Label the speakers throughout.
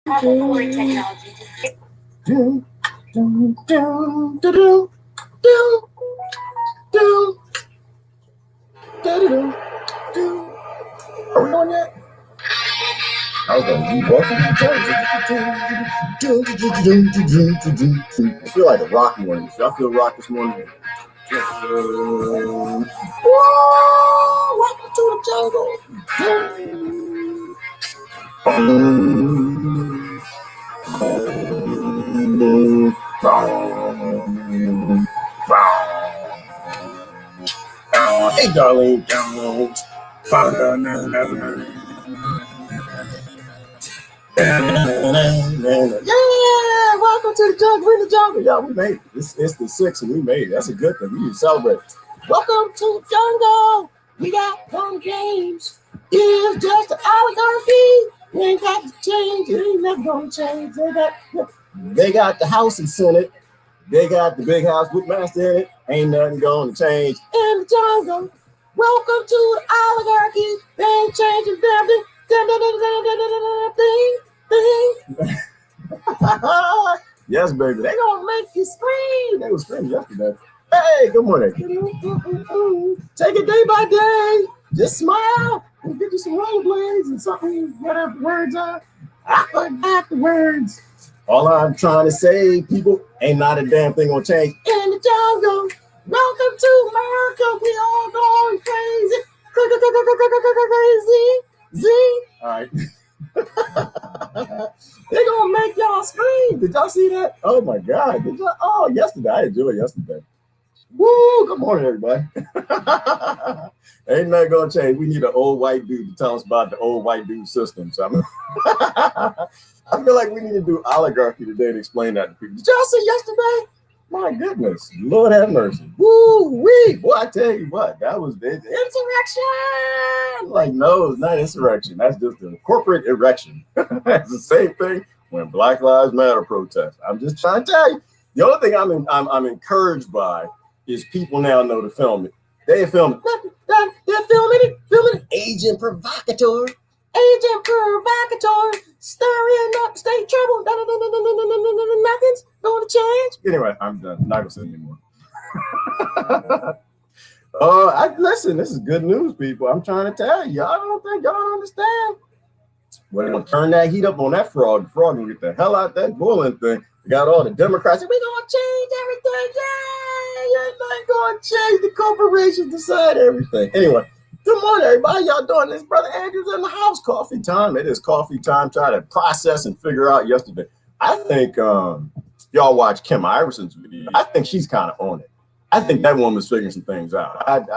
Speaker 1: Are we on yet? I was going to be welcome. I feel like a rock morning. Should I feel rock this morning? Whoa, welcome to the jungle. Hey, darling. Yeah, welcome to the jungle. We're in the jungle. Yeah, we made it. It's the 6th and we made it. That's a good thing. We need to celebrate. Welcome to the jungle. We got fun games. It's just an oligarchy. We ain't got to change. It ain't never gonna change. They got the House and Senate. They got the big house with master in it. Ain't nothing gonna change in the jungle. Welcome to the oligarchy. They ain't changing damn thing. Yes, baby. They gonna make you scream. They were screaming yesterday. Hey, good morning. Take it day by day. Just smile and get you some rollerblades and something, whatever the words are. I forgot the words. All I'm trying to say, people, ain't not a damn thing gonna change in the jungle. Welcome to America. We all going crazy. Crazy. Z. All right. They're gonna make y'all scream. Did y'all see that? Oh my God. Did y'all? Oh, yesterday. I enjoyed yesterday. Woo! Good morning, everybody. Ain't nothing gonna change. We need an old white dude to tell us about the old white dude system. So I feel like we need to do oligarchy today and explain that to people. Did y'all see yesterday? My goodness, Lord have mercy. Woo wee! Boy, I tell you what, that was the insurrection. Like, no, it's not insurrection. That's just a corporate erection. It's the same thing when Black Lives Matter protests. I'm just trying to tell you. The only thing I'm encouraged by is people now know to film it. They film it. They're filming it. Agent provocateur. Stirring up state trouble. Nothing's going to change. Anyway, I'm done. I'm not going to say anymore. Listen, this is good news, people. I'm trying to tell you. I don't think y'all understand. We're going to turn that heat up on that frog. The frog going to get the hell out that boiling thing. We got all the Democrats. We're going to change everything. Yay! You're not going to change. The corporations decide everything. Anyway. Good morning, everybody. Y'all doing this? Brother Andrew's in the house. Coffee time. It is coffee time. Try to process and figure out yesterday. I think y'all watch Kim Iverson's video. I think she's kind of on it. I think that woman's figuring some things out. I'm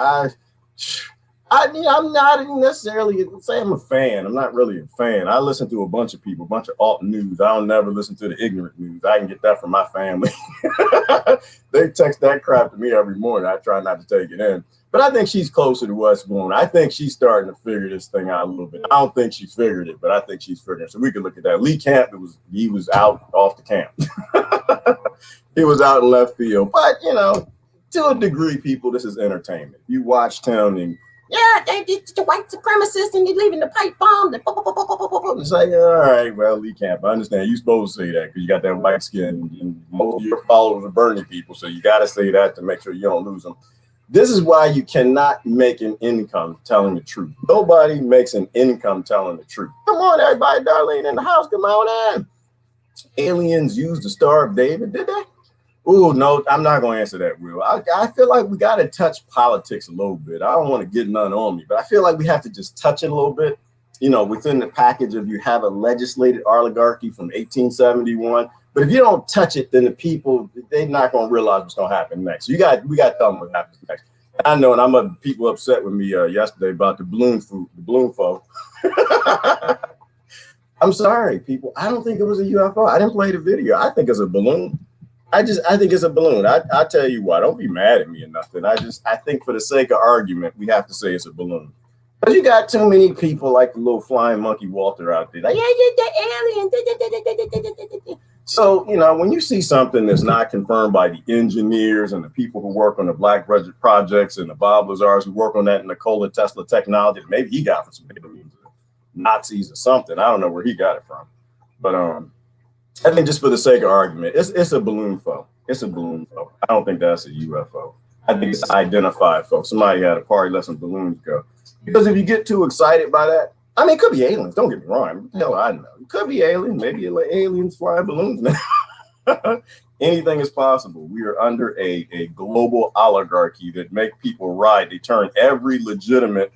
Speaker 1: not necessarily say I'm a fan. I'm not really a fan. I listen to a bunch of people, a bunch of alt news. I don't never listen to the ignorant news. I can get that from my family. They text that crap to me every morning. I try not to take it in. But I think she's closer to what's going on. I think she's starting to figure this thing out a little bit. I don't think she figured it, but I think she's figuring it. So we can look at that. Lee Camp, he was out off the camp. He was out in left field. But, you know, to a degree, people, this is entertainment. You watched him and, yeah, they did the white supremacists and they're leaving the pipe bomb. It's like, all right, well, Lee Camp, I understand. You're supposed to say that because you got that white skin and most of your followers are Bernie people. So you got to say that to make sure you don't lose them. This is why you cannot make an income telling the truth. Nobody makes an income telling the truth. Come on, everybody, Darlene in the house. Come on in. Aliens used the Star of David, did they? Oh, no, I'm not going to answer that, Will. I feel like we got to touch politics a little bit. I don't want to get none on me, but I feel like we have to just touch it a little bit. You know, within the package of you have a legislated oligarchy from 1871. But if you don't touch it, then the people, they're not going to realize what's going to happen next. So we got to tell them what happens next. I know, and I'm people upset with me yesterday about the balloon foe. I'm sorry, people. I don't think it was a UFO. I didn't play the video. I think it's a balloon. I think it's a balloon. I tell you what, don't be mad at me or nothing. I think for the sake of argument, we have to say it's a balloon. But you got too many people like the little flying monkey Walter out there. Like, yeah, the alien. So, you know, when you see something that's not confirmed by the engineers and the people who work on the Black Budget projects and the Bob Lazars who work on that Nikola Tesla technology, maybe he got from some Nazis or something. I don't know where he got it from. But I think just for the sake of argument, it's a balloon foe. It's a balloon foe. I don't think that's a UFO. I think it's identified, folks. Somebody had a party, let some balloons go. Because if you get too excited by that, I mean, it could be aliens. Don't get me wrong. Hell, I know. It could be aliens. Maybe aliens flying balloons now. Anything is possible. We are under a global oligarchy that make people riot. They turn every legitimate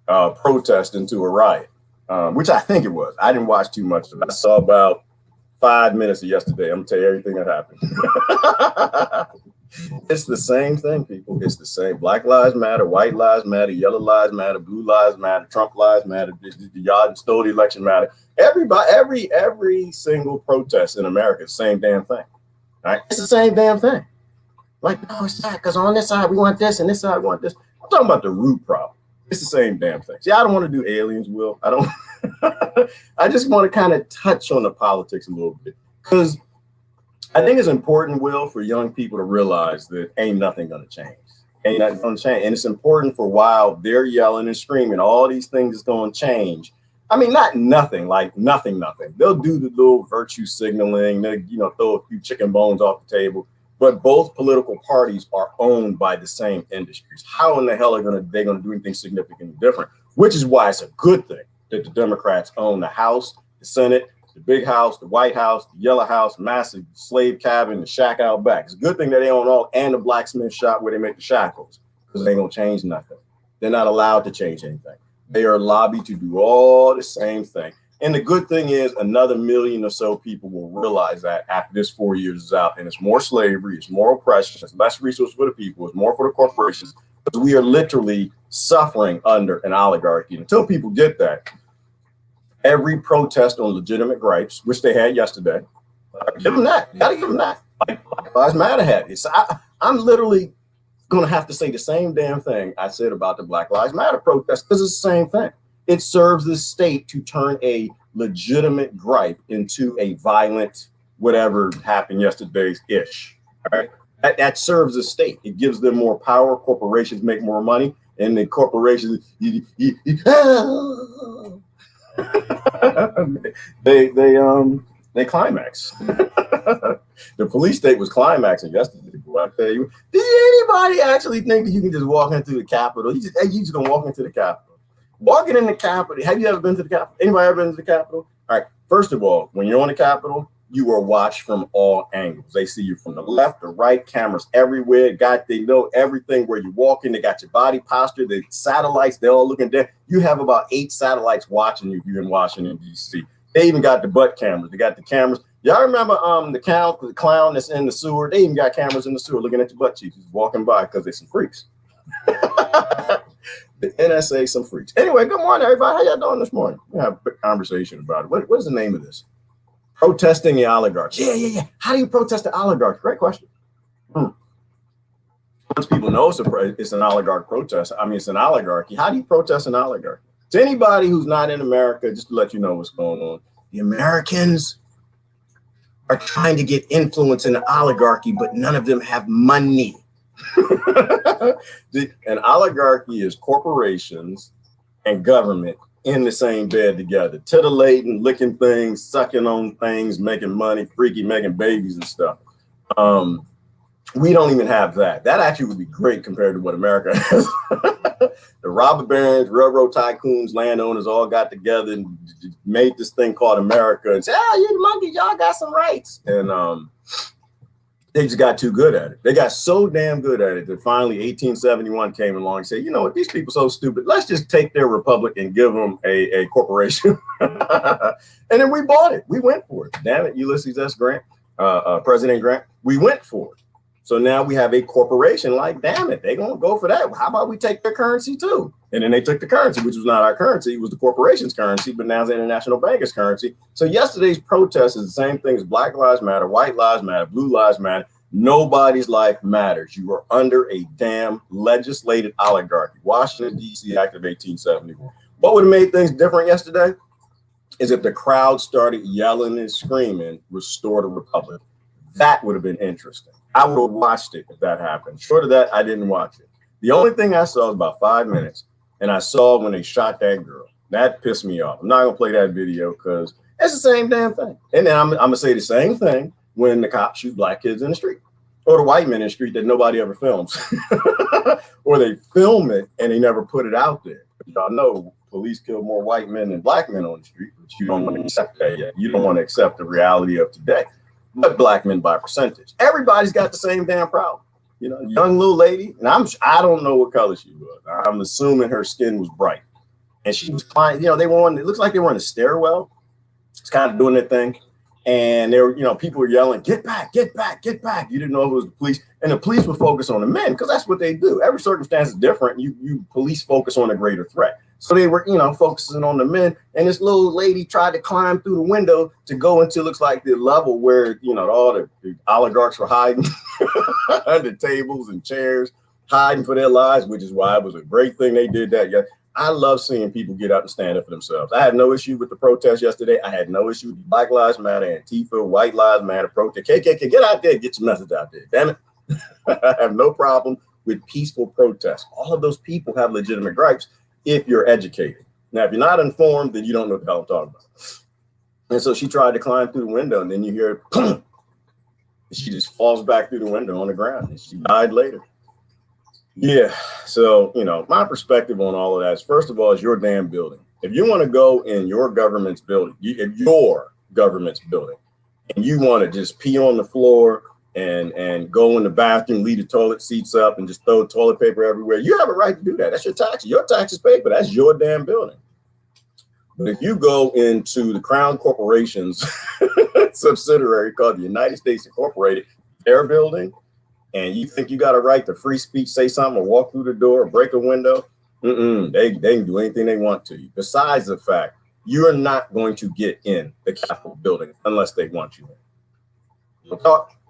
Speaker 1: protest into a riot, which I think it was. I didn't watch too much of it. I saw about 5 minutes of yesterday. I'm gonna tell you everything that happened. It's the same thing, people. It's the same. Black lives matter, white lives matter, yellow lives matter, blue lives matter, Trump lives matter, the y'all stole the election matter. Everybody, every single protest in America is the same damn thing. Right? It's the same damn thing. Like, no, it's not, because on this side we want this and this side we want this. I'm talking about the root problem. It's the same damn thing. See, I don't want to do aliens, Will. I don't. I just want to kind of touch on the politics a little bit, because I think it's important, Will, for young people to realize that ain't nothing going to change. Ain't nothing going to change. And it's important for while they're yelling and screaming, all these things is going to change. I mean, not nothing, like nothing. They'll do the little virtue signaling, they, throw a few chicken bones off the table. But both political parties are owned by the same industries. How in the hell are they going to do anything significantly different? Which is why it's a good thing that the Democrats own the House, the Senate, the big house, the White House, the yellow house, massive slave cabin, the shack out back. It's a good thing that they own all, and the blacksmith shop where they make the shackles, because they ain't gonna change nothing. They're not allowed to change anything. They are lobbied to do all the same thing. And the good thing is another million or so people will realize that after this 4 years is out, and it's more slavery, it's more oppression, it's less resources for the people, it's more for the corporations, because we are literally suffering under an oligarchy. Until people get that, every protest on legitimate gripes, which they had yesterday, give them that. You gotta give them that. Like Black Lives Matter had it. So I'm literally gonna have to say the same damn thing I said about the Black Lives Matter protest, because it's the same thing. It serves the state to turn a legitimate gripe into a violent whatever happened yesterday's ish. All right, that serves the state. It gives them more power. Corporations make more money, and the corporations they climax. The police state was climaxing yesterday. I tell you, did anybody actually think that you can just walk into the Capitol? You just gonna walk into the Capitol? Walking in the Capitol. Have you ever been to the Capitol? Anybody ever been to the Capitol? All right. First of all, when you're on the Capitol, you are watched from all angles. They see you from the left, the right, cameras everywhere. They know everything where you're walking. They got your body posture. The satellites, they're all looking there. You have about 8 satellites watching you if you're in Washington, D.C. They even got the butt cameras. They got the cameras. Y'all remember the clown that's in the sewer? They even got cameras in the sewer looking at your butt cheeks, just walking by, because they're some freaks. The NSA, some freaks. Anyway, good morning, everybody. How y'all doing this morning? We have a conversation about it. What is the name of this? Protesting the oligarchs. Yeah. How do you protest the oligarchs? Great question. Once people know it's an oligarch protest, I mean, it's an oligarchy. How do you protest an oligarchy? To anybody who's not in America, just to let you know what's going on, the Americans are trying to get influence in the oligarchy, but none of them have money. An oligarchy is corporations and government in the same bed together, titillating, licking things, sucking on things, making money, freaky, making babies and stuff. We don't even have that. That actually would be great compared to what America has. The robber barons, railroad tycoons, landowners all got together and made this thing called America and said, you the monkeys, y'all got some rights. And they just got too good at it. They got so damn good at it that finally 1871 came along and said, you know what, these people are so stupid. Let's just take their republic and give them a corporation. And then we bought it. We went for it. Damn it, Ulysses S. Grant, President Grant, we went for it. So now we have a corporation like, damn it, they're going to go for that. How about we take their currency too? And then they took the currency, which was not our currency. It was the corporation's currency, but now it's the international banker's currency. So yesterday's protest is the same thing as Black Lives Matter, White Lives Matter, Blue Lives Matter. Nobody's life matters. You are under a damn legislated oligarchy. Washington, D.C. Act of 1871. What would have made things different yesterday is if the crowd started yelling and screaming, restore the republic. That would have been interesting. I would have watched it if that happened. Short of that, I didn't watch it. The only thing I saw was about 5 minutes, and I saw when they shot that girl. That pissed me off. I'm not going to play that video because It's the same damn thing. And then I'm gonna say the same thing when the cops shoot black kids in the street, or the white men in the street that nobody ever films, or they film it and they never put it out there. Y'all know police kill more white men than black men on the street, but you don't want to accept that yet. You don't want to accept the reality of today. But black men by percentage, everybody's got the same damn problem. You know, young little lady, and I don't know what color she was. I'm assuming her skin was bright, and she was climbing. You know, they were on. It looks like they were in a stairwell. It's kind of doing their thing, and they were, you know, people were yelling, "Get back! Get back! Get back!" You didn't know it was the police, and the police would focus on the men because that's what they do. Every circumstance is different. You police focus on a greater threat. So they were, you know, focusing on the men, and this little lady tried to climb through the window to go into, looks like, the level where, you know, all the oligarchs were hiding under tables and chairs, hiding for their lives, which is why it was a great thing they did that. Yeah, I love seeing people get out and stand up for themselves. I had no issue with the protest yesterday. I had no issue with Black Lives Matter, Antifa, White Lives Matter protest. KKK, get out there, get your message out there. Damn it. I have no problem with peaceful protests. All of those people have legitimate gripes if you're educated. Now, if you're not informed, then you don't know what the hell I'm talking about. And so she tried to climb through the window, and then you hear, she just falls back through the window on the ground, and she died later. Yeah, so, you know, my perspective on all of that is, first of all, it's your damn building. If you want to go in your government's building, and you want to just pee on the floor and go in the bathroom, leave the toilet seats up and just throw toilet paper everywhere, you have a right to do that. That's your taxes. Your taxes paid, but that's your damn building. But if you go into the Crown Corporation's subsidiary called the United States Incorporated, their building, and you think you got a right to free speech, say something, or walk through the door, or break a window, they can do anything they want to you. Besides the fact, you're not going to get in the Capitol building unless they want you in.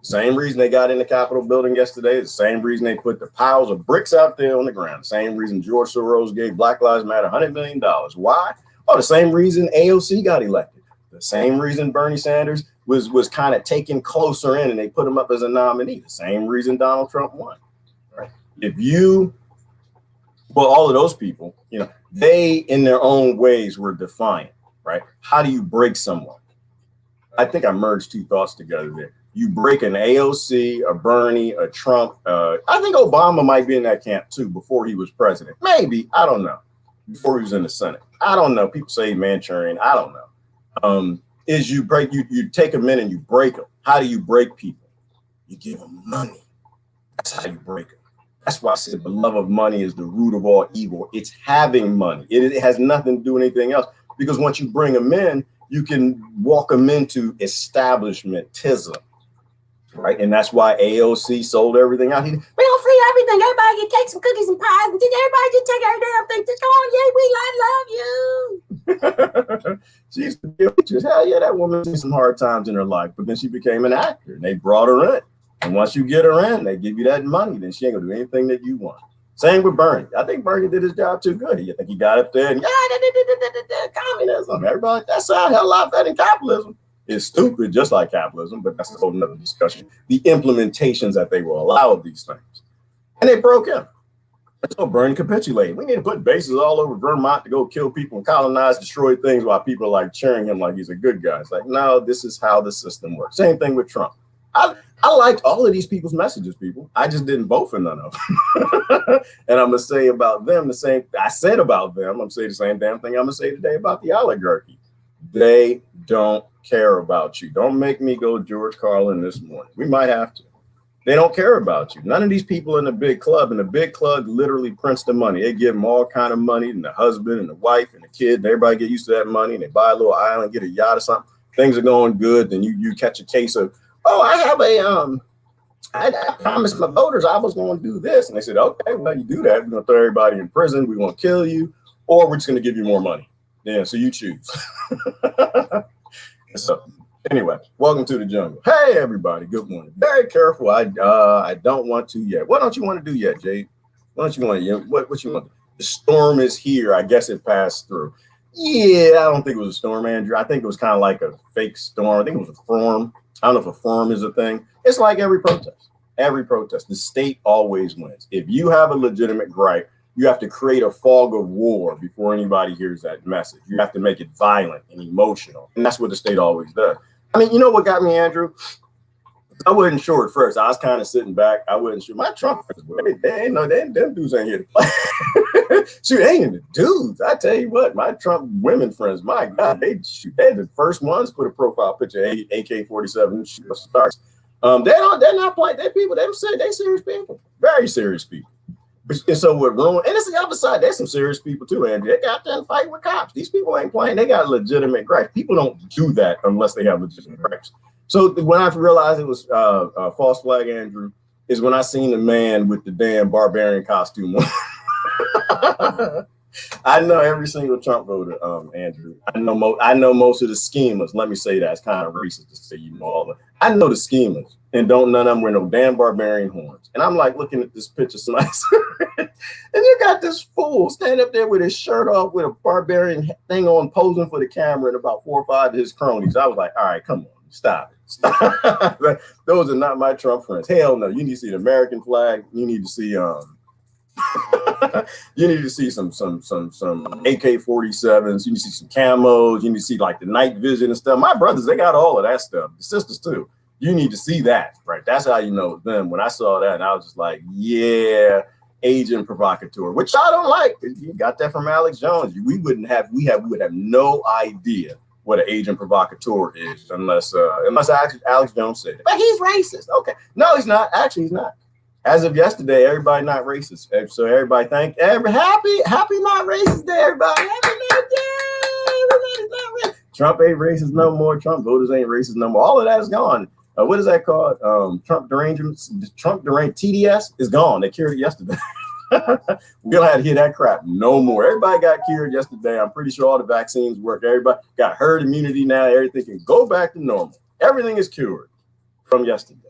Speaker 1: Same reason they got in the Capitol building yesterday, the same reason they put the piles of bricks out there on the ground, the same reason George Soros gave Black Lives Matter $100 million. Why? Oh, the same reason AOC got elected. The same reason Bernie Sanders was kind of taken closer in and they put him up as a nominee. The same reason Donald Trump won. Right? All of those people, you know, they in their own ways were defiant, right? How do you break someone? I think I merged two thoughts together there. You break an AOC, a Bernie, a Trump. I think Obama might be in that camp too before he was president. Maybe, I don't know. Before he was in the Senate. I don't know. People say Manchurian. I don't know. Is you take them in and you break them. How do you break people? You give them money. That's how you break them. That's why I said the love of money is the root of all evil. It's having money. It has nothing to do with anything else. Because once you bring them in, you can walk them into establishmentism. Right. And that's why AOC sold everything out. We don't free everything. Everybody get cakes and cookies and pies. And everybody just take everything. Just go on. Yeah, I love you. She used to be just, hell yeah, that woman had some hard times in her life. But then she became an actor and they brought her in. And once you get her in, they give you that money. Then she ain't going to do anything that you want. Same with Bernie. I think Bernie did his job too good. I think he got up there and communism. Everybody, that sounds a lot better than capitalism. It's stupid, just like capitalism, but that's a whole nother discussion. The implementations that they will allow of these things. And they broke him. So Bernie capitulated. We need to put bases all over Vermont to go kill people and colonize, destroy things while people are like cheering him like he's a good guy. It's like, no, this is how the system works. Same thing with Trump. I liked all of these people's messages, people. I just didn't vote for none of them. And I'm going to say about them the same I said about them. I'm going to say the same damn thing I'm going to say today about the oligarchy. They don't care about you. Don't make me go George Carlin this morning. We might have to. They don't care about you. None of these people in the big club, and the big club literally prints the money. They give them all kind of money, and the husband and the wife and the kid, and everybody get used to that money, and they buy a little island, get a yacht or something. Things are going good. Then you catch a case of, oh, I have I promised my voters I was going to do this. And they said, okay, well, you do that. We're going to throw everybody in prison. We're going to kill you, or we're just going to give you more money. Yeah, so you choose. So anyway, welcome to the jungle. Hey, everybody. Good morning. Very careful. I don't want to yet. What don't you want to do yet, Jade? What don't you want to? What you want? The storm is here. I guess it passed through. Yeah, I don't think it was a storm, Andrew. I think it was kind of like a fake storm. I think it was a storm. I don't know if a storm is a thing. It's like every protest. Every protest. The state always wins. If you have a legitimate gripe, you have to create a fog of war before anybody hears that message. You have to make it violent and emotional. And that's what the state always does. I mean, you know what got me, Andrew? I wasn't sure at first. I was kind of sitting back. I wasn't sure. My Trump friends, they ain't no, them dudes ain't here to play. Shoot, they ain't the dudes. I tell you what, my Trump women friends, my God, they're the first ones put a profile picture of AK-47 stars. They're not playing. They're people. They serious people, very serious people. And so with Rowan, and it's the other side. There's some serious people too, and they got there and fight with cops. These people ain't playing. They got legitimate gripes. People don't do that unless they have legitimate gripes. So when I realized it was false flag Andrew is when I seen the man with the damn barbarian costume on. I know every single Trump voter, Andrew. I know most of the schemers. Let me say that. It's kind of racist to say you know all of. I know the schemers, and none of them wear no damn barbarian horns. And I'm like looking at this picture, and you got this fool standing up there with his shirt off with a barbarian thing on, posing for the camera, and about 4 or 5 of his cronies. I was like, all right, come on, stop it. Stop. Those are not my Trump friends. Hell no. You need to see the American flag. You need to see you need to see some AK-47s. You need to see some camos. You need to see like the night vision and stuff. My brothers, they got all of that stuff. The sisters too. You need to see that, right? That's how you know them. When I saw that, and I was just like, yeah, agent provocateur, which I don't like. You got that from Alex Jones. We would have no idea what an agent provocateur is unless Alex Jones said it. But he's racist. Okay, no, he's not. Actually, he's not. As of yesterday, everybody not racist. So everybody happy not racist day, everybody. Happy not day. Everybody's not racist. Trump ain't racist no more. Trump voters ain't racist no more. All of that is gone. What is that called? Trump derangement. TDS is gone. They cured it yesterday. We don't have to hear that crap no more. Everybody got cured yesterday. I'm pretty sure all the vaccines work. Everybody got herd immunity now. Everything can go back to normal. Everything is cured from yesterday.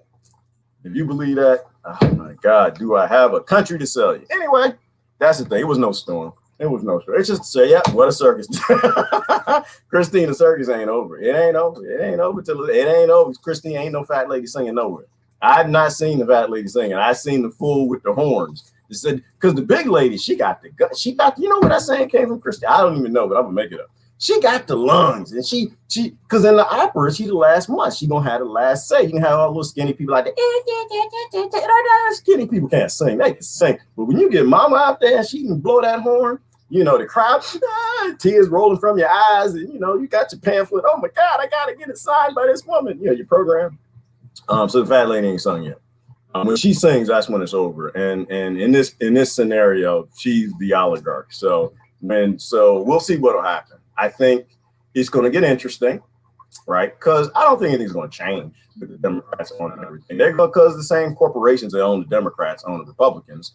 Speaker 1: If you believe that, oh my God, do I have a country to sell you? Anyway, that's the thing. It was no storm. It was no storm. It's just to say, yeah, what a circus. Christine, the circus ain't over. It ain't over. It ain't over till it ain't over. Christine ain't no fat lady singing nowhere. I've not seen the fat lady singing. I seen the fool with the horns. It said, because the big lady, she got the gut. She got, you know where that saying came from, Christine? I don't even know, but I'm gonna make it up. She got the lungs, and she, because in the opera, she the last one. She gonna have the last say. You can have all those skinny people like that. Skinny people can't sing; they can sing. But when you get Mama out there and she can blow that horn, you know the crowd, tears rolling from your eyes, and you know you got your pamphlet. Oh my God, I gotta get it signed by this woman. You know your program. So the fat lady ain't sung yet. When she sings, that's when it's over. And in this scenario, she's the oligarch. So we'll see what'll happen. I think it's going to get interesting, right? Because I don't think anything's going to change with the Democrats on everything. They're because the same corporations that own the Democrats own the Republicans.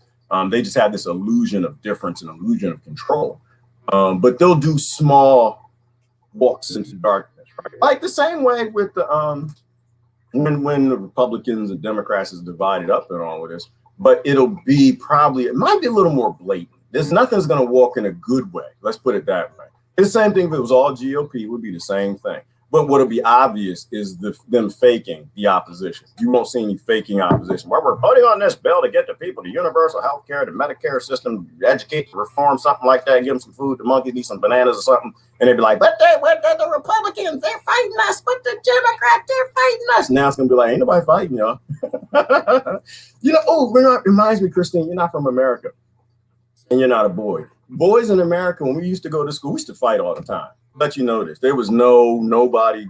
Speaker 1: They just have this illusion of difference and illusion of control. But they'll do small walks into darkness, right? Like the same way with the when the Republicans and Democrats is divided up and all of this. But it might be a little more blatant. Nothing's going to walk in a good way. Let's put it that way. It's the same thing if it was all GOP, it would be the same thing. But what'll be obvious is them faking the opposition. You won't see any faking opposition. Well, we're voting on this bill to get the people the universal health care, the Medicare system, educate, reform, something like that, give them some food, the monkeys eat some bananas or something. And they'd be like, but the Republicans, they're fighting us, but the Democrats, they're fighting us. Now it's going to be like, ain't nobody fighting y'all. Reminds me, Christine, you're not from America. And you're not a boy. Boys in America, when we used to go to school, we used to fight all the time. Let you know this. There was nobody,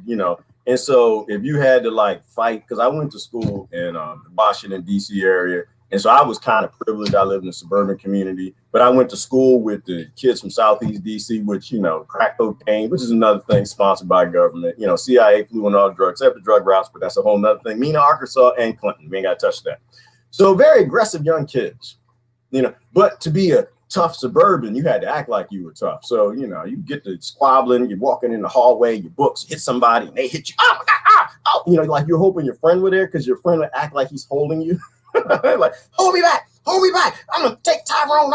Speaker 1: And so if you had to like fight, because I went to school in the Washington, D.C. area. And so I was kind of privileged. I lived in a suburban community, but I went to school with the kids from Southeast D.C., which, crack cocaine, which is another thing sponsored by government. CIA flew on all drugs, except the drug routes, but that's a whole nother thing. Mena, Arkansas, and Clinton. We ain't got to touch that. So very aggressive young kids, but to be a tough suburban, you had to act like you were tough. So, you get to squabbling, you're walking in the hallway, your books, hit somebody, and they hit you. Oh, my God, oh. Like you're hoping your friend were there because your friend would act like he's holding you. Like, hold me back. I'm going to take Tyrone.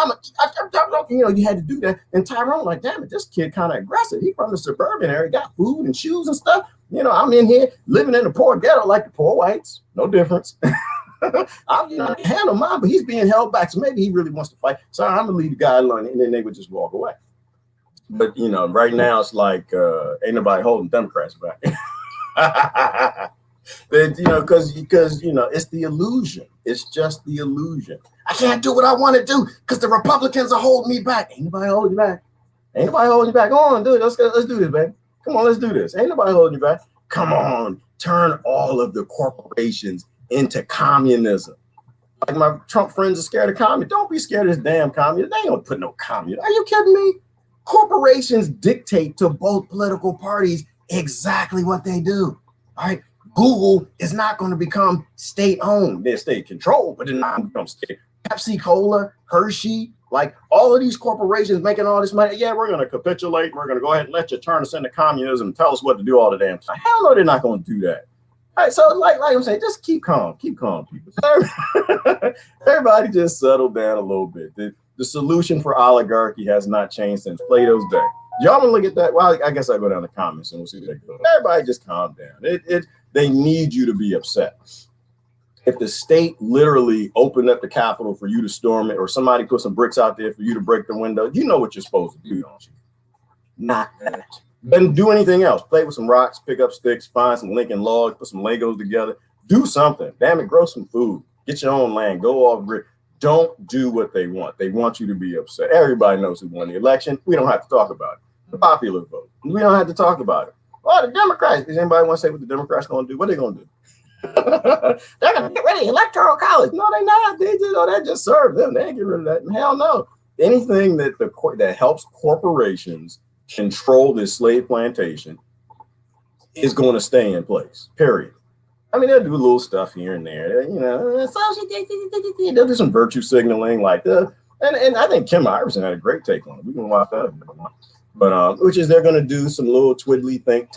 Speaker 1: You had to do that. And Tyrone, like, damn it, this kid kind of aggressive. He from the suburban area, got food and shoes and stuff. I'm in here living in the poor ghetto like the poor whites. No difference. I'm handle mine, but he's being held back. So maybe he really wants to fight. So I'm gonna leave the guy alone, and then they would just walk away. But right now it's like ain't nobody holding Democrats back. Because it's the illusion. It's just the illusion. I can't do what I want to do because the Republicans are holding me back. Ain't nobody holding you back. Ain't nobody holding you back. Go on, dude. Let's do this, baby. Come on, let's do this. Ain't nobody holding you back. Come on, turn all of the corporations into communism. Like my Trump friends are scared of communism. Don't be scared of this damn communism. They ain't gonna put no communism. Are you kidding me? Corporations dictate to both political parties exactly what they do. All right. Google is not going to become state-owned. They're state-controlled, but they're not going to become state. Pepsi Cola, Hershey, like all of these corporations making all this money. Yeah, we're going to capitulate. We're going to go ahead and let you turn us into communism and tell us what to do all the damn time. Hell no, they're not going to do that. All right, so like I'm saying, just keep calm, people. Everybody just settle down a little bit. The solution for oligarchy has not changed since Plato's day. Y'all want to look at that? Well, I guess I'll go down the comments and we'll see what they go. Everybody just calm down. They need you to be upset. If the state literally opened up the Capitol for you to storm it, or somebody put some bricks out there for you to break the window, you know what you're supposed to do, don't you? Not that. Then do anything else. Play with some rocks, pick up sticks, find some Lincoln logs, put some Legos together. Do something. Damn it, grow some food. Get your own land. Go off grid. Don't do what they want. They want you to be upset. Everybody knows who won the election. We don't have to talk about it. The popular vote. We don't have to talk about it. Oh, the Democrats. Does anybody want to say what the Democrats going to do? What are they going to do? They're going to get rid of the Electoral College. No, they're not. That just served them. They ain't get rid of that. Hell no. Anything that helps corporations control this slave plantation is going to stay in place. Period. I mean, they'll do little stuff here and there. They'll do some virtue signaling, and I think Kim Iverson had a great take on it. We can watch that. But which is they're going to do some little twiddly things.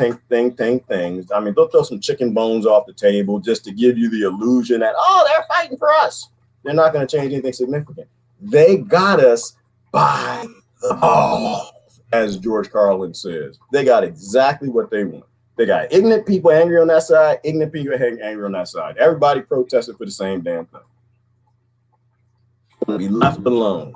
Speaker 1: I mean, they'll throw some chicken bones off the table just to give you the illusion that, they're fighting for us. They're not going to change anything significant. They got us by the balls, as George Carlin says. They got exactly what they want. They got ignorant people angry on that side, ignorant people angry on that side. Everybody protested for the same damn thing. Be left alone,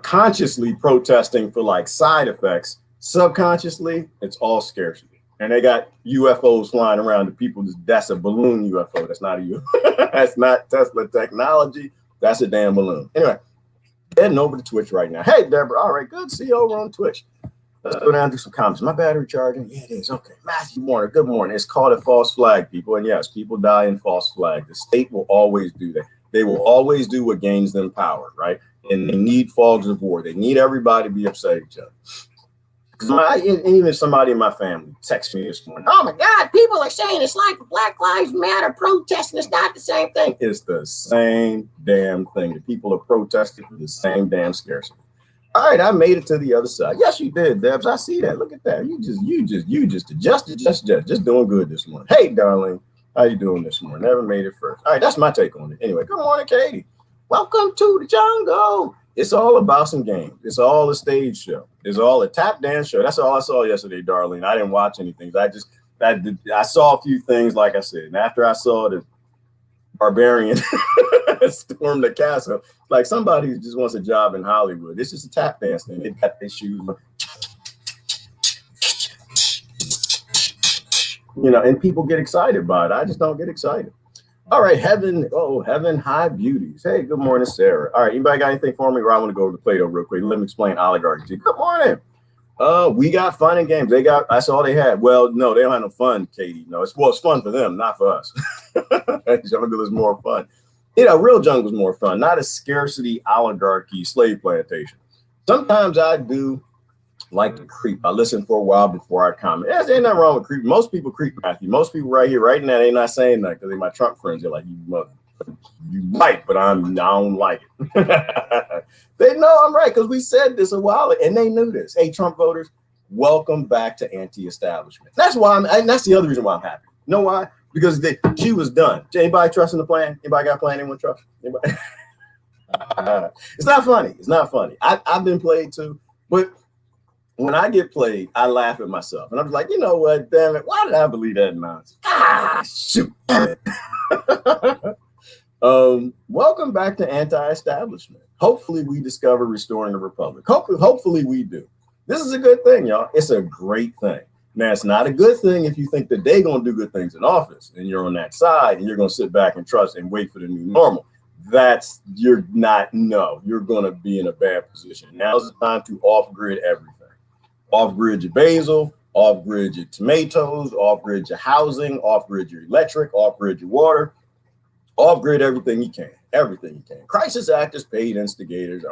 Speaker 1: consciously protesting for like side effects. Subconsciously, it's all scarcity. And they got UFOs flying around to people. That's a balloon UFO. That's not a UFO. That's not Tesla technology. That's a damn balloon. Anyway, heading over to Twitch right now. Hey, Deborah. All right, good to see you over on Twitch. Let's go down and do some comments. My battery charging? Yeah, it is. Okay. Matthew Warner, good morning. It's called a false flag, people. And yes, people die in false flag. The state will always do that. They will always do what gains them power, right? And they need fogs of war. They need everybody to be upset at each other. Because even somebody in my family texted me this morning, oh my God, people are saying it's like Black Lives Matter protesting. It's not the same thing. It's the same damn thing. The people are protesting for the same damn scarcity. All right, I made it to the other side. Yes, you did, Debs. I see that. Look at that. You just adjusted, just doing good this morning. Hey, darling. How you doing this morning? Never made it first. All right, that's my take on it. Anyway, good morning, Katie. Welcome to the jungle. It's all about some games. It's all a stage show. It's all a tap dance show. That's all I saw yesterday, Darlene. I didn't watch anything. I saw a few things, like I said. And after I saw the barbarian storm the castle, like somebody who just wants a job in Hollywood. It's just a tap dance thing. They got their shoes. And people get excited by it. I just don't get excited. All right, Heaven High Beauties. Hey, good morning, Sarah. All right, anybody got anything for me? Or I want to go over to Plato real quick. Let me explain oligarchy. Good morning. We got fun and games. That's all they had. Well, no, they don't have no fun, Katie. No, it's fun for them, not for us. Jungle is more fun. Real jungle is more fun, not a scarcity oligarchy slave plantation. Sometimes I do like to creep. I listen for a while before I comment. There's ain't nothing wrong with creep. Most people creep, Matthew. Most people right here, right now, they not saying that because they're my Trump friends. They're like, you might, but I don't like it. They know I'm right because we said this a while ago, and they knew this. Hey, Trump voters, welcome back to anti-establishment. That's why and that's the other reason why I'm happy. You know why? Because she was done. Anybody trusting the plan? Anybody got a plan? Anyone trust? Anybody? It's not funny. It's not funny. I've been played too, but when I get played, I laugh at myself. And I'm like, you know what, damn it, why did I believe that nonsense? Shoot. Welcome back to Anti-Establishment. Hopefully we discover restoring the Republic. Hopefully we do. This is a good thing, y'all. It's a great thing. Now, it's not a good thing if you think that they're going to do good things in office and you're on that side and you're going to sit back and trust and wait for the new normal. You're going to be in a bad position. Now's the time to off-grid everything. Off-grid your basil, off-grid your tomatoes, off-grid your housing, off-grid your electric, off-grid your water, off-grid everything you can, everything you can. Crisis actors, paid instigators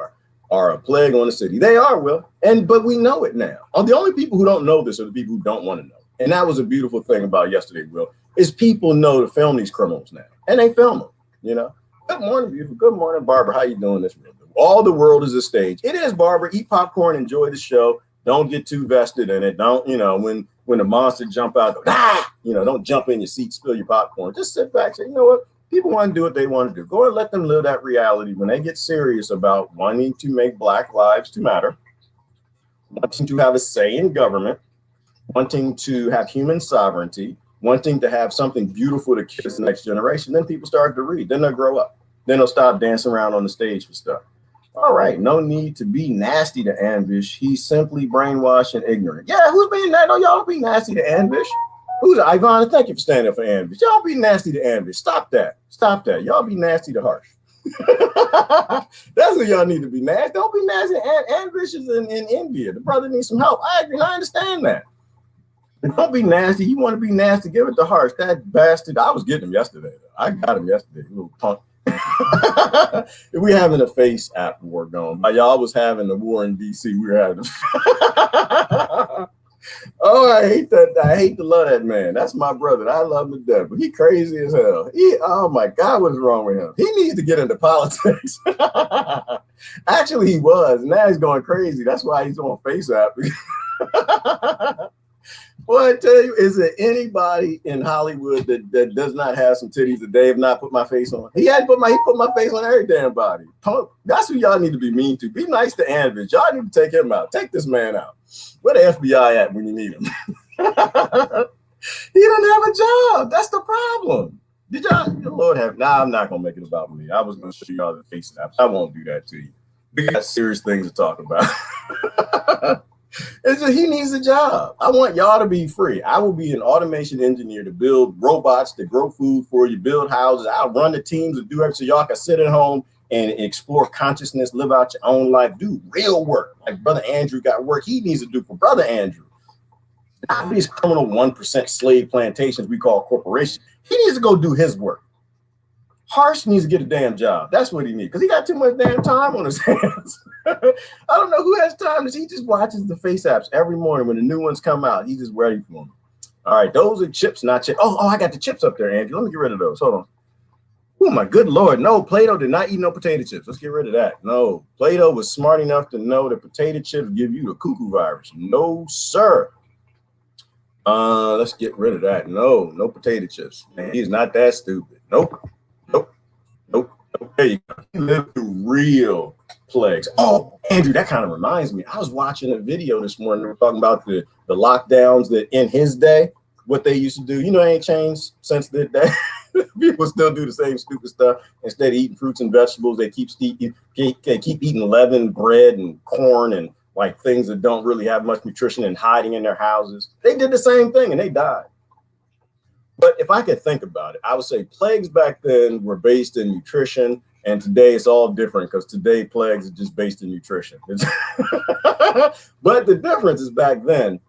Speaker 1: are a plague on the city. They are, Will, but we know it now. The only people who don't know this are the people who don't want to know. And that was a beautiful thing about yesterday, Will, is people know to film these criminals now, and they film them, you know. Good morning, beautiful. Good morning, Barbara. How you doing this morning? All the world is a stage. It is, Barbara. Eat popcorn, enjoy the show. Don't get too vested in it. Don't, when the monster jump out, don't jump in your seat, spill your popcorn. Just sit back, say, you know what? People want to do what they want to do. Go and let them live that reality when they get serious about wanting to make Black lives to matter, wanting to have a say in government, wanting to have human sovereignty, wanting to have something beautiful to kiss the next generation. Then people start to read. Then they'll grow up. Then they'll stop dancing around on the stage for stuff. All right, no need to be nasty to Anvish. He's simply brainwashed and ignorant. Yeah, who's being nasty? No, y'all be nasty to Anvish. Who's Ivana? Thank you for standing up for Anvish. Y'all be nasty to Anvish. Stop that. Stop that. Y'all be nasty to Harsh. That's what y'all need to be nasty. Don't be nasty. Anvish is in India. The brother needs some help. I agree. I understand that. And don't be nasty. You want to be nasty, give it to Harsh. That bastard. I was getting him yesterday. I got him yesterday. Little punk. We having a face app war going. While y'all was having the war in DC, we were having Oh, I hate that. I hate to love that man. That's my brother. I love him to death, but he crazy as hell. Oh my God, what's wrong with him? He needs to get into politics. Actually, he was. Now he's going crazy. That's why he's on face app. Boy, I tell you, is there anybody in Hollywood that does not have some titties that they have not put my face on? He put my face on every damn body. That's who y'all need to be mean to. Be nice to Anvich. Y'all need to take him out. Take this man out. Where the FBI at when you need him? He doesn't have a job. That's the problem. Did y'all, Lord have, I'm not going to make it about me. I was going to show y'all the face snaps. I won't do that to you. We got serious things to talk about. He needs a job. I want y'all to be free. I will be an automation engineer to build robots to grow food for you, build houses. I'll run the teams and do everything so y'all can sit at home and explore consciousness, live out your own life, do real work. Like Brother Andrew got work he needs to do for Brother Andrew. Not these criminal 1% slave plantations we call corporations. He needs to go do his work. Harsh needs to get a damn job. That's what he needs, because he got too much damn time on his hands. I don't know who has time. He just watches the face apps every morning when the new ones come out. He's just ready for them. All right, those are chips, not chips. Oh, I got the chips up there, Andrew. Let me get rid of those. Hold on. Oh, my good Lord. No, Plato did not eat no potato chips. Let's get rid of that. No, Plato was smart enough to know that potato chips give you the cuckoo virus. No, sir. Let's get rid of that. No potato chips. Man, he's not that stupid. Nope. Hey, he lived through real plagues. Oh, Andrew, that kind of reminds me. I was watching a video this morning. They were talking about the lockdowns that in his day, what they used to do. They ain't changed since that day. People still do the same stupid stuff. Instead of eating fruits and vegetables, they keep eating leaven, bread, and corn, and like things that don't really have much nutrition and hiding in their houses. They did the same thing and they died. But if I could think about it, I would say plagues back then were based in nutrition, and today it's all different because today plagues are just based in nutrition. But the difference is back then,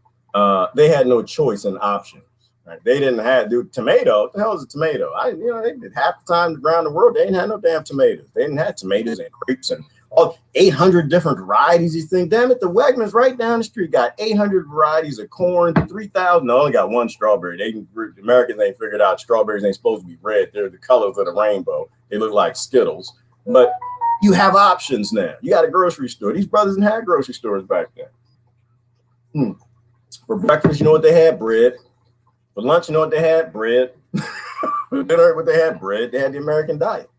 Speaker 1: they had no choice and option. Right? They didn't have tomato. What the hell is a tomato? They did half the time around the world, they didn't have no damn tomatoes. They didn't have tomatoes and grapes and 800 different varieties. You think, damn it, the Wegmans right down the street got 800 varieties of corn, 3,000. They only got one strawberry. The Americans ain't figured out strawberries ain't supposed to be red. They're the colors of the rainbow. They look like Skittles. But you have options now. You got a grocery store. These brothers didn't have grocery stores back then. For breakfast, you know what they had? Bread. For lunch, you know what they had? Bread. For dinner, what they had? Bread. They had the American diet.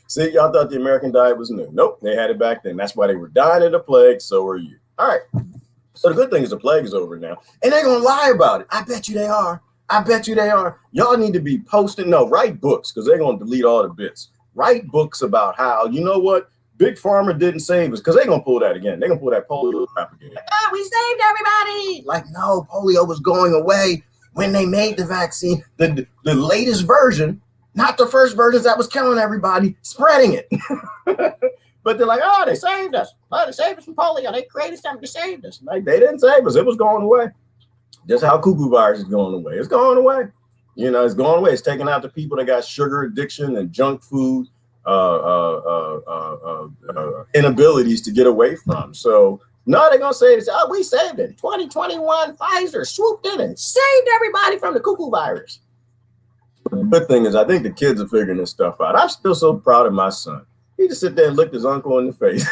Speaker 1: See, y'all thought the American diet was new. Nope, they had it back then. That's why they were dying of the plague. So are you. All right. So the good thing is the plague is over now. And they're going to lie about it. I bet you they are. I bet you they are. Y'all need to be posting. No, write books because they're going to delete all the bits. Write books about how, you know what, Big Pharma didn't save us, because they're going to pull that again. They're going to pull that polio crap again. Ah, we saved everybody. Like, no, polio was going away when they made the vaccine. The latest version, not the first versions that was killing everybody, spreading it. But they're like, oh, they saved us. Oh, they saved us from polio. They created something to save us. Like, they didn't save us. It was going away. Just how cuckoo virus is going away. It's going away. You know, it's going away. It's taking out the people that got sugar addiction and junk food inabilities to get away from. So no, they're going to say, oh, we saved it. 2021, Pfizer swooped in and saved everybody from the cuckoo virus. The good thing is I think the kids are figuring this stuff out. I'm still so proud of my son. He just sit there and looked his uncle in the face.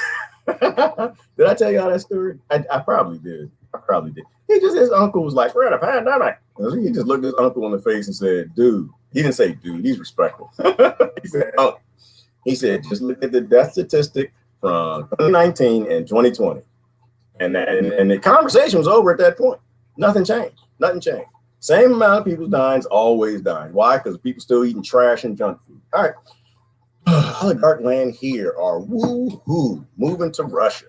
Speaker 1: Did I tell you all that story? I probably did. His uncle was like, we're in a pandemic. He just looked his uncle in the face and said, dude. He didn't say dude, he's respectful. He said, oh. He said, just look at the death statistic from 2019 and 2020. And the conversation was over at that point. Nothing changed. Same amount of people dying, always dying. Why? Because people still eating trash and junk food. All right. Oligarch land here are woo-hoo, moving to Russia,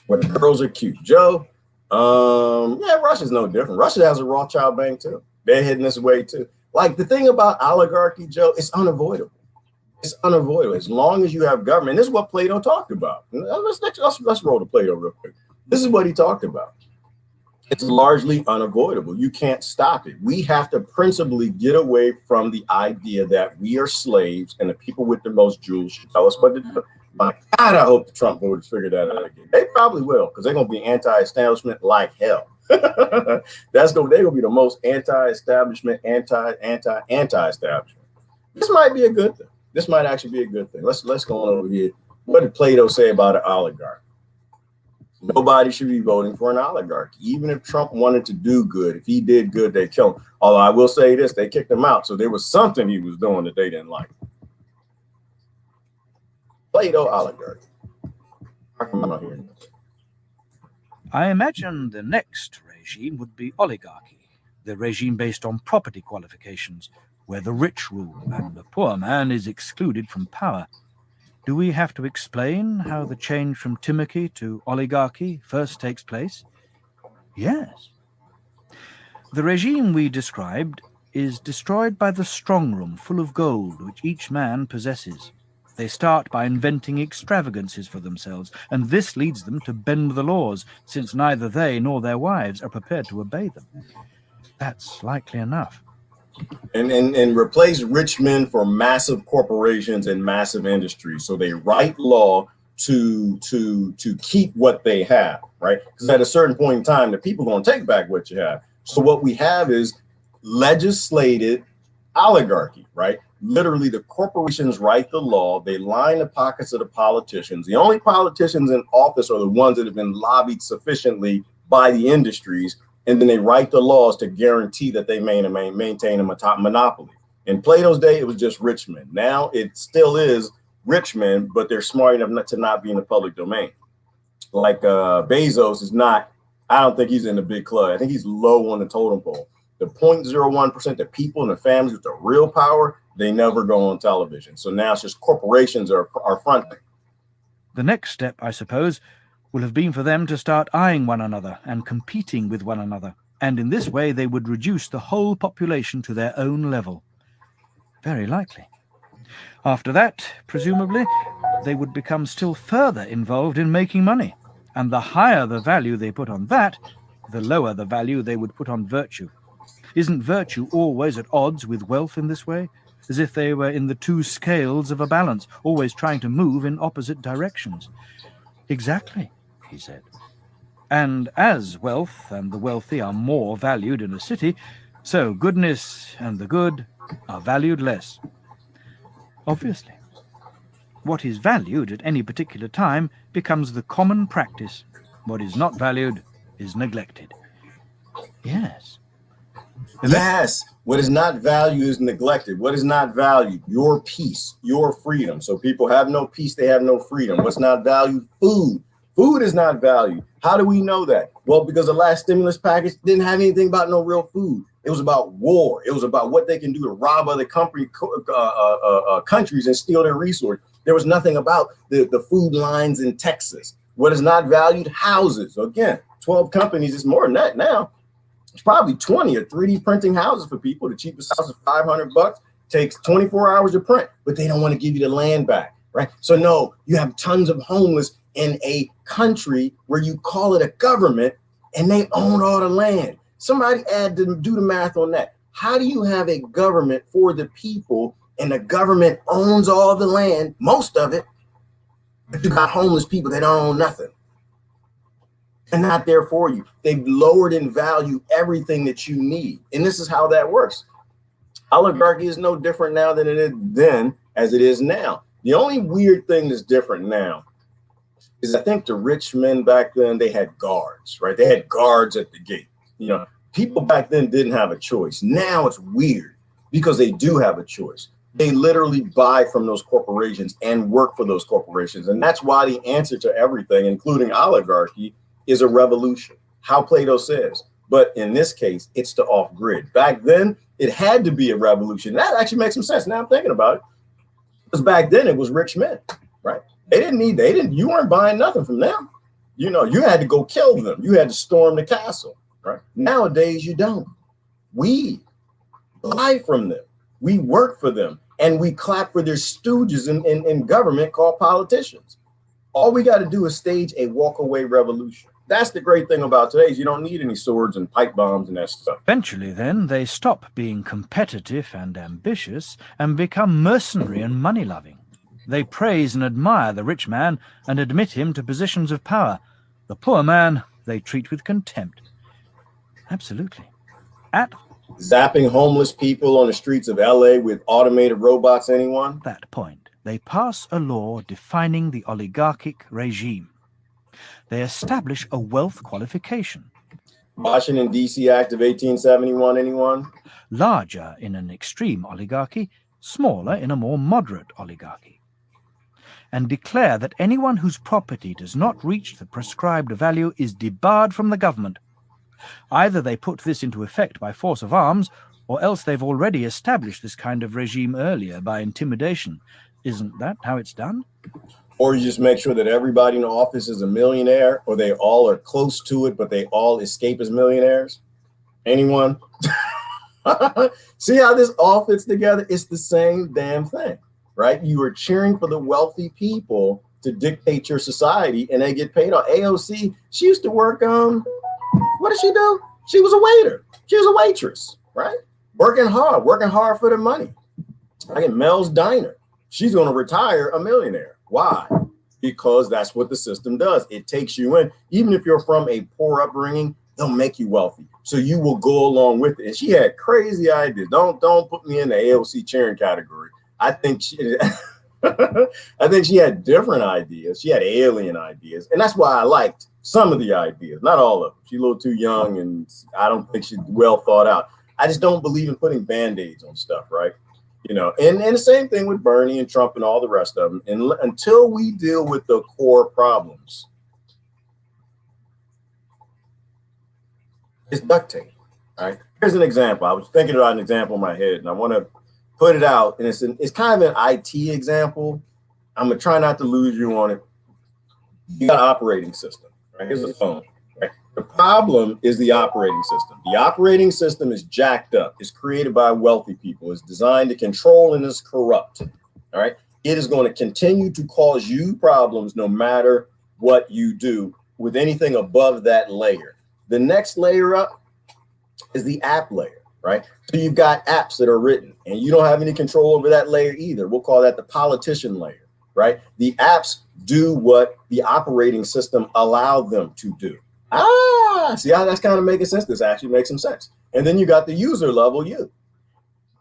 Speaker 1: where the girls are cute. Joe, yeah, Russia's no different. Russia has a Rothschild bank too. They're heading this way too. Like, the thing about oligarchy, Joe, it's unavoidable. It's unavoidable as long as you have government. This is what Plato talked about. Let's roll to Plato real quick. This is what he talked about. It's largely unavoidable. You can't stop it. We have to principally get away from the idea that we are slaves and the people with the most jewels should tell us what to do. My God, I hope the Trump voters figure that out again. They probably will, because they're going to be anti-establishment like hell. They're going to be the most anti-establishment, anti-establishment. This might be a good thing. This might actually be a good thing. Let's go on over here. What did Plato say about an oligarch? Nobody should be voting for an oligarch. Even if Trump wanted to do good, if he did good, they kill him. Although I will say this, they kicked him out. So there was something he was doing that they didn't like. Plato oligarch. How come I'm not hearing this?
Speaker 2: I imagine the next regime would be oligarchy, the regime based on property qualifications, where the rich rule and the poor man is excluded from power. Do we have to explain how the change from timachy to oligarchy first takes place? Yes. The regime we described is destroyed by the strong room full of gold which each man possesses. They start by inventing extravagances for themselves, and this leads them to bend the laws, since neither they nor their wives are prepared to obey them. That's likely enough.
Speaker 1: And replace rich men for massive corporations and massive industries. So they write law to keep what they have, right? Because at a certain point in time, the people are going to take back what you have. So what we have is legislated oligarchy, right? Literally, the corporations write the law. They line the pockets of the politicians. The only politicians in office are the ones that have been lobbied sufficiently by the industries. And then they write the laws to guarantee that they maintain a monopoly. In Plato's day, it was just rich men. Now it still is rich men, but they're smart enough to not be in the public domain. Like Bezos is not, I don't think he's in the big club. I think he's low on the totem pole. The 0.01%, the people and the families with the real power, they never go on television. So now it's just corporations are fronting.
Speaker 2: The next step, I suppose, will have been for them to start eyeing one another and competing with one another, and in this way they would reduce the whole population to their own level. Very likely. After that, presumably, they would become still further involved in making money, and the higher the value they put on that, the lower the value they would put on virtue. Isn't virtue always at odds with wealth in this way, as if they were in the two scales of a balance, always trying to move in opposite directions? Exactly, he said. And as wealth and the wealthy are more valued in a city, so goodness and the good are valued less. Obviously. What is valued at any particular time becomes the common practice. What is not valued is neglected. Yes.
Speaker 1: Yes. What is not valued is neglected. What is not valued? Your peace, your freedom. So people have no peace, they have no freedom. What's not valued? Food. Food is not valued. How do we know that? Well, because the last stimulus package didn't have anything about no real food. It was about war. It was about what they can do to rob other countries and steal their resources. There was nothing about the food lines in Texas. What is not valued? Houses. Again, 12 companies is more than that now. It's probably 20 of 3D printing houses for people. The cheapest house is $500. Takes 24 hours to print, but they don't want to give you the land back, right? So no, you have tons of homeless in a country where you call it a government and they own all the land. Somebody do the math on that. How do you have a government for the people and the government owns all the land, most of it, but you got homeless people that don't own nothing? They're not there for you. They've lowered in value everything that you need. And this is how that works. Oligarchy is no different now than it is then as it is now. The only weird thing that's different now is I think the rich men back then, they had guards, right? They had guards at the gate. You know, people back then didn't have a choice. Now it's weird because they do have a choice. They literally buy from those corporations and work for those corporations. And that's why the answer to everything, including oligarchy, is a revolution. How Plato says. But in this case, it's the off-grid. Back then, it had to be a revolution. That actually makes some sense. Now I'm thinking about it. Because back then it was rich men, right? You weren't buying nothing from them. You know, you had to go kill them. You had to storm the castle, right? Nowadays, you don't. We buy from them. We work for them. And we clap for their stooges in government called politicians. All we got to do is stage a walk-away revolution. That's the great thing about today is you don't need any swords and pipe bombs and that stuff.
Speaker 2: Eventually, then, they stop being competitive and ambitious and become mercenary and money-loving. They praise and admire the rich man and admit him to positions of power. The poor man they treat with contempt. Absolutely. At
Speaker 1: zapping homeless people on the streets of LA with automated robots, anyone?
Speaker 2: that point, they pass a law defining the oligarchic regime. They establish a wealth qualification.
Speaker 1: Washington, D.C. Act of 1871, anyone?
Speaker 2: Larger in an extreme oligarchy, smaller in a more moderate oligarchy. And declare that anyone whose property does not reach the prescribed value is debarred from the government. Either they put this into effect by force of arms, or else they've already established this kind of regime earlier by intimidation. Isn't that how it's done?
Speaker 1: Or you just make sure that everybody in the office is a millionaire, or they all are close to it, but they all escape as millionaires? Anyone? See how this all fits together? It's the same damn thing, right? You are cheering for the wealthy people to dictate your society, and they get paid off. AOC, she used to work, what did she do? She was a waiter. She was a waitress, right? Working hard for the money. Like at Mel's Diner. She's going to retire a millionaire. Why? Because that's what the system does. It takes you in. Even if you're from a poor upbringing, they'll make you wealthy. So you will go along with it. And she had crazy ideas. Don't put me in the AOC cheering category. I think she had different ideas. She had alien ideas. And that's why I liked some of the ideas, not all of them. She's a little too young and I don't think she's well thought out. I just don't believe in putting band-aids on stuff, right? You know, and the same thing with Bernie and Trump and all the rest of them. And until we deal with the core problems, it's duct tape. All right. Here's an example. I was thinking about an example in my head, and I want to put it out. And it's kind of an IT example. I'm gonna try not to lose you on it. You got an operating system. Right? Here's a phone. Right? The problem is the operating system. The operating system is jacked up. It's created by wealthy people. It's designed to control and is corrupt. All right. It is going to continue to cause you problems no matter what you do with anything above that layer. The next layer up is the app layer, right? So you've got apps that are written and you don't have any control over that layer either. We'll call that the politician layer, right? The apps do what the operating system allowed them to do. See how that's kind of making sense? This actually makes some sense. And then you got the user level, you.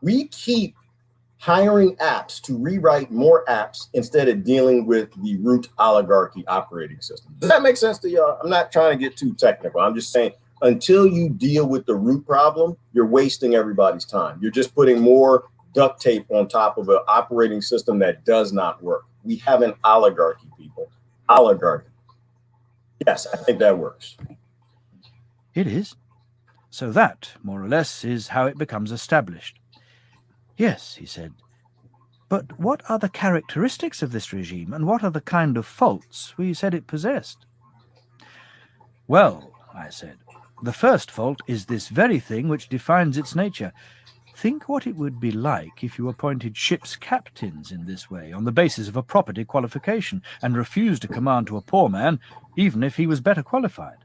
Speaker 1: We keep hiring apps to rewrite more apps instead of dealing with the root oligarchy operating system. Does that make sense to y'all? I'm not trying to get too technical. I'm just saying until you deal with the root problem, you're wasting everybody's time. You're just putting more duct tape on top of an operating system that does not work. We have an oligarchy, people. Oligarchy. Yes, I think that works.
Speaker 2: It is. So that, more or less, is how it becomes established. Yes, he said. But what are the characteristics of this regime, and what are the kind of faults we said it possessed? Well, I said, the first fault is this very thing which defines its nature. Think what it would be like if you appointed ship's captains in this way, on the basis of a property qualification, and refused a command to a poor man, even if he was better qualified.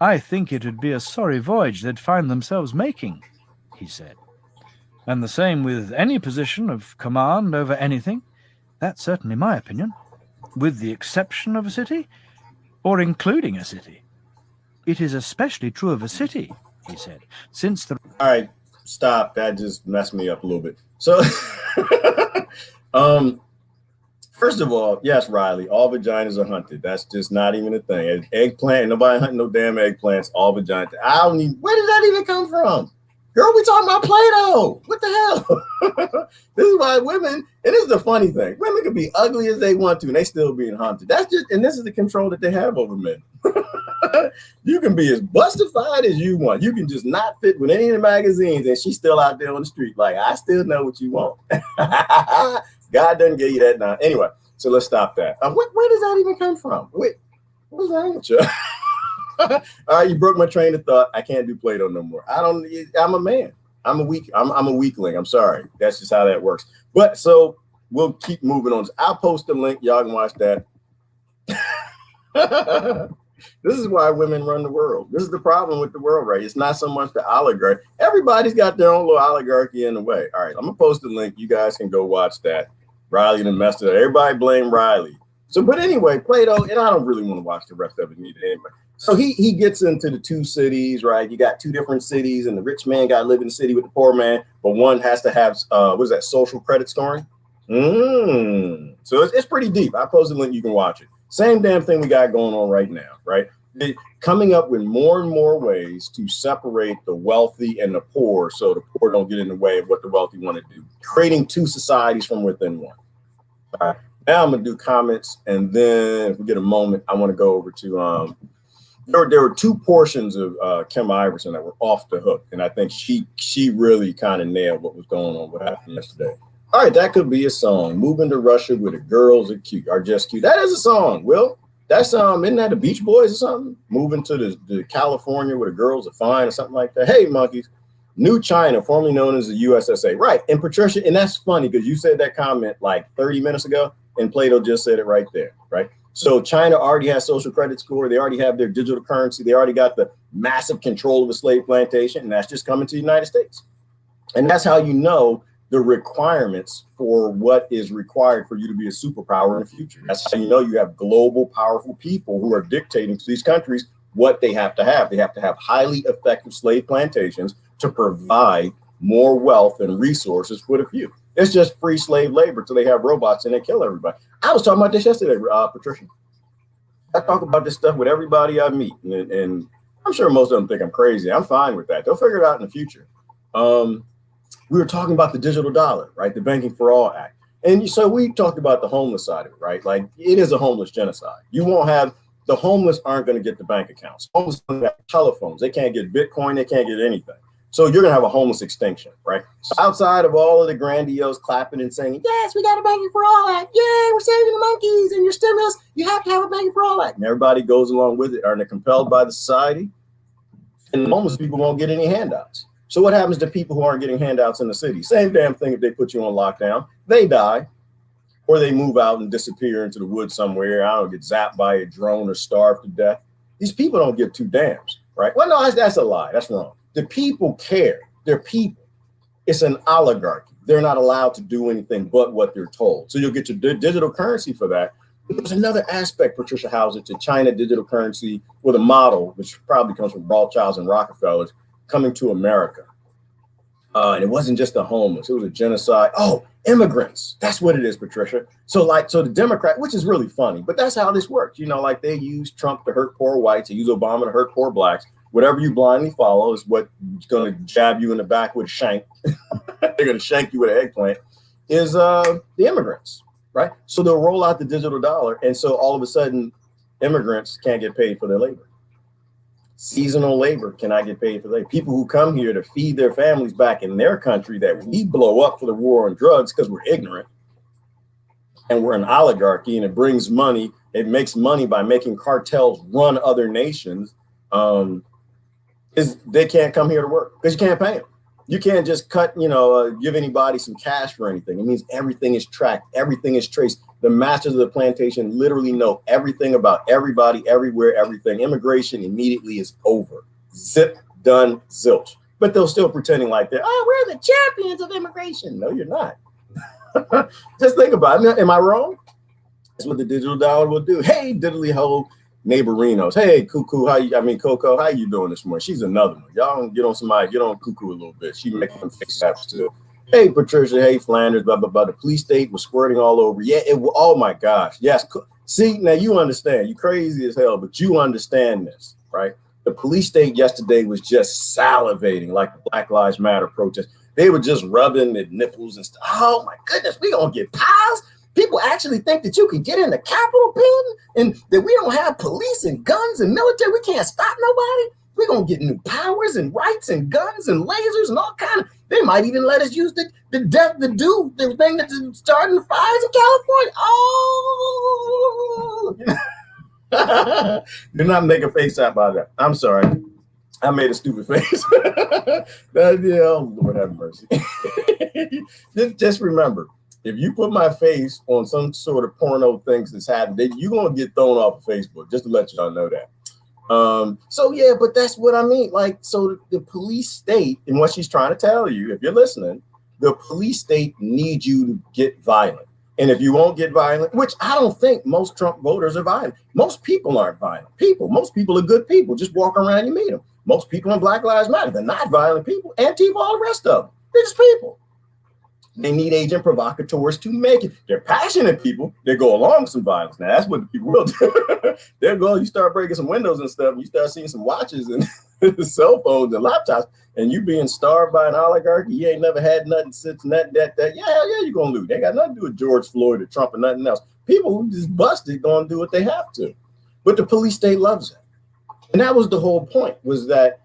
Speaker 2: I think it would be a sorry voyage they'd find themselves making, he said. And the same with any position of command over anything. That's certainly my opinion, with the exception of a city, or including a city. It is especially true of a city, he said, since the...
Speaker 1: All right, stop. That just messed me up a little bit. So, um, first of all, yes, Riley, all vaginas are hunted. That's just not even a thing. Eggplant, nobody hunting no damn eggplants. All vaginas. I don't even. Where did that even come from? Girl, we talking about Play-Doh. What the hell? This is why women, and this is the funny thing, women can be ugly as they want to, and they still being hunted. That's just, and this is the control that they have over men. You can be as bustified as you want. You can just not fit with any of the magazines, and she's still out there on the street. Like, I still know what you want. God doesn't give you that now. Anyway, so let's stop that. Where does that even come from? What's wrong with you? All right, you broke my train of thought. I can't do Play-Doh no more. I'm a man. I'm a weakling. I'm sorry. That's just how that works. But so we'll keep moving on. I'll post the link. Y'all can watch that. This is why women run the world. This is the problem with the world, right? It's not so much the oligarchy. Everybody's got their own little oligarchy in the way. All right, I'm gonna post the link. You guys can go watch that. Riley and messed it up. Everybody blame Riley. So, but anyway, Plato, and I don't really want to watch the rest of it either. Anyway, so he gets into the two cities, right? You got two different cities, and the rich man got to live in the city with the poor man, but one has to have what is that, social credit scoring? So it's pretty deep. I posted a link. You can watch it. Same damn thing we got going on right now, right? Coming up with more and more ways to separate the wealthy and the poor so the poor don't get in the way of what the wealthy want to do, creating two societies from within one. All right, now I'm going to do comments, and then if we get a moment, I want to go over to there were two portions of Kim Iverson that were off the hook, and I think she really kind of nailed what was going on, what happened yesterday. All right, that could be a song. Moving to Russia where the girls are cute, are just cute. That is a song, Will. That's isn't that the Beach Boys or something? Moving to the California where the girls are fine or something like that. Hey, monkeys. New China, formerly known as the USSA. Right. And Patricia, and that's funny because you said that comment like 30 minutes ago, and Plato just said it right there, right? So China already has social credit score. They already have their digital currency. They already got the massive control of the slave plantation, and that's just coming to the United States. And that's how you know the requirements for what is required for you to be a superpower in the future. That's how you know you have global, powerful people who are dictating to these countries what they have to have. They have to have highly effective slave plantations to provide more wealth and resources for the few. It's just free slave labor till they have robots and they kill everybody. I was talking about this yesterday, Patricia. I talk about this stuff with everybody I meet, and I'm sure most of them think I'm crazy. I'm fine with that. They'll figure it out in the future. We were talking about the digital dollar, right? The Banking for All Act. And so we talked about the homeless side of it, right? Like it is a homeless genocide. You won't have, the homeless aren't going to get the bank accounts. Homeless don't have telephones. They can't get Bitcoin. They can't get anything. So you're going to have a homeless extinction, right? So outside of all of the grandiose clapping and saying, yes, we got a Banking for All Act. Yay, we're saving the monkeys and your stimulus. You have to have a Banking for All Act. And everybody goes along with it. Are they compelled by the society? And homeless people won't get any handouts. So what happens to people who aren't getting handouts in the city? Same damn thing if they put you on lockdown. They die, or they move out and disappear into the woods somewhere. I don't get zapped by a drone or starve to death. These people don't give two damns, right? Well, no, that's a lie. That's wrong. The people care. They're people. It's an oligarchy. They're not allowed to do anything but what they're told. So you'll get your digital currency for that. There's another aspect, Patricia Hauser, to China digital currency with a model, which probably comes from Rothschilds and Rockefellers, coming to America. And it wasn't just the homeless, it was a genocide. Oh, immigrants. That's what it is, Patricia. So the Democrat, which is really funny, but that's how this works. You know, like they use Trump to hurt poor whites, they use Obama to hurt poor blacks. Whatever you blindly follow is what's going to jab you in the back with a shank. They're going to shank you with an eggplant, is the immigrants, right? So they'll roll out the digital dollar. And so all of a sudden, immigrants can't get paid for their labor. Seasonal labor cannot get paid for labor. People who come here to feed their families back in their country that we blow up for the war on drugs because we're ignorant and we're an oligarchy and it brings money. It makes money by making cartels run other nations. Is they can't come here to work because you can't pay them. You can't just give anybody some cash for anything. It means everything is tracked, everything is traced. The masters of the plantation literally know everything about everybody, everywhere, everything. Immigration immediately is over. Zip, done, zilch. But they're still pretending like we're the champions of immigration. No, you're not. Just think about it. Am I wrong? That's what the digital dollar will do. Hey, diddly ho, neighborinos. Hey, Cuckoo, Coco, how you doing this morning? She's another one. Y'all get on somebody, get on Cuckoo a little bit. She making them face apps too. Hey, Patricia. Hey, Flanders. Blah blah blah. The police state was squirting all over. Yeah. Oh my gosh. Yes. See, now you understand. You crazy as hell, but you understand this, right? The police state yesterday was just salivating like the Black Lives Matter protest. They were just rubbing their nipples and stuff. Oh my goodness, we gonna get pies. People actually think that you can get in the Capitol building and that we don't have police and guns and military. We can't stop nobody. We're going to get new powers and rights and guns and lasers and all kind of. They might even let us use the thing that's starting the fires in California. Oh, do not make a face out by that. I'm sorry. I made a stupid face. Lord have mercy. just remember, if you put my face on some sort of porno things that's happening, you're going to get thrown off of Facebook, just to let y'all know that. But that's what I mean. Like, so the police state, and what she's trying to tell you, if you're listening, the police state needs you to get violent. And if you won't get violent, which I don't think most Trump voters are violent. Most people aren't violent people. Most people are good people. Just walk around, you meet them. Most people in Black Lives Matter, they're not violent people. Antifa, all the rest of them. They're just people. They need agent provocateurs to make it. They're passionate people. They go along with some violence. Now, that's what the people will do. They'll go, you start breaking some windows and stuff, and you start seeing some watches and cell phones and laptops, and you being starved by an oligarchy. You ain't never had nothing since that. Yeah, hell yeah, you're going to lose. They got nothing to do with George Floyd or Trump or nothing else. People who just busted going to do what they have to. But the police state loves it. And that was the whole point, was that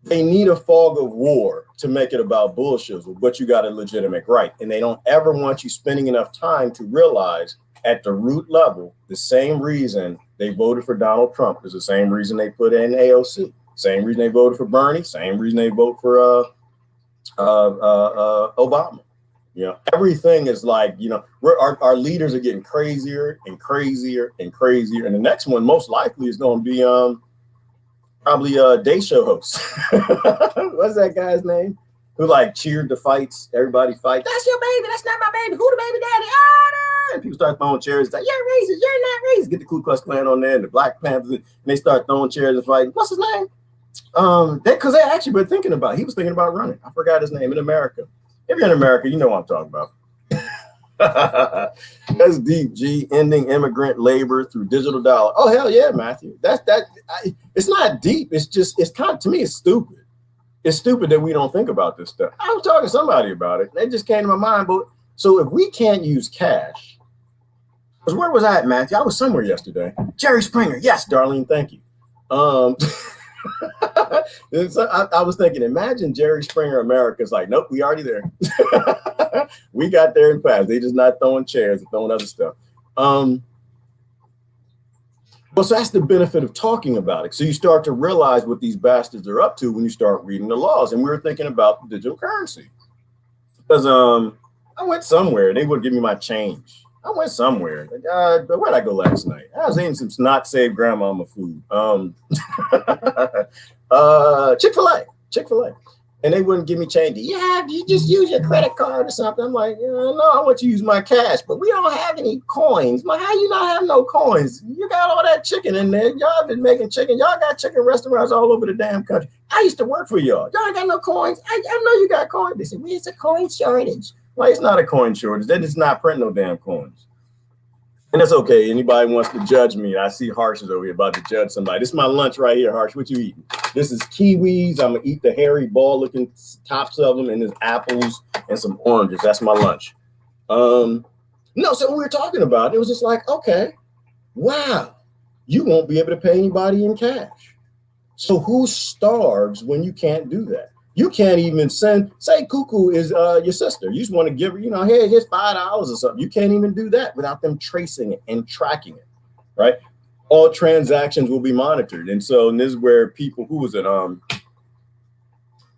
Speaker 1: they need a fog of war to make it about bullshit, but you got a legitimate right. And they don't ever want you spending enough time to realize at the root level, the same reason they voted for Donald Trump is the same reason they put in AOC. Same reason they voted for Bernie. Same reason they vote for Obama. You know, everything is like, you know, our leaders are getting crazier and crazier and crazier. And the next one most likely is going to be probably a day show host. What's that guy's name? Who like cheered the fights, everybody fight. That's your baby. That's not my baby. Who the baby daddy? Ah! And people start throwing chairs. It's like, you're racist. You're not racist. Get the Ku Klux Klan on there and the Black Panthers, and they start throwing chairs and fighting. What's his name? Because they actually been thinking about. He was thinking about running. I forgot his name. In America. If you're in America, you know what I'm talking about. That's deep. G, ending immigrant labor through digital dollar. Oh hell yeah, Matthew. It's not deep. It's just, it's kind of, to me, it's stupid. It's stupid that we don't think about this stuff. I was talking to somebody about it. It just came to my mind. But so if we can't use cash, because where was I at, Matthew? I was somewhere yesterday. Jerry Springer. Yes, Darlene. Thank you. So I was thinking, imagine Jerry Springer America's like, nope, we already there. We got there and fast. They just not throwing chairs and throwing other stuff. Well, so that's the benefit of talking about it. So you start to realize what these bastards are up to when you start reading the laws. And we were thinking about the digital currency. Because I went somewhere. They would give me my change. I went somewhere. Where'd I go last night? I was eating some not saved grandmama food. Chick-fil-A. And they wouldn't give me change. Yeah, you just use your credit card or something. I'm like, no, I want you to use my cash, but we don't have any coins. Like, how you not have no coins? You got all that chicken in there. Y'all been making chicken. Y'all got chicken restaurants all over the damn country. I used to work for y'all. Y'all ain't got no coins. I know you got coins. They said, well, it's a coin shortage. Well, it's not a coin shortage. They just not print no damn coins. And that's okay. Anybody wants to judge me, I see Harsh is over here about to judge somebody. This is my lunch right here, Harsh. What you eating? This is kiwis. I'm going to eat the hairy ball-looking tops of them, and there's apples and some oranges. That's my lunch. No, so when we were talking about it, it was just like, okay, wow, you won't be able to pay anybody in cash. So who starves when you can't do that? You can't even send, say Cuckoo is your sister. You just want to give her, hey, here's $5 or something. You can't even do that without them tracing it and tracking it, right? All transactions will be monitored. And so, and this is where people, who was it? Who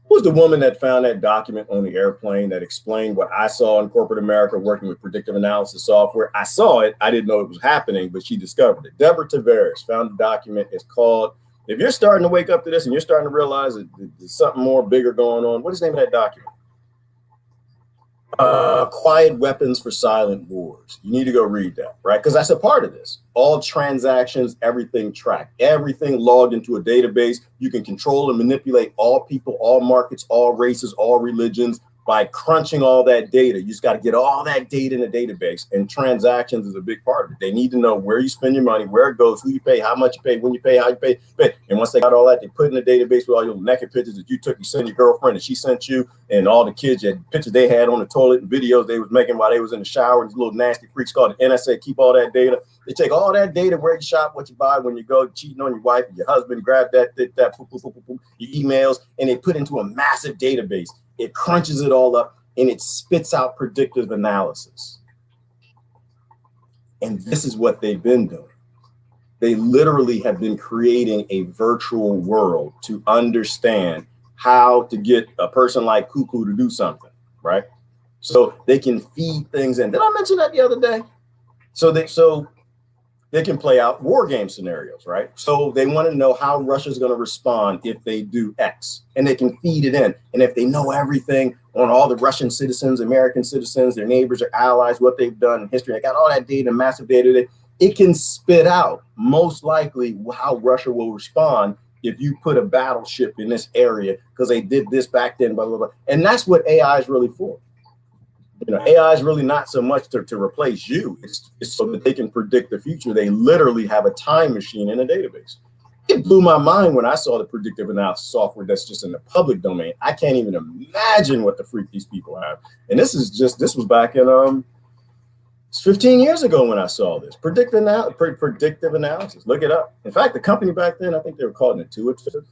Speaker 1: was the woman that found that document on the airplane that explained what I saw in corporate America working with predictive analysis software? I saw it. I didn't know it was happening, but she discovered it. Deborah Tavares found a document. It's called, if you're starting to wake up to this and you're starting to realize that there's something more bigger going on, what is the name of that document? Quiet Weapons for Silent Wars. You need to go read that, right? Because that's a part of this. All transactions, everything tracked, everything logged into a database. You can control and manipulate all people, all markets, all races, all religions by crunching all that data. You just got to get all that data in a database, and transactions is a big part of it. They need to know where you spend your money, where it goes, who you pay, how much you pay, when you pay, how you pay. And once they got all that, they put in a database with all your naked pictures that you took. You send your girlfriend and she sent you, and all the kids, had pictures they had on the toilet and videos they was making while they was in the shower. These little nasty freaks called the NSA keep all that data. They take all that data, where you shop, what you buy, when you go cheating on your wife, your husband, grab that your emails, and they put into a massive database. It crunches it all up and it spits out predictive analysis. And this is what they've been doing. They literally have been creating a virtual world to understand how to get a person like Cuckoo to do something, right? So they can feed things in. Did I mention that the other day? So they can play out war game scenarios, right? So they want to know how Russia's going to respond if they do X, and they can feed it in. And if they know everything on all the Russian citizens, American citizens, their neighbors or allies, what they've done in history, they got all that data, massive data, it can spit out most likely how Russia will respond if you put a battleship in this area because they did this back then, blah, blah, blah. And that's what AI is really for. AI is really not so much to replace you. It's so that they can predict the future. They literally have a time machine in a database. It blew my mind when I saw the predictive analysis software that's just in the public domain. I can't even imagine what the freak these people have. And this was back in 15 years ago when I saw this. Predictive analysis. Look it up. In fact, the company back then, I think they were called Intuitive.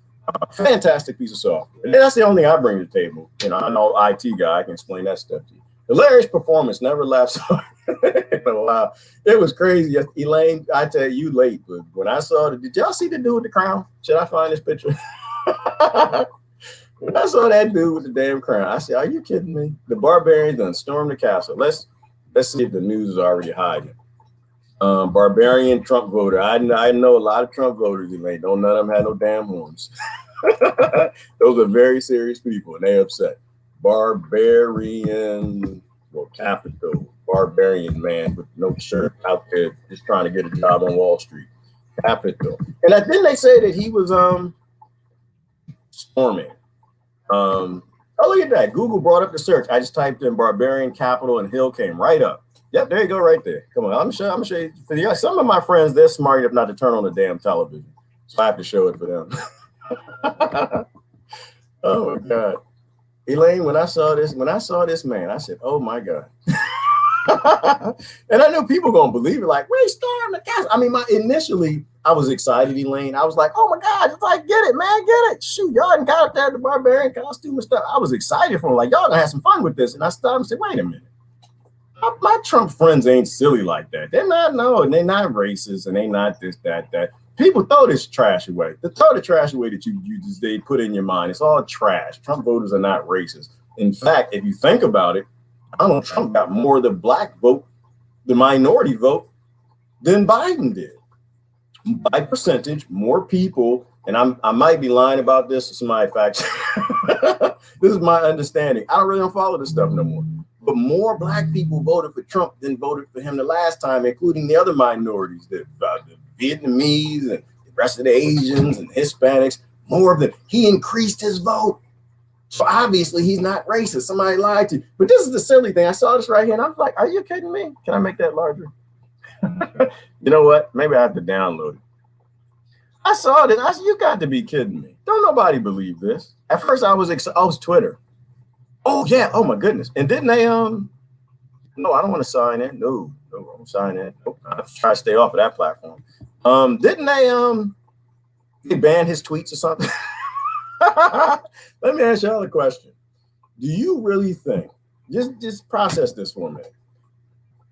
Speaker 1: Fantastic piece of software. And that's the only thing I bring to the table. I'm an IT guy. I can explain that stuff to you. Hilarious performance, never laughed so in a while. It was crazy. Elaine, I tell you late, but when I saw did y'all see the dude with the crown? Should I find this picture? When I saw that dude with the damn crown, I said, are you kidding me? The barbarians done stormed the castle. Let's see if the news is already hiding. Barbarian Trump voter. I know a lot of Trump voters, Elaine. Don't none of them have no damn horns. Those are very serious people, and they upset. Barbarian, capital, barbarian man with no shirt out there just trying to get a job on Wall Street. Capital. And didn't they say that he was storming? Oh, look at that. Google brought up the search. I just typed in barbarian capital and Hill came right up. Yep, there you go, right there. Come on, I'm gonna show you. For you. Some of my friends, they're smart enough not to turn on the damn television, so I have to show it for them. Oh my God. Elaine, when I saw this man, I said, "Oh my God!" And I knew people gonna believe it. Like, we stormed the castle. I mean, initially, I was excited, Elaine. I was like, "Oh my God!" It's like, get it, man, get it. Shoot, y'all done got out there the barbarian costume and stuff. I was excited for him. Like, y'all gonna have some fun with this. And I stopped and said, "Wait a minute. My Trump friends ain't silly like that. They're not. No, and they're not racist, and they not this, that." People throw this trash away. They throw the trash away that they put in your mind. It's all trash. Trump voters are not racist. In fact, if you think about it, Donald Trump got more of the black vote, the minority vote, than Biden did. By percentage, more people, and I might be lying about this, somebody fact. This is my understanding. I don't follow this stuff no more. But more black people voted for Trump than voted for him the last time, including the other minorities, the Vietnamese and the rest of the Asians and Hispanics. More of them. He increased his vote. So obviously he's not racist. Somebody lied to you. But this is the silly thing. I saw this right here and I was like, are you kidding me? Can I make that larger? You know what? Maybe I have to download it. I saw this. I said, you got to be kidding me. Don't nobody believe this. At first I was Twitter. Oh yeah. Oh my goodness. And didn't they no, I don't want to sign in. No, I don't sign in. Nope. I try to stay off of that platform. Didn't they They ban his tweets or something? Let me ask y'all a question. Do you really think, just process this for a minute.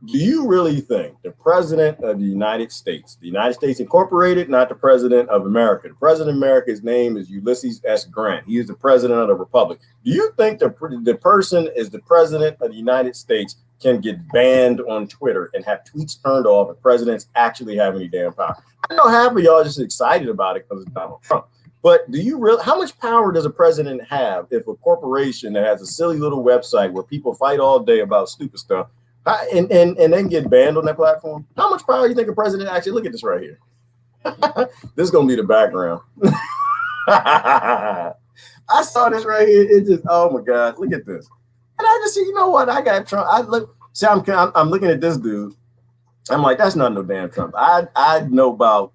Speaker 1: Do you really think the president of the United States Incorporated, not the president of America, the president of America, his name is Ulysses S. Grant. He is the president of the republic. Do you think the person is the president of the United States can get banned on Twitter and have tweets turned off if presidents actually have any damn power? I know half of y'all are just excited about it because it's Donald Trump. But do you really, how much power does a president have if a corporation that has a silly little website where people fight all day about stupid stuff and then get banned on that platform? How much power do you think a president actually, look at this right here. This is going to be the background. I saw this right here. It just, oh my God, look at this. And I just see, you know what? I got Trump. I'm looking at this dude. I'm like, that's not no damn Trump. I know about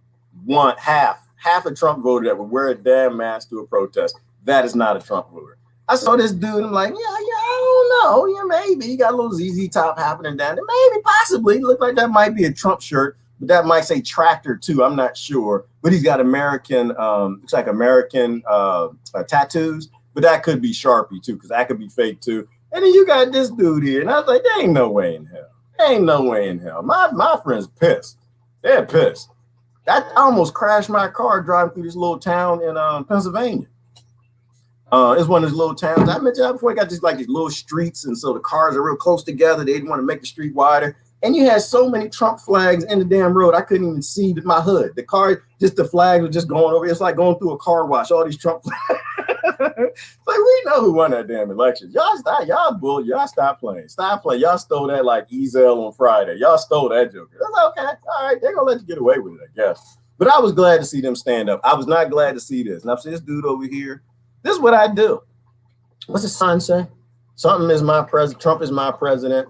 Speaker 1: half a Trump voter that would wear a damn mask to a protest. That is not a Trump voter. I saw this dude, and I'm like, yeah, I don't know. Yeah, maybe he got a little ZZ top happening down there. Maybe, possibly. Look like that might be a Trump shirt, but that might say tractor too. I'm not sure. But he's got American, looks like American tattoos, but that could be Sharpie too, because that could be fake too. And then you got this dude here, and I was like, there ain't no way in hell. There ain't no way in hell. My friend's pissed. They're pissed. I almost crashed my car driving through this little town in Pennsylvania. It's one of those little towns. I mentioned that before. I got these little streets, and so the cars are real close together. They didn't want to make the street wider. And you had so many Trump flags in the damn road, I couldn't even see my hood. The car, just the flags were just going over. It's like going through a car wash, all these Trump flags. Like, we know who won that damn election. Y'all stop playing. Stop playing. Y'all stole that like Ezel on Friday. Y'all stole that joker. That's okay. All right, they're going to let you get away with it, I guess. But I was glad to see them stand up. I was not glad to see this. And I've seen this dude over here. This is what I do. What's the sign say? Something is my president. Trump is my president.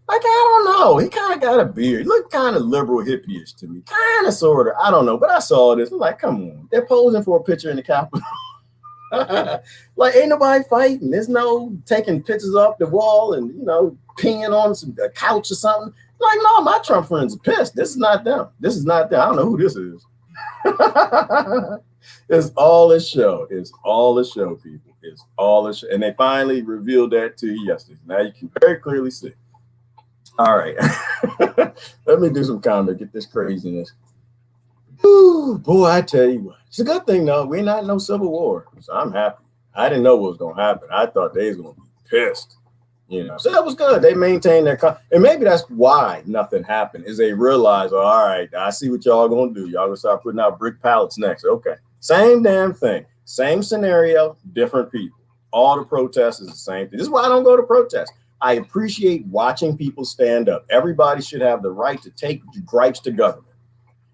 Speaker 1: Like, I don't know. He kind of got a beard. He looked kind of liberal hippie-ish to me. Kind of, sort of. I don't know. But I saw this. I'm like, come on. They're posing for a picture in the Capitol. Like, ain't nobody fighting. There's no taking pictures off the wall and, peeing on a couch or something. Like, no, my Trump friends are pissed. This is not them. This is not them. I don't know who this is. It's all a show. It's all a show, people. It's all a show. And they finally revealed that to you yesterday. Now you can very clearly see. All right. Let me do some comment, get this craziness. Ooh, boy, I tell you what. It's a good thing, though. We're not in no civil war. So I'm happy. I didn't know what was going to happen. I thought they was going to be pissed. So that was good. They maintained their and maybe that's why nothing happened, is they realized, well, all right, I see what y'all going to do. Y'all going to start putting out brick pallets next. Okay. Same damn thing. Same scenario, different people. All the protests is the same thing. This is why I don't go to protests. I appreciate watching people stand up. Everybody should have the right to take gripes to government.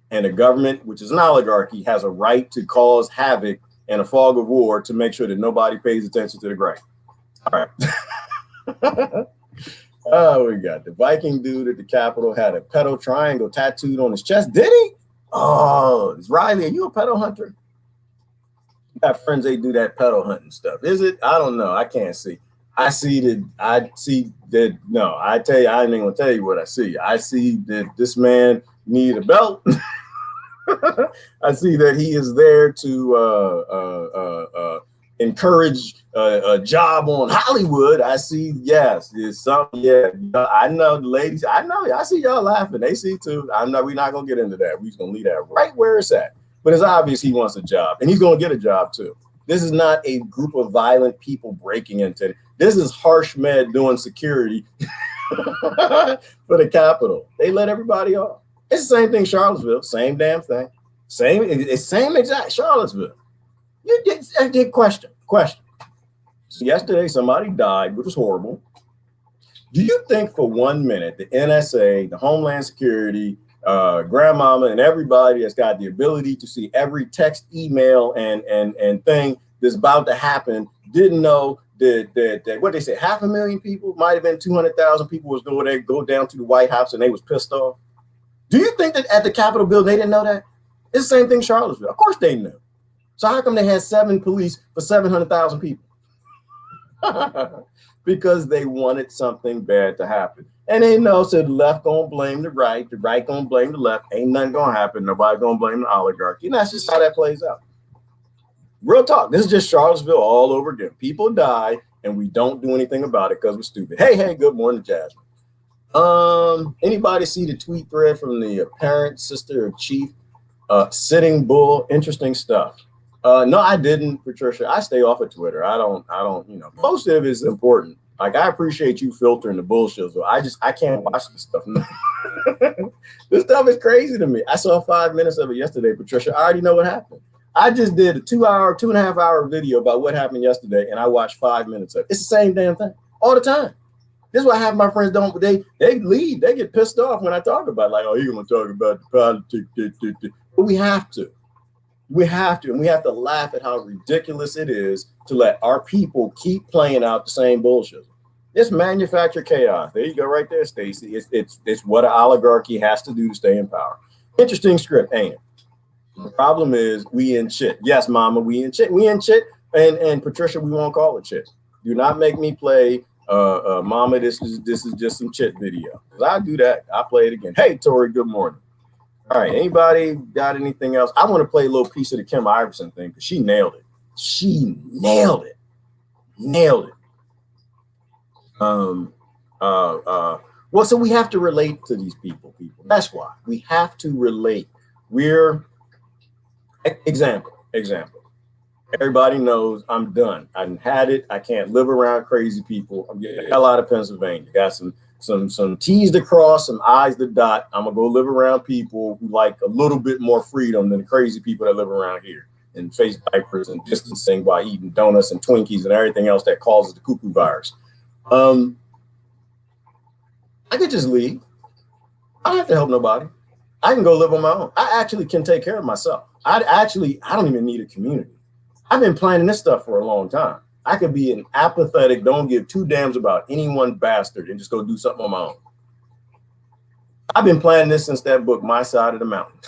Speaker 1: And the government, which is an oligarchy, has a right to cause havoc and a fog of war to make sure that nobody pays attention to the gripe. All right. Oh, we got the Viking dude at the Capitol had a pedo triangle tattooed on his chest. Did he? Oh, is Riley, are you a pedo hunter? You got friends, they do that pedo hunting stuff. Is it? I don't know. I can't see. I see that. No, I tell you, I ain't gonna tell you what I see. I see that this man need a belt. I see that he is there to encourage a job on Hollywood. I see, yes, there's something. Yeah, I know the ladies. I know. I see y'all laughing. They see too. I know we're not gonna get into that. We're just gonna leave that right where it's at. But it's obvious he wants a job, and he's gonna get a job too. This is not a group of violent people breaking into it. This is harsh med doing security for the Capitol. They let everybody off. It's the same thing, Charlottesville. Same damn thing. Same exact Charlottesville. You did question. So yesterday, somebody died, which was horrible. Do you think for 1 minute the NSA, the Homeland Security, grandmama, and everybody that's got the ability to see every text, email, and thing that's about to happen didn't know that what they said, 500,000 people, might have been 200,000 people was go down to the White House and they was pissed off? Do you think that at the Capitol building they didn't know that? It's the same thing, Charlottesville. Of course they knew. So how come they had 7 police for 700,000 people? Because they wanted something bad to happen. And they know, so the left gonna blame the right gonna blame the left. Ain't nothing gonna happen. Nobody gonna blame the oligarchy. And that's just how that plays out. Real talk. This is just Charlottesville all over again. People die and we don't do anything about it because we're stupid. Hey, good morning, Jasmine. Anybody see the tweet thread from the parent, sister of chief, Sitting Bull? Interesting stuff. No, I didn't, Patricia. I stay off of Twitter. I don't, most of it is important. Like, I appreciate you filtering the bullshit. So I can't watch this stuff. This stuff is crazy to me. I saw 5 minutes of it yesterday, Patricia. I already know what happened. I just did a 2.5 hour video about what happened yesterday, and I watched 5 minutes of it. It's the same damn thing all the time. This is why half my friends don't. They leave. They get pissed off when I talk about it. Like, oh, you're gonna talk about the politics. But we have to. We have to, and we have to laugh at how ridiculous it is to let our people keep playing out the same bullshit. It's manufactured chaos. There you go, right there, Stacey. It's what an oligarchy has to do to stay in power. Interesting script, ain't it? The problem is we in shit. Yes, Mama, we in shit. We in shit, and Patricia, we won't call it shit. Do not make me play, Mama. This is just some shit video. Cause I do that. I play it again. Hey, Tori. Good morning. All right, anybody got anything else? I want to play a little piece of the Kim Iverson thing because she nailed it. She nailed it. Nailed it. Well, so we have to relate to these people. That's why we have to relate. We're example. Everybody knows I'm done. I've had it. I can't live around crazy people. I'm getting the hell out of Pennsylvania. Got some T's to cross, some I's to dot. I'm gonna go live around people who like a little bit more freedom than the crazy people that live around here and face diapers and distancing by eating donuts and Twinkies and everything else that causes the cuckoo virus. I could just leave. I don't have to help nobody. I can go live on my own. I actually can take care of myself. I don't even need a community. I've been planning this stuff for a long time. I could be an apathetic, don't give two damns about any one bastard and just go do something on my own. I've been planning this since that book, My Side of the Mountain.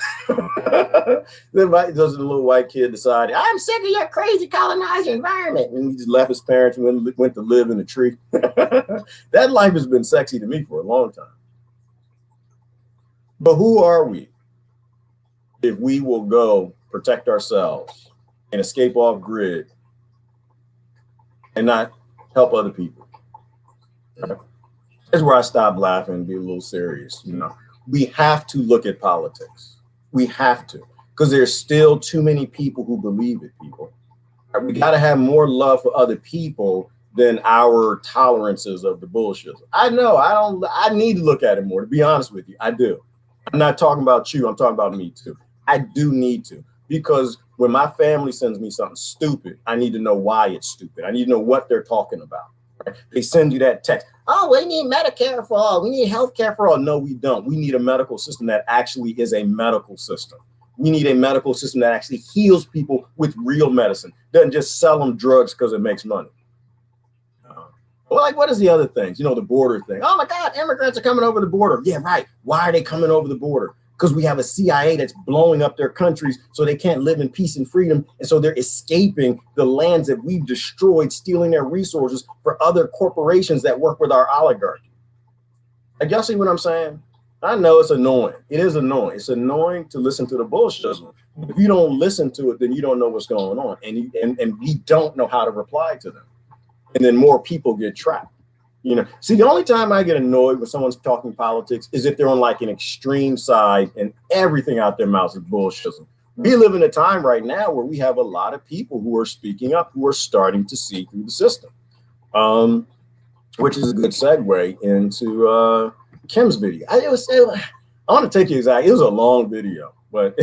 Speaker 1: Those little white kid decided, I'm sick of your crazy colonizer environment. And he just left his parents and went to live in a tree. That life has been sexy to me for a long time. But who are we if we will go protect ourselves and escape off grid and not help other people? That's where I stop laughing and be a little serious. We have to look at politics. We have to, because there's still too many people who believe it, people. We got to have more love for other people than our tolerances of the bullshit. I know, I need to look at it more, to be honest with you. I do. I'm not talking about you. I'm talking about me too. I do need to, because when my family sends me something stupid, I need to know why it's stupid. I need to know what they're talking about. Right? They send you that text. Oh, we need Medicare for all. We need health care for all. No, we don't. We need a medical system that actually is a medical system. We need a medical system that actually heals people with real medicine. Doesn't just sell them drugs because it makes money. Well, like, what is the other things? The border thing. Oh my God, immigrants are coming over the border. Yeah, right. Why are they coming over the border? Because we have a CIA that's blowing up their countries so they can't live in peace and freedom. And so they're escaping the lands that we've destroyed, stealing their resources for other corporations that work with our oligarchy. Like, y'all see what I'm saying? I know it's annoying. It is annoying. It's annoying to listen to the bullshit. If you don't listen to it, then you don't know what's going on. And we don't know how to reply to them. And then more people get trapped. See, the only time I get annoyed when someone's talking politics is if they're on like an extreme side and everything out their mouths is bullshit. We live in a time right now where we have a lot of people who are speaking up, who are starting to see through the system, which is a good segue into Kim's video. I want to take you exactly. It was a long video, but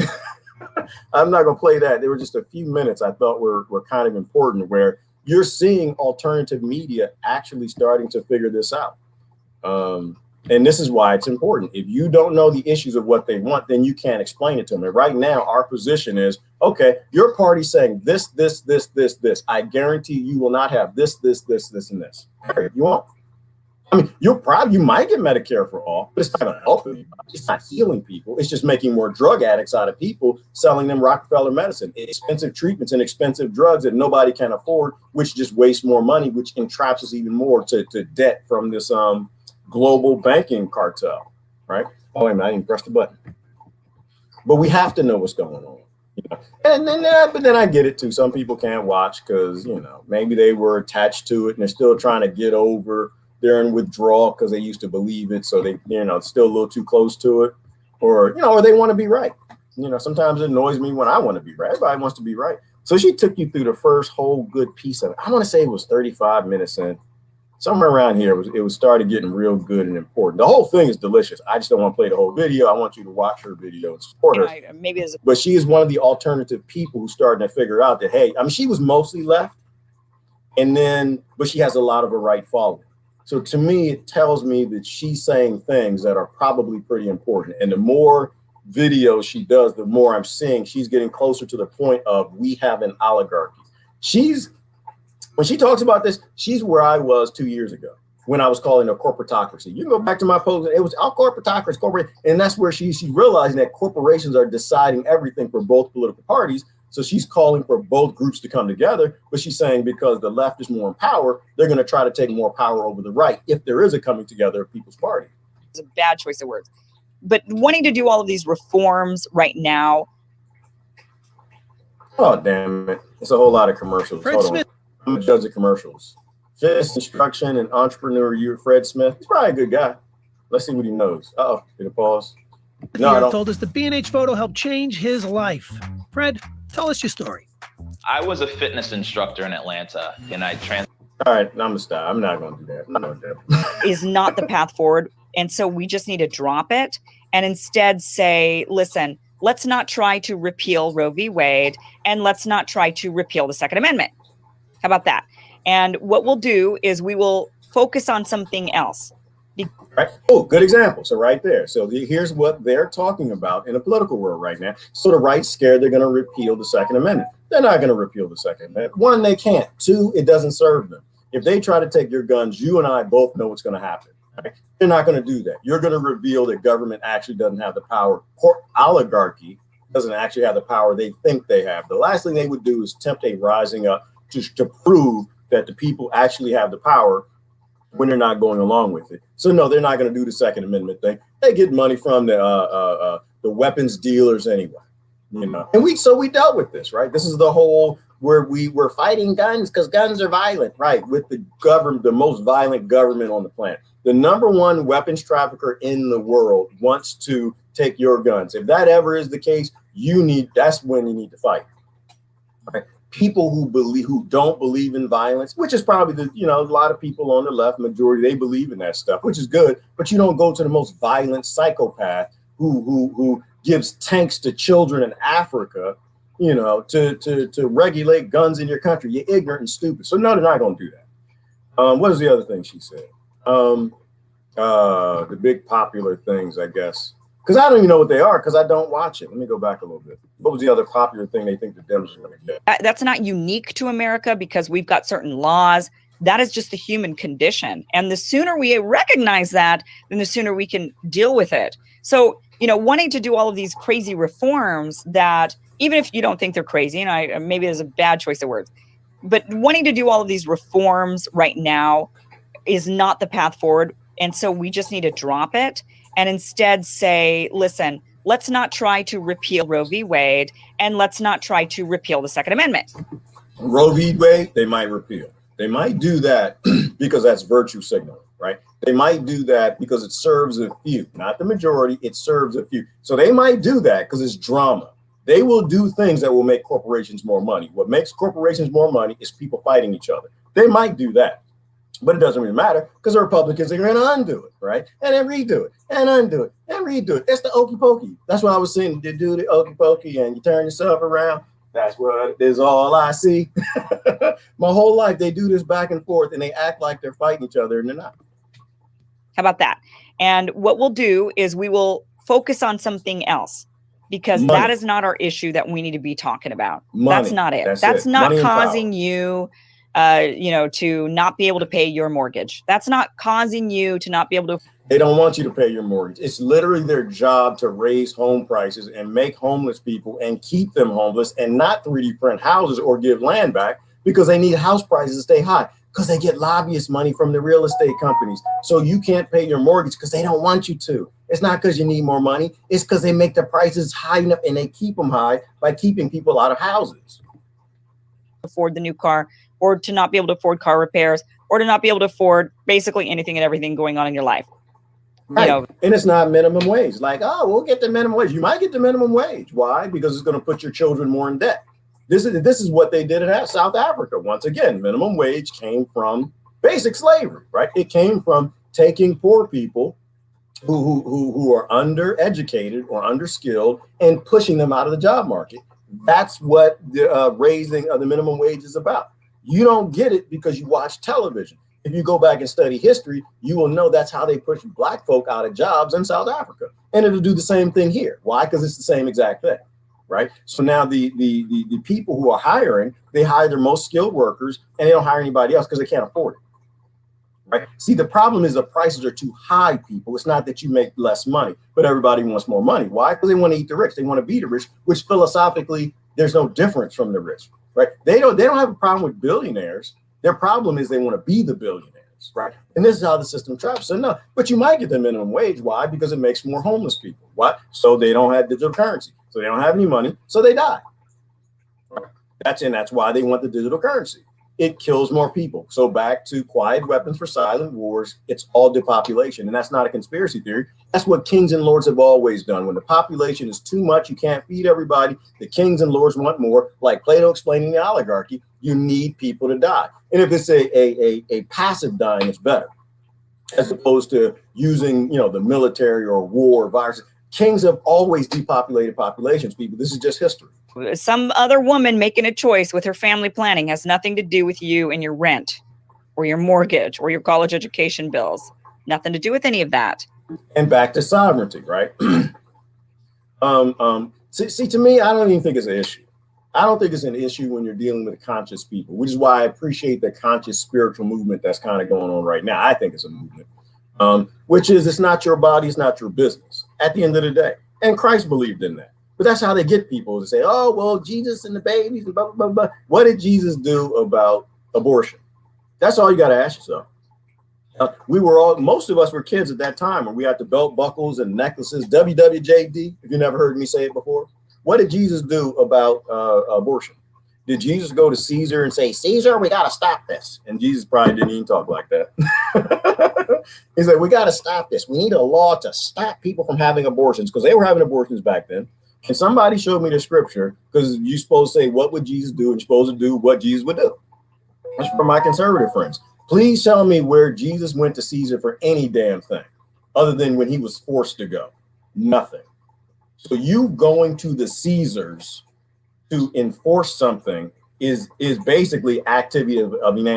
Speaker 1: I'm not going to play that. There were just a few minutes I thought were kind of important, where you're seeing alternative media actually starting to figure this out. And this is why it's important. If you don't know the issues of what they want, then you can't explain it to them. And right now, our position is, okay, your party's saying this. I guarantee you will not have this, and this. You won't. I mean, you might get Medicare for all, but it's not going to help anybody. It's not healing people. It's just making more drug addicts out of people, selling them Rockefeller medicine, expensive treatments and expensive drugs that nobody can afford, which just wastes more money, which entraps us even more to debt from this global banking cartel, right? Oh, wait a minute, I didn't press the button. But we have to know what's going on. And then, but then I get it too. Some people can't watch because maybe they were attached to it and they're still trying to get over. They're in withdrawal because they used to believe it, so they it's still a little too close to it, or they want to be right. Sometimes it annoys me when I want to be right. Everybody wants to be right. So she took you through the first whole good piece of it. I want to say it was 35 minutes in, somewhere around here. It was started getting real good and important. The whole thing is delicious. I just don't want to play the whole video. I want you to watch her video and support her. But she is one of the alternative people who's starting to figure out that, hey, I mean, she was mostly left, but she has a lot of a right following. So to me, it tells me that she's saying things that are probably pretty important. And the more videos she does, the more I'm seeing she's getting closer to the point of we have an oligarchy. When she talks about this, she's where I was 2 years ago when I was calling it corporatocracy. You can go back to my post. It was all corporatocracy, corporate, and that's where she's realizing that corporations are deciding everything for both political parties. So she's calling for both groups to come together, but she's saying because the left is more in power, they're going to try to take more power over the right if there is a coming together of People's Party.
Speaker 3: It's a bad choice of words. But wanting to do all of these reforms right now.
Speaker 1: Oh, damn it. It's a whole lot of commercials. Hold on. I'm a judge of commercials. Fitness, instruction, and entrepreneur, Fred Smith. He's probably a good guy. Let's see what he knows. Uh-oh, get a pause.
Speaker 4: No, I don't. Told us the B&H photo helped change his life. Fred, tell us your story.
Speaker 5: I was a fitness instructor in Atlanta, and I
Speaker 1: All right, I'm gonna stop. I'm not gonna do that. I'm not gonna do that.
Speaker 3: Is not the path forward, and so we just need to drop it and instead say, listen, let's not try to repeal Roe v. Wade, and let's not try to repeal the Second Amendment. How about that? And what we'll do is we will focus on something else.
Speaker 1: Right. Oh, good example. So right there. So here's what they're talking about in the political world right now. So the right's scared they're going to repeal the Second Amendment. They're not going to repeal the Second Amendment. One, they can't. Two, it doesn't serve them. If they try to take your guns, you and I both know what's going to happen. Right? They're not going to do that. You're going to reveal that government actually doesn't have the power. Oligarchy doesn't actually have the power they think they have. The last thing they would do is tempt a rising up to prove that the people actually have the power when they're not going along with it. So no, they're not going to do the Second Amendment thing. They get money from the weapons dealers anyway, And we dealt with this, right? This is the whole where we were fighting guns because guns are violent, right? With the government, the most violent government on the planet. The number one weapons trafficker in the world wants to take your guns. If that ever is the case, that's when you need to fight. Right? People who don't believe in violence, which is probably a lot of people on the left, majority, they believe in that stuff, which is good. But you don't go to the most violent psychopath who gives tanks to children in Africa, to regulate guns in your country. You're ignorant and stupid. So no, they're not going to do that. What is the other thing she said? The big popular things, I guess. Because I don't even know what they are because I don't watch it. Let me go back a little bit. What was the other popular thing they think the Dems are going to get?
Speaker 3: That's not unique to America because we've got certain laws. That is just the human condition. And the sooner we recognize that, then the sooner we can deal with it. So, wanting to do all of these crazy reforms that, even if you don't think they're crazy, and maybe there's a bad choice of words, but wanting to do all of these reforms right now is not the path forward. And so we just need to drop it and instead say, listen, let's not try to repeal Roe v. Wade, and let's not try to repeal the Second Amendment.
Speaker 1: Roe v. Wade, they might repeal. They might do that because that's virtue signaling, right? They might do that because it serves a few, not the majority, it serves a few. So they might do that because it's drama. They will do things that will make corporations more money. What makes corporations more money is people fighting each other. They might do that. But it doesn't really matter because the Republicans are going to undo it, right? And then redo it, and undo it, and redo it. It's the okey pokey. That's what I was saying. They do the okey pokey, and you turn yourself around. That's what is all I see. My whole life, they do this back and forth, and they act like they're fighting each other, and they're not.
Speaker 3: How about that? And what we'll do is we will focus on something else because that is not our issue that we need to be talking about. That's not it. That's not causing you to not be able to pay your mortgage. That's not causing you to not be able to.
Speaker 1: They don't want you to pay your mortgage. It's literally their job to raise home prices and make homeless people and keep them homeless and not 3D print houses or give land back because they need house prices to stay high. Because they get lobbyist money from the real estate companies. So you can't pay your mortgage because they don't want you to. It's not because you need more money. It's because they make the prices high enough, and they keep them high by keeping people out of houses.
Speaker 3: Afford the new car, or to not be able to afford car repairs, or to not be able to afford basically anything and everything going on in your life.
Speaker 1: Right. And it's not minimum wage. Like, oh, we'll get the minimum wage. You might get the minimum wage. Why? Because it's going to put your children more in debt. This is what they did in South Africa. Once again, minimum wage came from basic slavery, right? It came from taking poor people who are undereducated or underskilled and pushing them out of the job market. That's what the raising of the minimum wage is about. You don't get it because you watch television. If you go back and study history, you will know that's how they push black folk out of jobs in South Africa. And it'll do the same thing here. Why? Because it's the same exact thing. Right. So now the people who are hiring, they hire their most skilled workers, and they don't hire anybody else because they can't afford it. Right. See, the problem is the prices are too high, people. It's not that you make less money, but everybody wants more money. Why? Because they want to eat the rich. They want to be the rich, which philosophically, there's no difference from the rich. Right. They don't have a problem with billionaires. Their problem is they want to be the billionaires. Right. And this is how the system traps. So no, but you might get the minimum wage. Why? Because it makes more homeless people. What? So they don't have digital currency. So they don't have any money. So they die. Right. That's why they want the digital currency. It kills more people. So back to quiet weapons for silent wars. It's all depopulation. And that's not a conspiracy theory. That's what kings and lords have always done. When the population is too much, you can't feed everybody. The kings and lords want more. Like Plato explaining the oligarchy, you need people to die. And if it's a passive dying, it's better, as opposed to using, the military or war, viruses. Kings have always depopulated populations, people. This is just history.
Speaker 3: Some other woman making a choice with her family planning has nothing to do with you and your rent or your mortgage or your college education bills. Nothing to do with any of that.
Speaker 1: And back to sovereignty, right? See, to me, I don't even think it's an issue. I don't think it's an issue when you're dealing with conscious people, which is why I appreciate the conscious spiritual movement that's kind of going on right now. I think it's a movement, which is it's not your body, it's not your business at the end of the day. And Christ believed in that. But that's how they get people to say, oh, well, Jesus and the babies and blah, blah, blah, blah. What did Jesus do about abortion? That's all you got to ask yourself. Most of us were kids at that time when we had the belt buckles and necklaces, WWJD, if you never heard me say it before. What did Jesus do about abortion? Did Jesus go to Caesar and say, Caesar, we got to stop this? And Jesus probably didn't even talk like that. He said, we got to stop this. We need a law to stop people from having abortions, because they were having abortions back then. And somebody showed me the scripture, because you're supposed to say, what would Jesus do? And you're supposed to do what Jesus would do. That's for my conservative friends. Please tell me where Jesus went to Caesar for any damn thing other than when he was forced to go. Nothing. So you going to the Caesars to enforce something is basically activity of an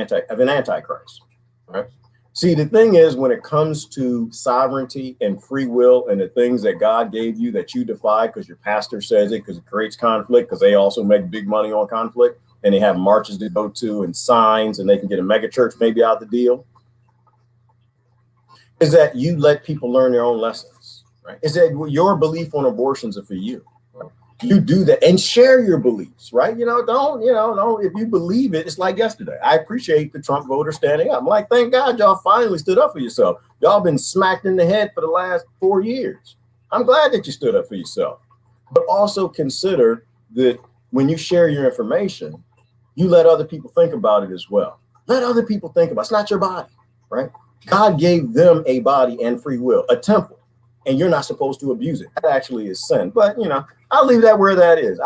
Speaker 1: antichrist. Right? See, the thing is, when it comes to sovereignty and free will and the things that God gave you that you defy because your pastor says it, because it creates conflict, because they also make big money on conflict, and they have marches to go to and signs, and they can get a mega church maybe out the deal, is that you let people learn their own lessons, right? Is that your belief on abortions are for you. You do that and share your beliefs, right? Don't, if you believe it, it's like yesterday. I appreciate the Trump voters standing up. I'm like, thank God y'all finally stood up for yourself. Y'all been smacked in the head for the last 4 years. I'm glad that you stood up for yourself. But also consider that when you share your information, you let other people think about it as well. Let other people think about it. It's not your body, right? God gave them a body and free will, a temple, and you're not supposed to abuse it. That actually is sin. But, I'll leave that where that is.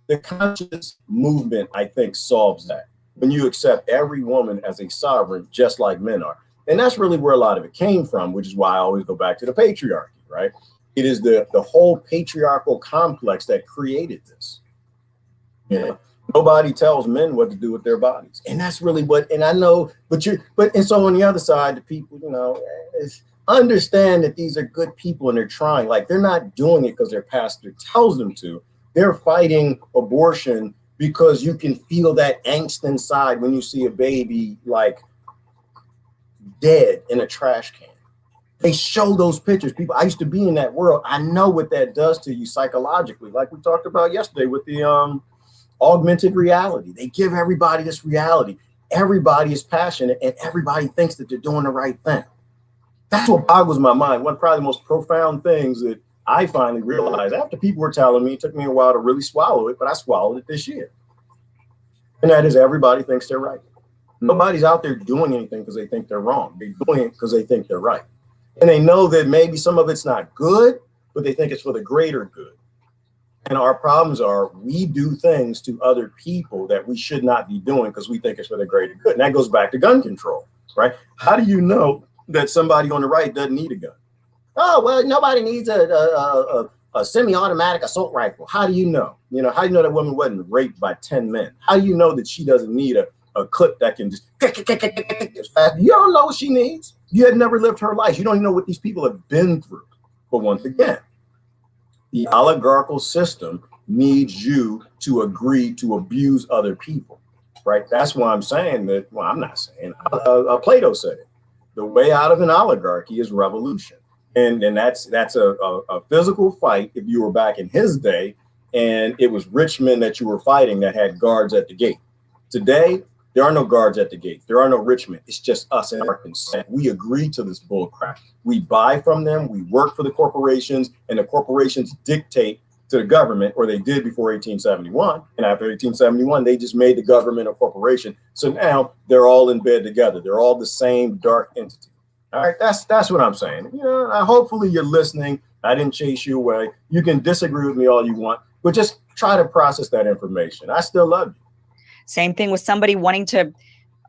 Speaker 1: The conscious movement, I think, solves that when you accept every woman as a sovereign, just like men are. And that's really where a lot of it came from, which is why I always go back to the patriarchy, right? It is the whole patriarchal complex that created this. Nobody tells men what to do with their bodies. And that's really and I know, and so on the other side, the people, understand that these are good people and they're trying. Like, they're not doing it because their pastor tells them to. They're fighting abortion because you can feel that angst inside when you see a baby like dead in a trash can. They show those pictures. People, I used to be in that world. I know what that does to you psychologically, like we talked about yesterday with the augmented reality. They give everybody this reality. everybody is passionate and everybody thinks that they're doing the right thing. That's what boggles my mind. One of probably the most profound things that I finally realized after people were telling me, it took me a while to really swallow it, but I swallowed it this year. And that is everybody thinks they're right. Nobody's out there doing anything because they think they're wrong. They're doing it because they think they're right. And they know that maybe some of it's not good, but they think it's for the greater good. And our problems are we do things to other people that we should not be doing because we think it's for the greater good. And that goes back to gun control, right? How do you know that somebody on the right doesn't need a gun? Oh, well, nobody needs a semi-automatic assault rifle. How do you know? You know, how do you know that woman wasn't raped by 10 men? How do you know that she doesn't need a clip that can just as fast? You don't know what she needs. You had never lived her life. You don't even know what these people have been through. But once again, the oligarchical system needs you to agree to abuse other people, right? That's why I'm saying that, well, I'm not saying, Plato said it. The way out of an oligarchy is revolution. And that's a physical fight if you were back in his day and it was rich men that you were fighting that had guards at the gate. Today, there are no guards at the gate. There are no rich men. It's just us and our consent. We agree to this bull crap. We buy from them. We work for the corporations, and the corporations dictate to the government, or they did before 1871. And after 1871, they just made the government a corporation. So now they're all in bed together. They're all the same dark entity. All right, that's what I'm saying. You know, hopefully you're listening. I didn't chase you away. You can disagree with me all you want, but just try to process that information. I still love you.
Speaker 3: Same thing with somebody wanting to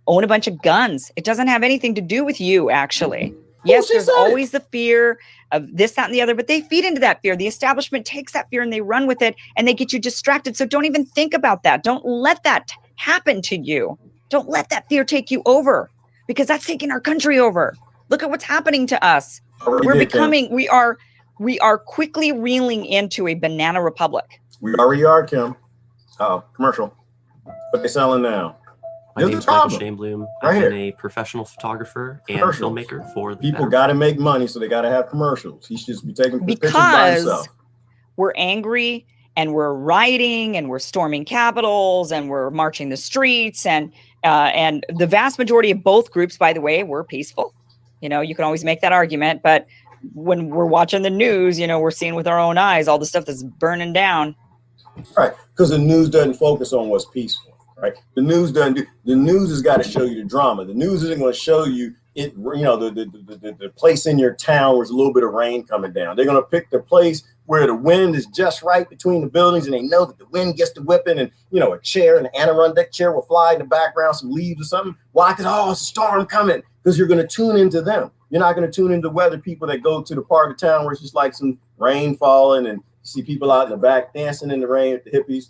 Speaker 3: own a bunch of guns. It doesn't have anything to do with you, actually. Yes, there's always the fear of this, that, and the other, but they feed into that fear. The establishment takes that fear and they run with it and they get you distracted. So don't even think about that. Don't let that happen to you. Don't let that fear take you over, because that's taking our country over. Look at what's happening to us. We are quickly reeling into a banana republic.
Speaker 1: We already are, Kim. Commercial. What they selling now?
Speaker 6: My name is Michael Shainbloom. I've been a professional photographer and filmmaker for the
Speaker 1: people. Got to make money, so they got to have commercials. He should just be taking pictures by himself.
Speaker 3: We're angry and we're rioting and we're storming capitals and we're marching the streets, and the vast majority of both groups, by the way, were peaceful. You know, you can always make that argument, but when we're watching the news, you know, we're seeing with our own eyes all the stuff that's burning down.
Speaker 1: Right, because the news doesn't focus on what's peaceful. Right, the news doesn't do. The news has got to show you the drama. The news isn't going to show you it. You know, the place in your town where there's a little bit of rain coming down. They're going to pick the place where the wind is just right between the buildings, and they know that the wind gets to whipping, and you know, a chair, an Adirondack chair will fly in the background, some leaves or something. Why? Because it's a storm coming. Because you're going to tune into them. You're not going to tune into weather people that go to the part of town where it's just like some rain falling and you see people out in the back dancing in the rain with the hippies.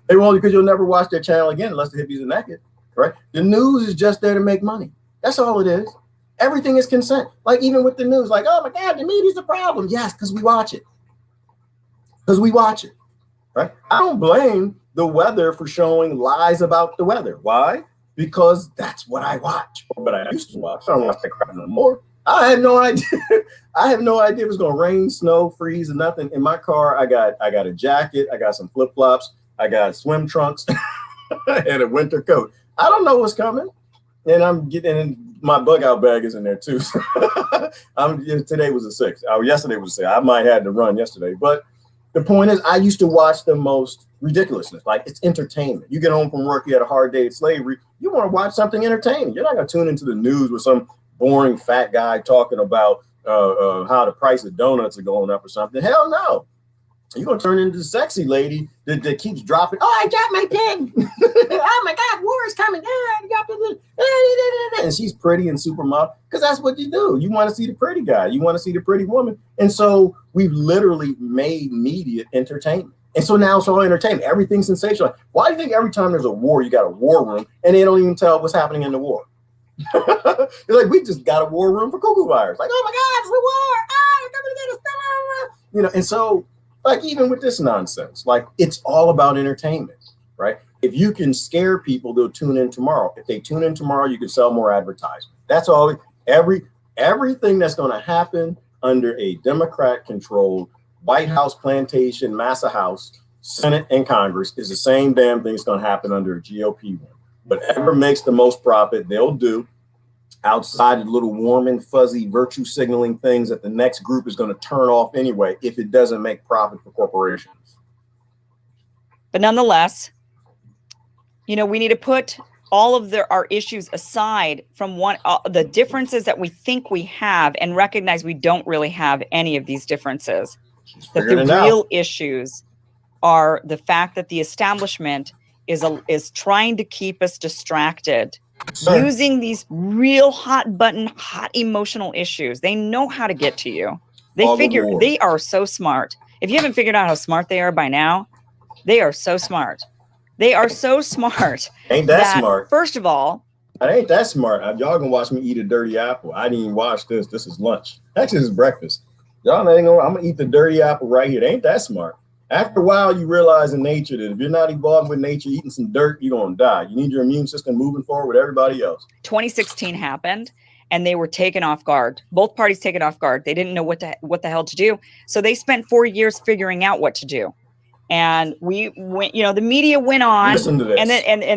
Speaker 1: They won't, because you'll never watch their channel again unless the hippies are naked, right? The news is just there to make money. That's all it is. Everything is consent. Like even with the news, like, oh my God, the media's a problem. Yes, because we watch it. Because we watch it, right? I don't blame the weather for showing lies about the weather. Why? Because that's what I watch. But I used to watch. I don't watch that crap no more. I had no idea. I have no idea if it's gonna rain, snow, freeze, or nothing. In my car, I got a jacket, I got some flip flops, I got swim trunks, and a winter coat. I don't know what's coming, and I'm getting my bug out bag is in there too. Today was a 6. Yesterday was a 6. I might have had to run yesterday, but the point is, I used to watch the most ridiculousness. Like, it's entertainment. You get home from work, you had a hard day of slavery. You want to watch something entertaining. You're not gonna tune into the news with some boring fat guy talking about how the price of donuts are going up or something. Hell no. You're going to turn into the sexy lady that keeps dropping. Oh, I dropped my pen. Oh my God, war is coming. And she's pretty and supermodel, because that's what you do. You want to see the pretty guy. You want to see the pretty woman. And so we've literally made media entertainment. And so now it's all entertainment. Everything's sensational. Why do you think every time there's a war, you got a war room and they don't even tell what's happening in the war? You're like, we just got a war room for cuckoo virus. Like, oh my God, it's the war. You're coming to get us. You know, and so, like, even with this nonsense, like, it's all about entertainment, right? If you can scare people, they'll tune in tomorrow. If they tune in tomorrow, you can sell more advertisement. That's all. Everything that's going to happen under a Democrat-controlled White House, plantation, Massa House, Senate, and Congress is the same damn thing that's going to happen under a GOP one. Whatever makes the most profit, they'll do, outside of little warm and fuzzy virtue signaling things that the next group is going to turn off anyway if it doesn't make profit for corporations.
Speaker 3: But nonetheless, you know, we need to put all of our issues aside from the differences that we think we have and recognize we don't really have any of these differences. That the real issues are the fact that the establishment is trying to keep us distracted, using these real hot button, hot emotional issues. They know how to get to you. They are so smart. If you haven't figured out how smart they are by now, they are so smart. They are so smart.
Speaker 1: Ain't that smart?
Speaker 3: First of all,
Speaker 1: I ain't that smart. Y'all gonna watch me eat a dirty apple. I didn't even watch this. This is lunch. Actually, this is breakfast. Y'all ain't gonna. I'm gonna eat the dirty apple right here. They ain't that smart. After a while, you realize in nature that if you're not evolved with nature, eating some dirt, you're gonna die. You need your immune system moving forward with everybody else.
Speaker 3: 2016 happened, and they were taken off guard. Both parties taken off guard. They didn't know what the hell to do. So they spent 4 years figuring out what to do. And we went, you know, the media went on,
Speaker 1: Listen to this.
Speaker 3: and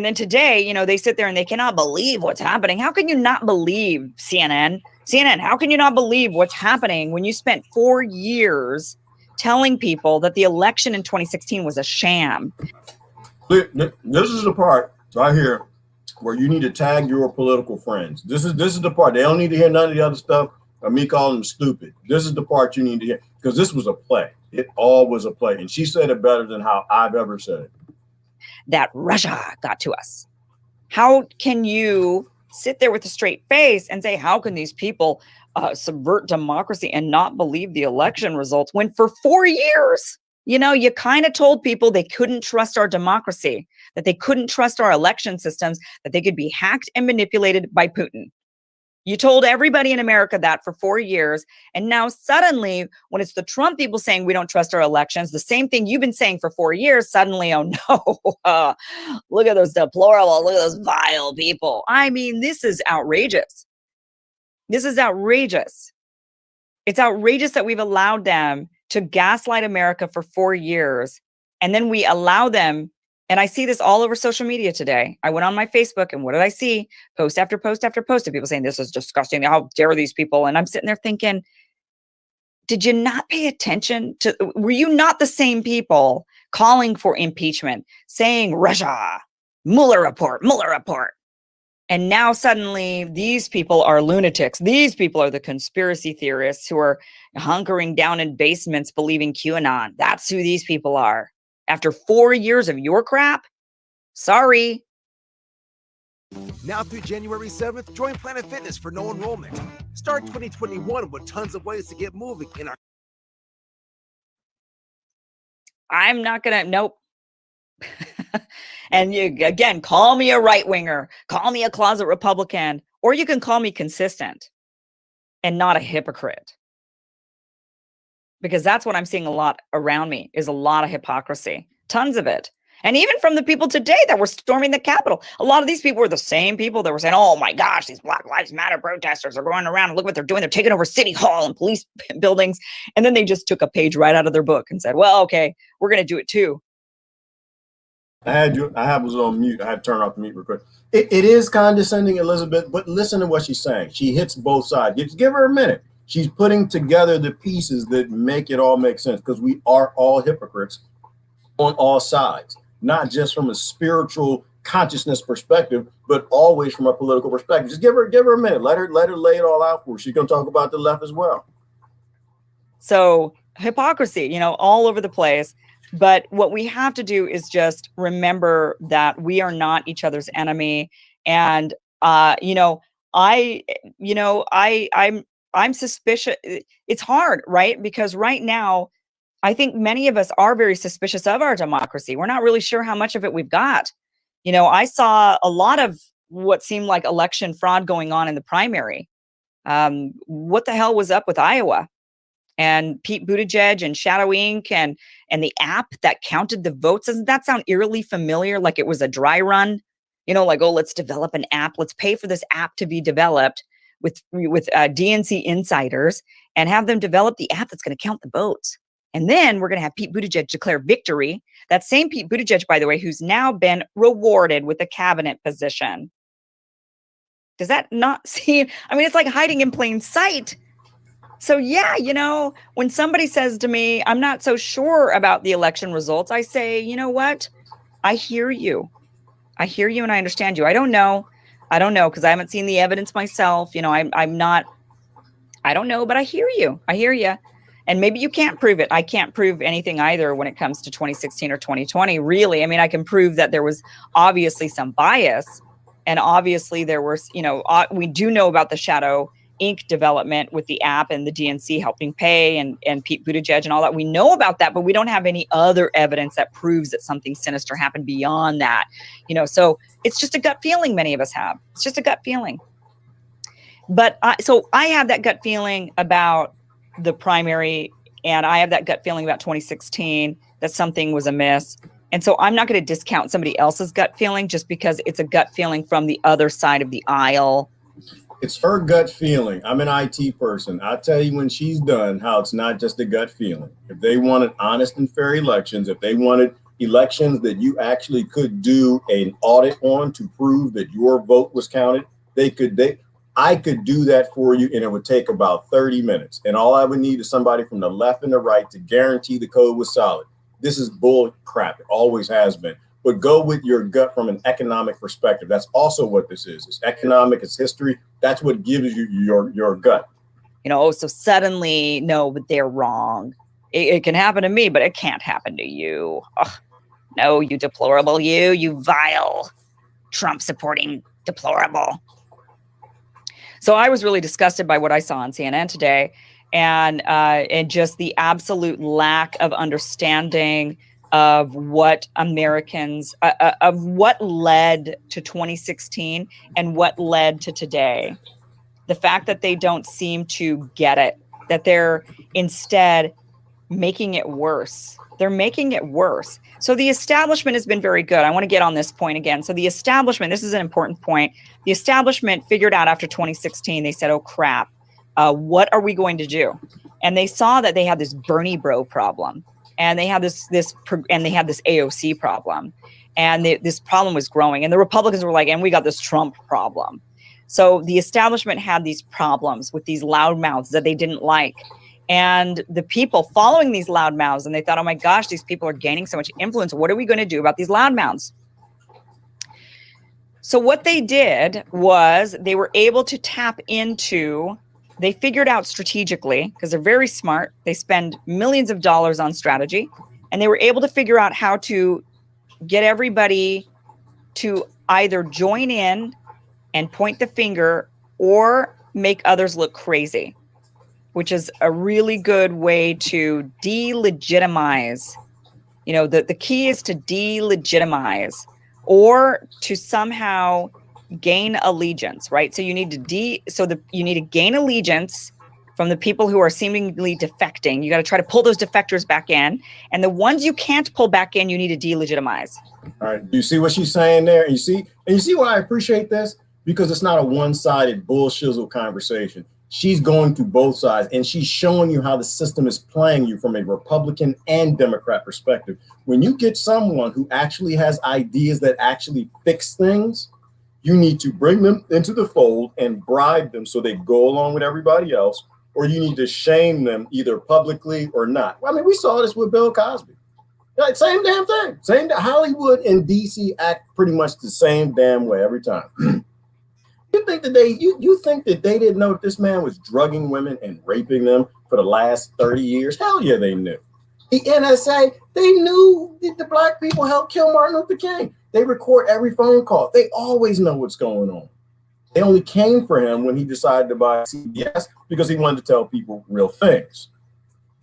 Speaker 3: then today, you know, they sit there and they cannot believe what's happening. How can you not believe CNN? How can you not believe what's happening when you spent 4 years telling people that the election in 2016 was a sham?
Speaker 1: This is the part right here where you need to tag your political friends. This is the part. They don't need to hear none of the other stuff or me calling them stupid. This is the part you need to hear, because this was a play. It all was a play. And she said it better than how I've ever said it.
Speaker 3: That Russia got to us. How can you sit there with a straight face and say, how can these people subvert democracy and not believe the election results, when for 4 years, you know, you kind of told people they couldn't trust our democracy, that they couldn't trust our election systems, that they could be hacked and manipulated by Putin. You told everybody in America that for 4 years. And now suddenly, when it's the Trump people saying we don't trust our elections, the same thing you've been saying for 4 years, suddenly, oh no, look at those deplorable, look at those vile people. I mean, this is outrageous. This is outrageous. It's outrageous that we've allowed them to gaslight America for 4 years. And then we allow them. And I see this all over social media today. I went on my Facebook, and what did I see? Post after post after post of people saying, this is disgusting. How dare these people? And I'm sitting there thinking, did you not pay attention to, were you not the same people calling for impeachment, saying Russia, Mueller report? And now suddenly these people are lunatics. These people are the conspiracy theorists who are hunkering down in basements believing QAnon. That's who these people are. After 4 years of your crap? Sorry.
Speaker 7: Now through January 7th, join Planet Fitness for no enrollment. Start 2021 with tons of ways to get moving in our...
Speaker 3: I'm not gonna, nope. And you, again, call me a right-winger, call me a closet Republican, or you can call me consistent and not a hypocrite. Because that's what I'm seeing a lot around me, is a lot of hypocrisy, tons of it. And even from the people today that were storming the Capitol, a lot of these people were the same people that were saying, oh my gosh, these Black Lives Matter protesters are going around and look what they're doing. They're taking over City Hall and police buildings. And then they just took a page right out of their book and said, well, okay, we're going to do it too.
Speaker 1: I was on mute. I had to turn off the mute real quick. It is condescending, Elizabeth, but listen to what she's saying. She hits both sides. Just give her a minute. She's putting together the pieces that make it all make sense, because we are all hypocrites on all sides, not just from a spiritual consciousness perspective, but always from a political perspective. Just give her a minute. Let her lay it all out for her. She's going to talk about the left as well.
Speaker 3: So hypocrisy, you know, all over the place. But what we have to do is just remember that we are not each other's enemy. And, I'm suspicious. It's hard, right? Because right now, I think many of us are very suspicious of our democracy. We're not really sure how much of it we've got. You know, I saw a lot of what seemed like election fraud going on in the primary. What the hell was up with Iowa? And Pete Buttigieg and Shadow Inc. and the app that counted the votes. Doesn't that sound eerily familiar? Like it was a dry run, you know, like, oh, let's develop an app. Let's pay for this app to be developed with DNC insiders and have them develop the app that's going to count the votes. And then we're going to have Pete Buttigieg declare victory. That same Pete Buttigieg, by the way, who's now been rewarded with a cabinet position. Does that not seem, I mean, it's like hiding in plain sight. So yeah, you know, when somebody says to me, I'm not so sure about the election results, I say, you know what? I hear you. I hear you and I understand you. I don't know. I don't know because I haven't seen the evidence myself. You know, I'm not, I don't know, but I hear you. I hear you. And maybe you can't prove it. I can't prove anything either when it comes to 2016 or 2020, really. I mean, I can prove that there was obviously some bias. And obviously there was, you know, we do know about the Shadow Inc. development with the app and the DNC helping pay and Pete Buttigieg and all that. We know about that, but we don't have any other evidence that proves that something sinister happened beyond that. You know, so it's just a gut feeling many of us have. It's just a gut feeling. But so I have that gut feeling about the primary, and I have that gut feeling about 2016 that something was amiss. And so I'm not going to discount somebody else's gut feeling just because it's a gut feeling from the other side of the aisle.
Speaker 1: It's her gut feeling. I'm an IT person. I'll tell you when she's done how it's not just a gut feeling. If they wanted honest and fair elections, if they wanted elections that you actually could do an audit on to prove that your vote was counted, I could do that for you, and it would take about 30 minutes. And all I would need is somebody from the left and the right to guarantee the code was solid. This is bull crap. It always has been. But go with your gut from an economic perspective. That's also what this is. It's economic, it's history. That's what gives you your gut.
Speaker 3: You know, so suddenly, no, but they're wrong. It can happen to me, but it can't happen to you. Ugh, no, you deplorable, you vile Trump-supporting deplorable. So I was really disgusted by what I saw on CNN today, and just the absolute lack of understanding of what Americans, of what led to 2016 and what led to today. The fact that they don't seem to get it, that they're instead making it worse. They're making it worse. So the establishment has been very good. I want to get on this point again. So the establishment, this is an important point. The establishment figured out after 2016, they said, oh crap, what are we going to do? And they saw that they had this Bernie bro problem. And they had this AOC problem. And this problem was growing. And the Republicans were like, and we got this Trump problem. So the establishment had these problems with these loudmouths that they didn't like. And the people following these loudmouths, and they thought, oh my gosh, these people are gaining so much influence. What are we going to do about these loudmouths? So what they did was they were able to tap into, they figured out strategically, because they're very smart. They spend millions of dollars on strategy, and they were able to figure out how to get everybody to either join in and point the finger or make others look crazy, which is a really good way to delegitimize. You know, the key is to delegitimize or to somehow gain allegiance, right? So you need to you need to gain allegiance from the people who are seemingly defecting. You got to try to pull those defectors back in, and the ones you can't pull back in, you need to delegitimize.
Speaker 1: All right. Do you see what she's saying there? And you see why I appreciate this? Because it's not a one-sided bullshizzle conversation. She's going to both sides, and she's showing you how the system is playing you from a Republican and Democrat perspective. When you get someone who actually has ideas that actually fix things, you need to bring them into the fold and bribe them so they go along with everybody else, or you need to shame them either publicly or not. Well, I mean, we saw this with Bill Cosby. Like, same damn thing. Hollywood and DC act pretty much the same damn way every time. You think that they didn't know that this man was drugging women and raping them for the last 30 years? Hell yeah, they knew. The NSA, they knew that the black people helped kill Martin Luther King. They record every phone call. They always know what's going on. They only came for him when he decided to buy CBS because he wanted to tell people real things.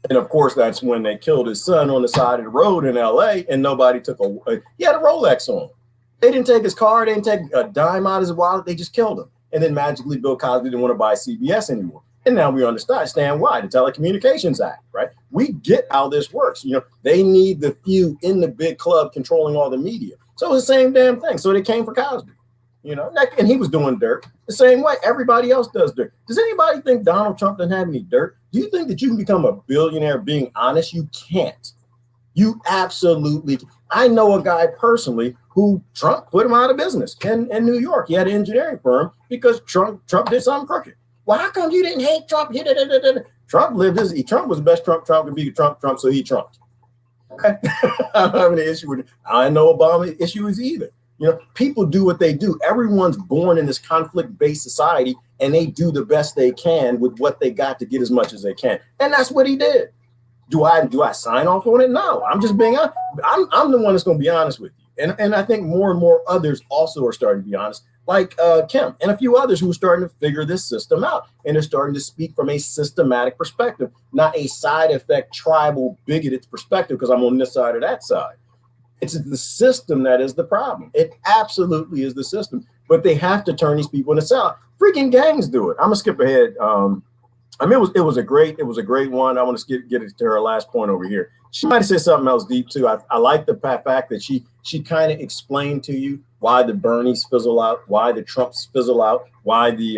Speaker 1: And of course, that's when they killed his son on the side of the road in LA, and nobody took he had a Rolex on. They didn't take his car. They didn't take a dime out of his wallet. They just killed him. And then magically, Bill Cosby didn't want to buy CBS anymore. And now we understand why, the Telecommunications Act, right? We get how this works. You know, they need the few in the big club controlling all the media. So it's the same damn thing. So they came for Cosby, you know, and he was doing dirt. The same way everybody else does dirt. Does anybody think Donald Trump doesn't have any dirt? Do you think that you can become a billionaire being honest? You can't. You absolutely. I know a guy personally who Trump put him out of business in New York. He had an engineering firm because Trump did something crooked. Well, how come you didn't hate Trump? Trump lived his. Trump was the best Trump could be. Trump, so he trumped. Okay, I don't have any issue with it. I know Obama issues either. You know, people do what they do. Everyone's born in this conflict-based society, and they do the best they can with what they got to get as much as they can. And that's what he did. Do I sign off on it? No, I'm just being honest. I'm the one that's going to be honest with you. And I think more and more others also are starting to be honest, like Kim and a few others who are starting to figure this system out. And they're starting to speak from a systematic perspective, not a side effect, tribal, bigoted perspective, because I'm on this side or that side. It's the system that is the problem. It absolutely is the system. But they have to turn these people into South. Freaking gangs do it. I'm going to skip ahead. I mean, it was a great one. I want to get it to her last point over here. She might have said something else deep too. I like the fact that she kind of explained to you why the Bernies fizzle out, why the Trumps fizzle out, why the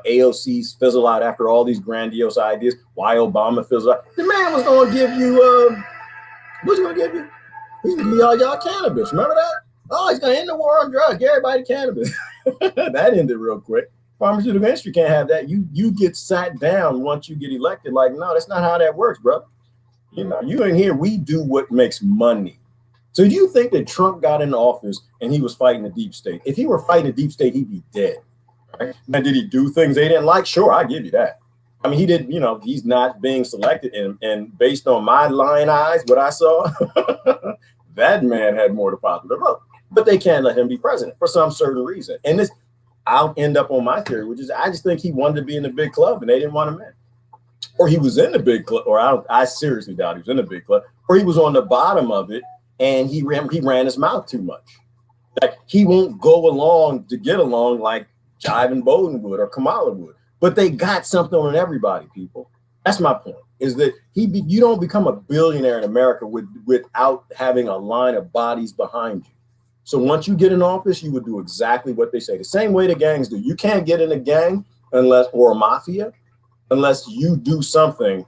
Speaker 1: AOCs fizzle out after all these grandiose ideas, why Obama fizzle out. The man was going to give you, what's he going to give you? He's going to give y'all cannabis. Remember that? Oh, he's going to end the war on drugs. Give everybody cannabis. That ended real quick. Pharmaceutical industry can't have that. You get sat down once you get elected. Like, no, that's not how that works, bro. You know, you in here, we do what makes money. So do you think that Trump got in office and he was fighting the deep state? If he were fighting the deep state, he'd be dead. Right? Now, did he do things they didn't like? Sure, I give you that. I mean, he did, you know, he's not being selected. And based on my lying eyes, what I saw, that man had more to popular vote. But they can't let him be president for some certain reason. And this, I'll end up on my theory, which is I just think he wanted to be in the big club and they didn't want him in. Or he was in the big club, or I seriously doubt he was in the big club, or he was on the bottom of it and he ran his mouth too much. Like, he won't go along to get along like Jive Bowden would or Kamala would. But they got something on everybody, people. That's my point, is that you don't become a billionaire in America without having a line of bodies behind you. So once you get in office, you would do exactly what they say. The same way the gangs do. You can't get in a gang or a mafia unless you do something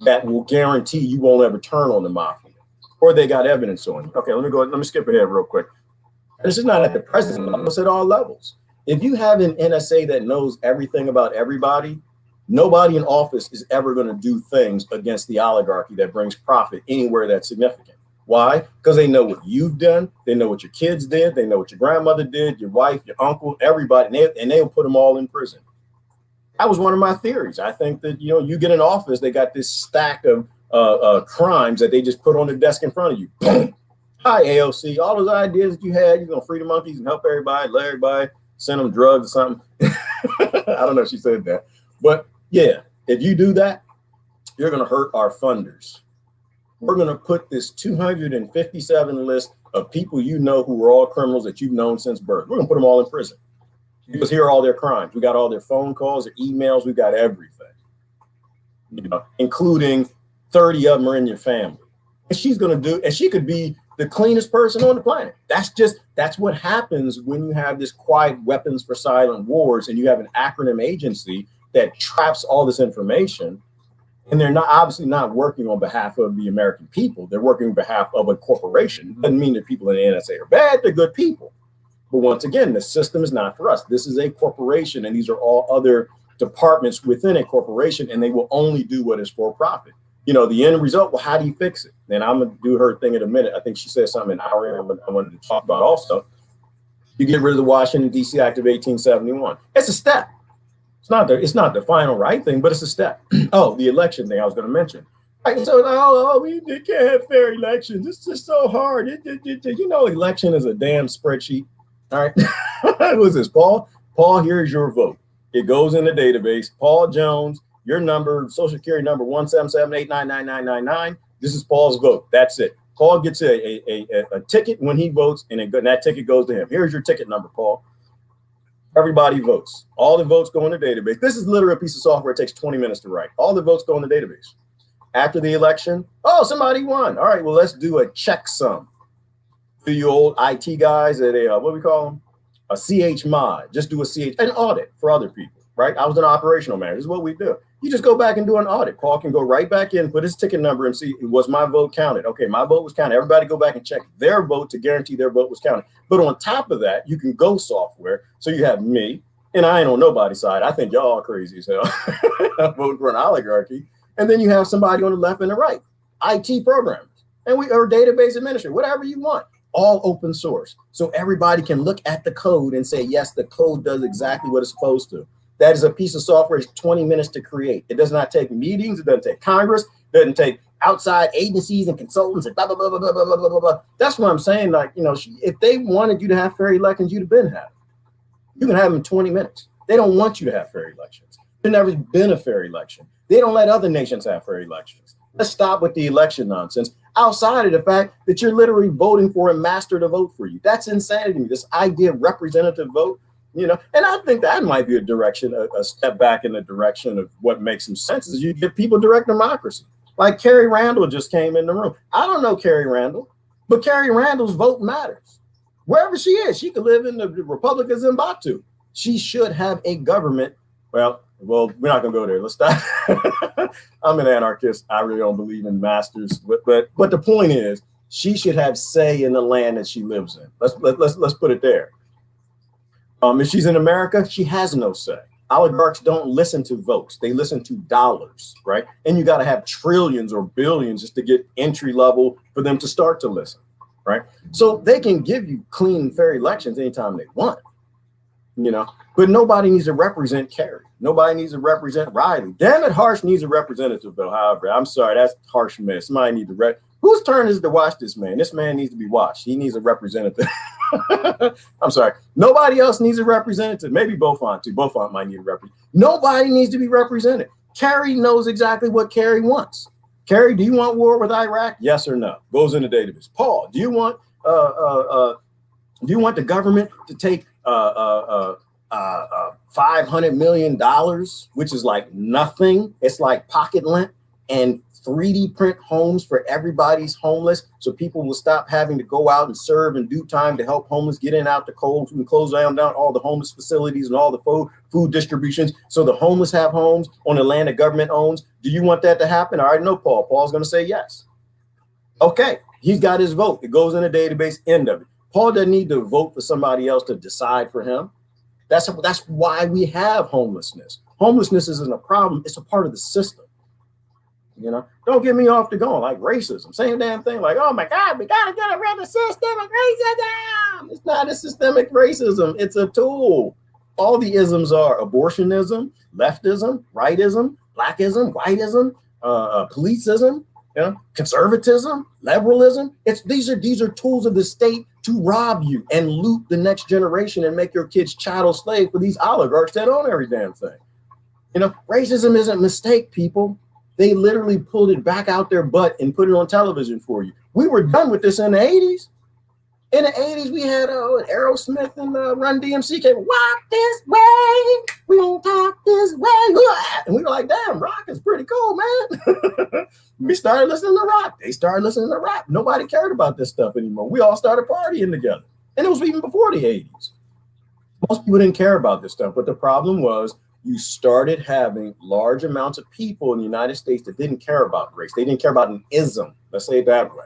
Speaker 1: that will guarantee you won't ever turn on the mafia, or they got evidence on you. Okay, let me skip ahead real quick. This is not at the president level, it's at all levels. If you have an NSA that knows everything about everybody, nobody in office is ever going to do things against the oligarchy that brings profit anywhere that's significant. Why? Because they know what you've done. They know what your kids did. They know what your grandmother did, your wife, your uncle, everybody, and they'll put them all in prison. That was one of my theories. I think that, you know, you get in office, they got this stack of crimes that they just put on the desk in front of you. Boom. Hi, AOC. All those ideas that you had, you're going to free the monkeys and help everybody, let everybody, send them drugs or something. I don't know if she said that. But yeah, if you do that, you're going to hurt our funders. We're going to put this 257 list of people you know who are all criminals that you've known since birth. We're going to put them all in prison. Because here are all their crimes. We got all their phone calls, their emails. We got everything, you know, including 30 of them are in your family. And she's going to do, and she could be the cleanest person on the planet. That's what happens when you have this quiet weapons for silent wars and you have an acronym agency that traps all this information. And they're obviously not working on behalf of the American people. They're working on behalf of a corporation. Doesn't mean that people in the NSA are bad. They're good people. But once again, the system is not for us. This is a corporation, and these are all other departments within a corporation, and they will only do what is for profit. You know, the end result, well, how do you fix it? And I'm going to do her thing in a minute. I think she said something in our area I wanted to talk about also. You get rid of the Washington, D.C. Act of 1871. It's a step. It's not the final right thing, but it's a step. Oh, the election thing I was going to mention. Right, so, we can't have fair elections. It's just so hard. You know, election is a damn spreadsheet. All right. Who's this? Paul, here's your vote. It goes in the database. Paul Jones, your number, social security number 177899999. This is Paul's vote. That's it. Paul gets a ticket when he votes, and that ticket goes to him. Here's your ticket number, Paul. Everybody votes. All the votes go in the database. This is literally a piece of software. It takes 20 minutes to write. All the votes go in the database. After the election, oh, somebody won. All right, well, let's do a checksum. To you old IT guys at what do we call them? a CH mod, just do an audit for other people, right? I was an operational manager. This is what we do. You just go back and do an audit. Paul can go right back in, put his ticket number and see, was my vote counted? Okay, my vote was counted. Everybody go back and check their vote to guarantee their vote was counted. But on top of that, you can go software. So you have me, and I ain't on nobody's side. I think y'all are crazy as hell voting for an oligarchy. And then you have somebody on the left and the right, IT programmers, and we are database administrator, whatever you want, all open source. So everybody can look at the code and say, yes, the code does exactly what it's supposed to. That is a piece of software. It's 20 minutes to create. It does not take meetings. It doesn't take Congress. It doesn't take outside agencies and consultants and blah, blah, blah, blah, blah, blah, blah, blah, blah. That's what I'm saying. Like, you know, if they wanted you to have fair elections, you'd have been having. You can have them in 20 minutes. They don't want you to have fair elections. There's never been a fair election. They don't let other nations have fair elections. Let's stop with the election nonsense. Outside of the fact that you're literally voting for a master to vote for you. That's insanity to me. This idea of representative vote. You know, and I think that might be a direction, a step back in the direction of what makes some sense is you give people direct democracy. Like Carrie Randall just came in the room. I don't know Carrie Randall, but Carrie Randall's vote matters. Wherever she is, she could live in the Republic of Zimbabwe. She should have a government. Well, we're not gonna go there. Let's stop. I'm an anarchist. I really don't believe in masters, but the point is, she should have say in the land that she lives in. Let's put it there. If she's in America, she has no say. Oligarchs don't listen to votes. They listen to dollars, right? And you got to have trillions or billions just to get entry level for them to start to listen, right? So they can give you clean, fair elections anytime they want, you know, but nobody needs to represent Kerry. Nobody needs to represent Riley. Damn it, Harsh needs a representative, though. However, I'm sorry, that's harsh mess. Somebody needs to whose turn is it to watch this man? This man needs to be watched. He needs a representative. I'm sorry. Nobody else needs a representative. Maybe Beaufont too. Beaufont might need a representative. Nobody needs to be represented. Kerry knows exactly what Kerry wants. Kerry, do you want war with Iraq? Yes or no? Goes in the database. Paul, do you want the government to take $500 million, which is like nothing? It's like pocket lint, and 3D print homes for everybody's homeless, so people will stop having to go out and serve and do time to help homeless get in and out the cold, and close down all the homeless facilities and all the food distributions, so the homeless have homes on the land the government owns. Do you want that to happen? I already know Paul. Paul's going to say yes. Okay, he's got his vote. It goes in the database, end of it. Paul doesn't need to vote for somebody else to decide for him. That's why we have homelessness. Homelessness isn't a problem. It's a part of the system. You know, don't get me off the going like racism. Same damn thing. Like, oh my God, we gotta get rid of systemic racism. It's not a systemic racism. It's a tool. All the isms are abortionism, leftism, rightism, blackism, whiteism, policeism, you know, conservatism, liberalism. These are tools of the state to rob you and loot the next generation and make your kids chattel slave for these oligarchs that own every damn thing. You know, racism isn't a mistake, people. They literally pulled it back out their butt and put it on television for you. We were done with this in the 80s. In the 80s, we had Aerosmith and Run DMC came, walk this way, we don't talk this way. And we were like, damn, rock is pretty cool, man. We started listening to rock. They started listening to rap. Nobody cared about this stuff anymore. We all started partying together. And it was even before the 80s. Most people didn't care about this stuff, but the problem was you started having large amounts of people in the United States that didn't care about race. They didn't care about an ism. Let's say it that way.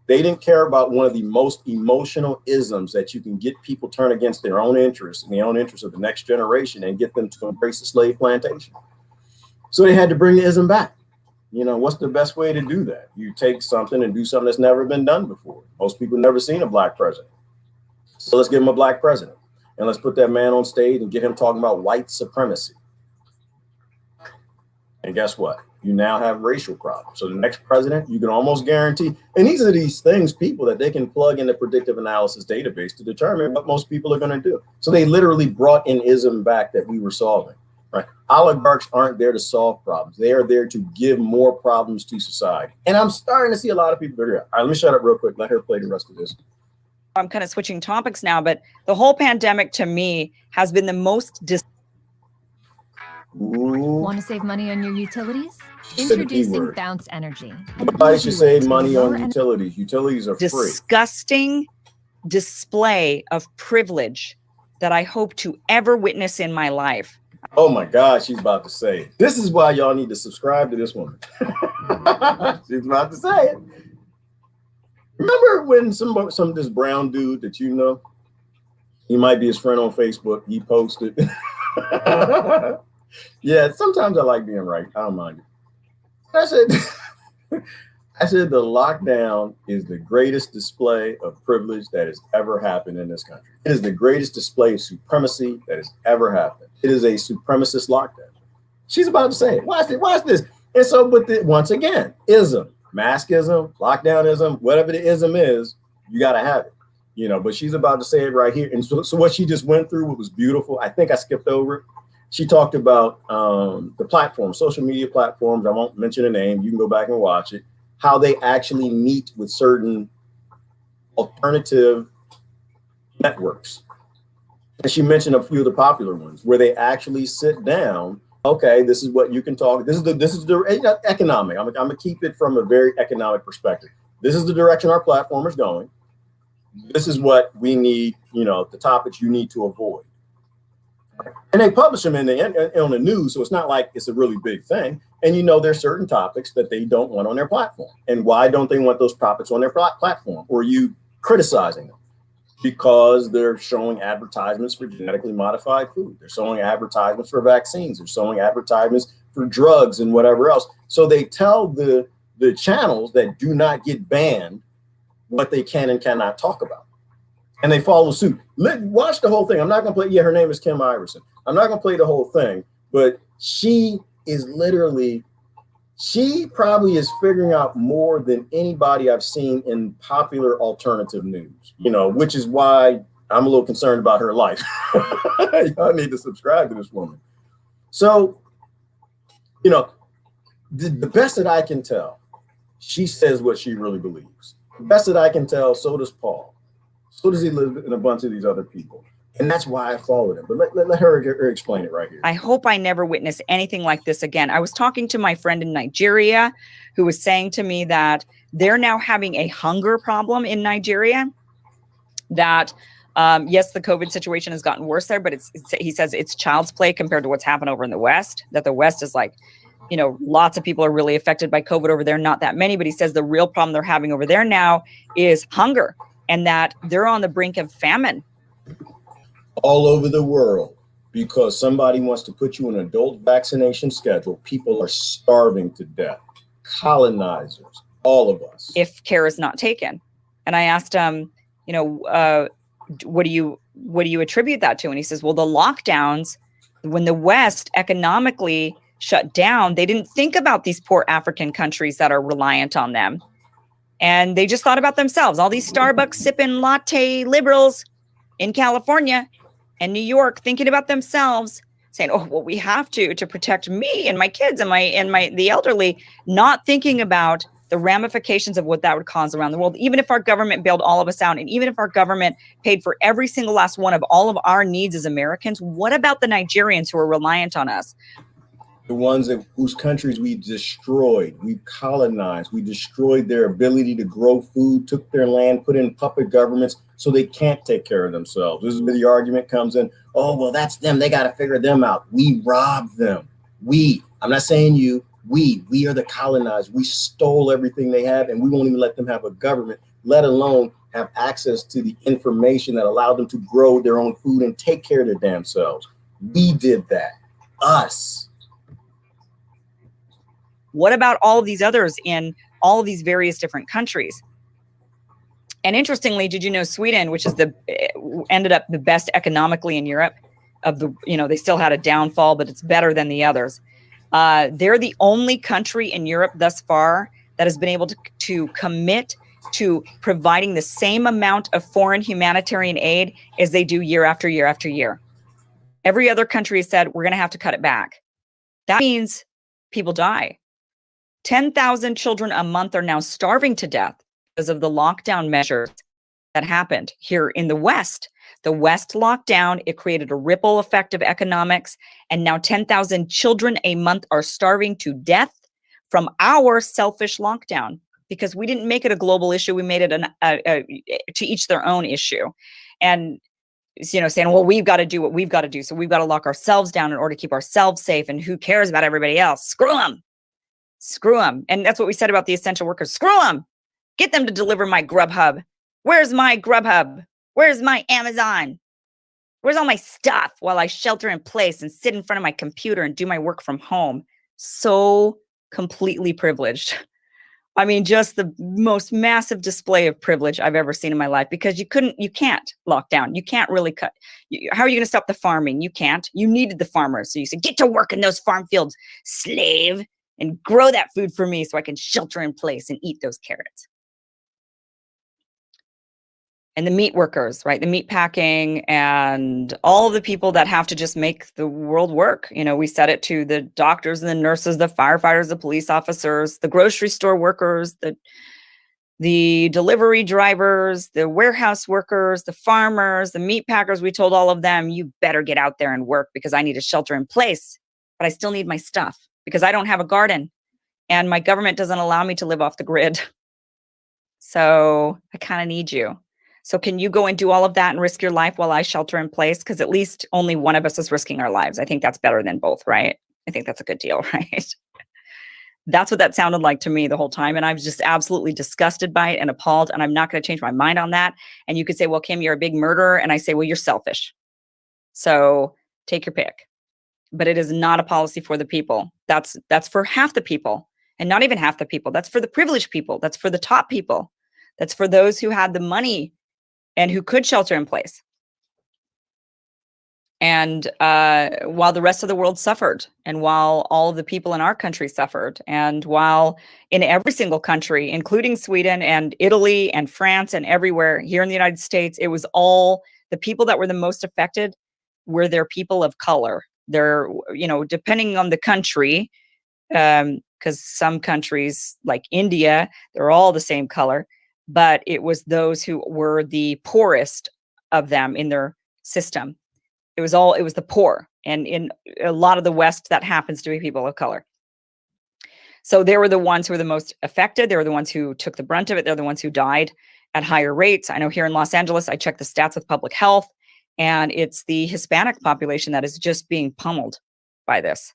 Speaker 1: They didn't care about one of the most emotional isms that you can get people turn against their own interests and the own interests of the next generation and get them to embrace the slave plantation. So they had to bring the ism back. You know, what's the best way to do that? You take something and do something that's never been done before. Most people never seen a black president. So let's give him a black president. And let's put that man on stage and get him talking about white supremacy. And guess what? You now have racial problems. So the next president, you can almost guarantee, and these are these things, people that they can plug in the predictive analysis database to determine what most people are going to do. So they literally brought in ism back that we were solving, right? Oligarchs aren't there to solve problems. They are there to give more problems to society. And I'm starting to see a lot of people figure it out. All right, let me shut up real quick. Let her play the rest of this.
Speaker 3: I'm kind of switching topics now, but the whole pandemic to me has been the most
Speaker 8: Want to save money on your utilities? Introducing Bounce Energy.
Speaker 1: Nobody should save money on utilities. Utilities are free.
Speaker 3: Disgusting display of privilege that I hope to ever witness in my life.
Speaker 1: Oh my God, she's about to say it. This is why y'all need to subscribe to this woman. She's about to say it. Remember when this brown dude that you know, he might be his friend on Facebook, he posted. Yeah, sometimes I like being right. I don't mind it. I said the lockdown is the greatest display of privilege that has ever happened in this country. It is the greatest display of supremacy that has ever happened. It is a supremacist lockdown. She's about to say it. Watch it. Watch this. And so, once again, ism, maskism, lockdownism, whatever the ism is, you got to have it. You know, but she's about to say it right here. And so what she just went through, what was beautiful, I think I skipped over it. She talked about the platform, social media platforms. I won't mention the name. You can go back and watch it. How they actually meet with certain alternative networks. And she mentioned a few of the popular ones where they actually sit down. Okay, this is what you can talk. This is the economic. I'm gonna keep it from a very economic perspective. This is the direction our platform is going. This is what we need, you know, the topics you need to avoid. And they publish them on the news, so it's not like it's a really big thing. And you know, there's certain topics that they don't want on their platform. And why don't they want those topics on their platform? Or are you criticizing them? Because they're showing advertisements for genetically modified food. They're showing advertisements for vaccines. They're showing advertisements for drugs and whatever else. So they tell the channels that do not get banned what they can and cannot talk about. And they follow suit. Watch the whole thing. I'm not going to play. Yeah, her name is Kim Iverson. I'm not going to play the whole thing, but she is literally, she probably is figuring out more than anybody I've seen in popular alternative news, you know, which is why I'm a little concerned about her life. I need to subscribe to this woman. So, you know, the best that I can tell, she says what she really believes. The best that I can tell, so does Paul. So does Elizabeth and a bunch of these other people. And that's why I followed him. But let her explain it right here.
Speaker 3: I hope I never witness anything like this again. I was talking to my friend in Nigeria who was saying to me that they're now having a hunger problem in Nigeria. That, yes, the COVID situation has gotten worse there, but he says it's child's play compared to what's happened over in the West, that the West is like, you know, lots of people are really affected by COVID over there, not that many. But he says the real problem they're having over there now is hunger, and that they're on the brink of famine.
Speaker 1: All over the world, because somebody wants to put you on an adult vaccination schedule, people are starving to death. Colonizers, all of us.
Speaker 3: If care is not taken. And I asked him, you know, what do you attribute that to? And he says, well, the lockdowns, when the West economically shut down, they didn't think about these poor African countries that are reliant on them. And they just thought about themselves. All these Starbucks sipping latte liberals in California and New York thinking about themselves, saying, oh, well, we have to protect me and my kids and the elderly, not thinking about the ramifications of what that would cause around the world. Even if our government bailed all of us out, and even if our government paid for every single last one of all of our needs as Americans, what about the Nigerians who are reliant on us?
Speaker 1: The ones whose countries we destroyed, we colonized, we destroyed their ability to grow food, took their land, put in puppet governments so they can't take care of themselves. This is where the argument comes in. Oh, well, that's them. They got to figure them out. We robbed them. I'm not saying you, we are the colonized. We stole everything they have, and we won't even let them have a government, let alone have access to the information that allowed them to grow their own food and take care of their damn selves. We did that. Us.
Speaker 3: What about all of these others in all of these various different countries? And interestingly, did you know Sweden, which is ended up the best economically in Europe, they still had a downfall, but it's better than the others. They're the only country in Europe thus far that has been able to commit to providing the same amount of foreign humanitarian aid as they do year after year after year. Every other country has said, we're going to have to cut it back. That means people die. 10,000 children a month are now starving to death because of the lockdown measures that happened here in the West. The West lockdown, it created a ripple effect of economics, and now 10,000 children a month are starving to death from our selfish lockdown, because we didn't make it a global issue. We made it to each their own issue. And saying, well, we've got to do what we've got to do. So we've got to lock ourselves down in order to keep ourselves safe. And who cares about everybody else? Screw them. Screw them. And that's what we said about the essential workers. Screw them. Get them to deliver my Grubhub. Where's my Grubhub? Where's my Amazon? Where's all my stuff while I shelter in place and sit in front of my computer and do my work from home? So completely privileged. I mean, just the most massive display of privilege I've ever seen in my life, because you can't lock down. You can't really cut. How are you going to stop the farming? You can't. You needed the farmers. So you said, get to work in those farm fields, slave, and grow that food for me so I can shelter in place and eat those carrots. And the meat workers, right? The meat packing and all of the people that have to just make the world work. We said it to the doctors and the nurses, the firefighters, the police officers, the grocery store workers, the delivery drivers, the warehouse workers, the farmers, the meat packers. We told all of them, you better get out there and work, because I need a shelter in place, but I still need my stuff because I don't have a garden and my government doesn't allow me to live off the grid. So I kind of need you. So can you go and do all of that and risk your life while I shelter in place? Because at least only one of us is risking our lives. I think that's better than both, right? I think that's a good deal, right? That's what that sounded like to me the whole time. And I was just absolutely disgusted by it and appalled. And I'm not going to change my mind on that. And you could say, well, Kim, you're a big murderer. And I say, well, you're selfish. So take your pick. But it is not a policy for the people. That's for half the people, and not even half the people. That's for the privileged people. That's for the top people. That's for those who had the money and who could shelter in place. And while the rest of the world suffered, and while all of the people in our country suffered, and while in every single country, including Sweden and Italy and France and everywhere here in the United States, it was all the people that were the most affected were their people of color. They're, depending on the country, because some countries like India, they're all the same color, but it was those who were the poorest of them in their system. It was the poor. And in a lot of the West, that happens to be people of color. So they were the ones who were the most affected. They were the ones who took the brunt of it. They're the ones who died at higher rates. I know here in Los Angeles, I checked the stats with public health, and it's the Hispanic population that is just being pummeled by this.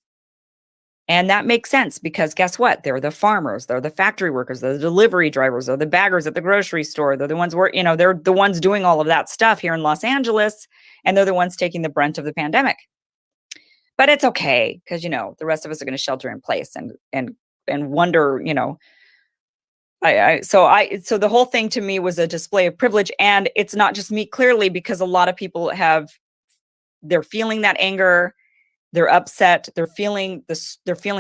Speaker 3: And that makes sense, because guess what? They're the farmers, they're the factory workers, they're the delivery drivers, they're the baggers at the grocery store. They're the ones they're the ones doing all of that stuff here in Los Angeles, and they're the ones taking the brunt of the pandemic. But it's okay, because the rest of us are going to shelter in place and wonder, so the whole thing to me was a display of privilege. And it's not just me, clearly, because a lot of people they're feeling that anger. They're upset. They're feeling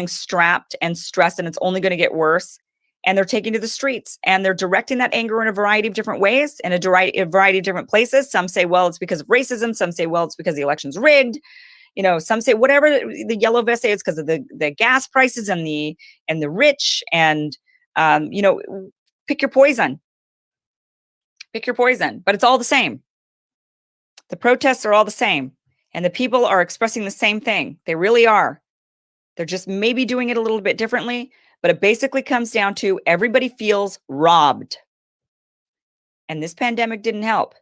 Speaker 3: strapped and stressed, and it's only going to get worse. And they're taking to the streets, and they're directing that anger in a variety of different ways, in a variety of different places. Some say, well, it's because of racism. Some say, well, it's because the election's rigged. Some say whatever the yellow vest say, it's because of the gas prices and the rich. And pick your poison. Pick your poison. But it's all the same. The protests are all the same. And the people are expressing the same thing. They really are. They're just maybe doing it a little bit differently, but it basically comes down to everybody feels robbed. And this pandemic didn't help.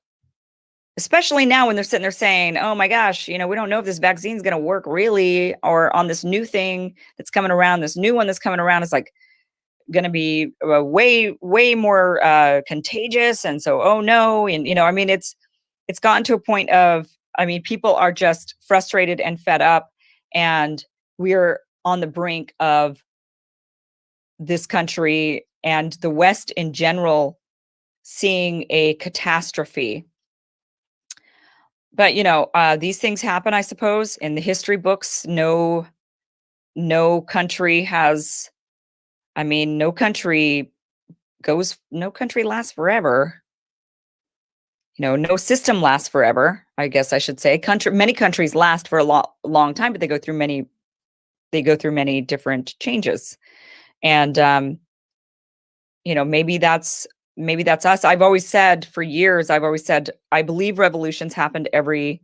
Speaker 3: Especially now when they're sitting there saying, oh my gosh, we don't know if this vaccine is going to work really, or on this new thing that's coming around, this new one that's coming around is like going to be way, way more contagious. And so, oh no. And, it's gotten to a point of, people are just frustrated and fed up, and we're on the brink of this country and the West in general seeing a catastrophe. But, these things happen, I suppose, in the history books. No country has, no country lasts forever. No system lasts forever, I guess I should say. Many countries last for a long time, but they go through many different changes. And maybe that's us. I've always said for years, I believe revolutions happened every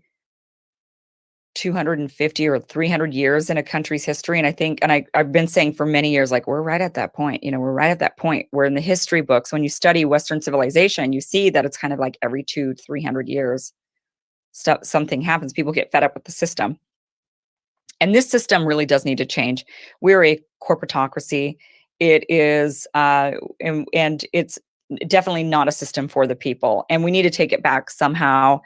Speaker 3: 250 or 300 years in a country's history. And I think, and I've been saying for many years, like, we're right at that point, we're right at that point where in the history books, when you study Western civilization, you see that it's kind of like every 200-300 years. something happens. People get fed up with the system. And this system really does need to change. We're a corporatocracy. It is, and it's definitely not a system for the people. And we need to take it back somehow.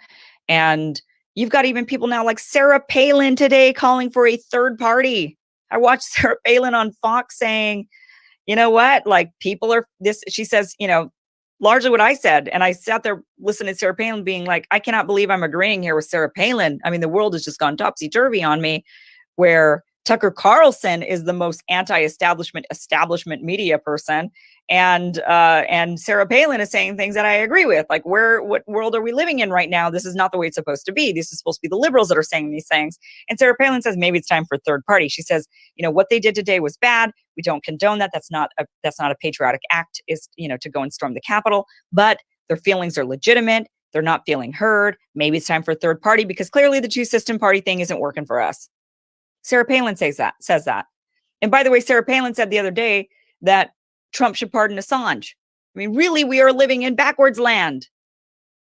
Speaker 3: And you've got even people now like Sarah Palin today calling for a third party. I watched Sarah Palin on Fox saying, you know what, like people are this, she says, you know, largely what I said. And I sat there listening to Sarah Palin being like, I cannot believe I'm agreeing here with Sarah Palin. I mean, the world has just gone topsy-turvy on me, where Tucker Carlson is the most anti-establishment media person. And Sarah Palin is saying things that I agree with. Like, what world are we living in right now? This is not the way it's supposed to be. This is supposed to be the liberals that are saying these things. And Sarah Palin says, maybe it's time for a third party. She says, you know, what they did today was bad. We don't condone that. That's not a patriotic act, is, you know, to go and storm the Capitol, but their feelings are legitimate. They're not feeling heard. Maybe it's time for a third party because clearly the two-system party thing isn't working for us. Sarah Palin says that. And by the way, Sarah Palin said the other day that Trump should pardon Assange. I mean, really, we are living in backwards land.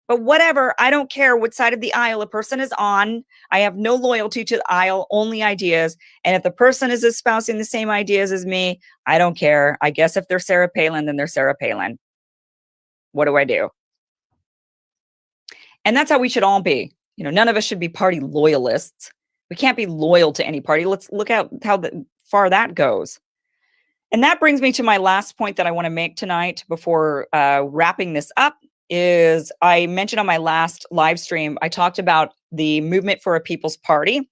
Speaker 3: But whatever, I don't care what side of the aisle a person is on. I have no loyalty to the aisle, only ideas. And if the person is espousing the same ideas as me, I don't care. I guess if they're Sarah Palin, then they're Sarah Palin. What do I do? And that's how we should all be. You know, none of us should be party loyalists. We can't be loyal to any party. Let's look at how far that goes. And that brings me to my last point that I want to make tonight before wrapping this up. Is I mentioned on my last live stream, I talked about the Movement for a People's Party.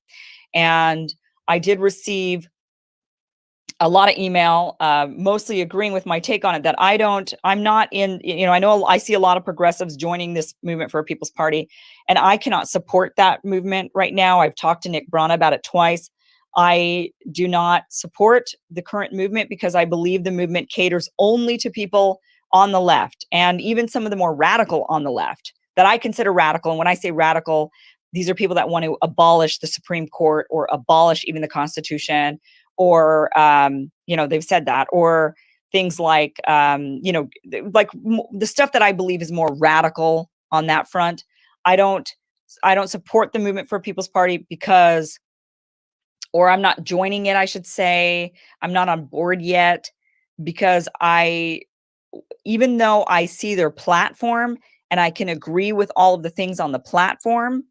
Speaker 3: And I did receive a lot of email, mostly agreeing with my take on it, that I'm not in, you know, I know I see a lot of progressives joining this Movement for a People's Party, and I cannot support that movement right now. I've talked to Nick Brana about it twice. I do not support the current movement because I believe the movement caters only to people on the left, and even some of the more radical on the left that I consider radical. And when I say radical, these are people that want to abolish the Supreme Court or abolish even the Constitution, or, you know, they've said that, or things like, you know, like the stuff that I believe is more radical on that front. I don't support the Movement for People's Party because, or I'm not joining it, I should say. I'm not on board yet because even though I see their platform and I can agree with all of the things on the platform,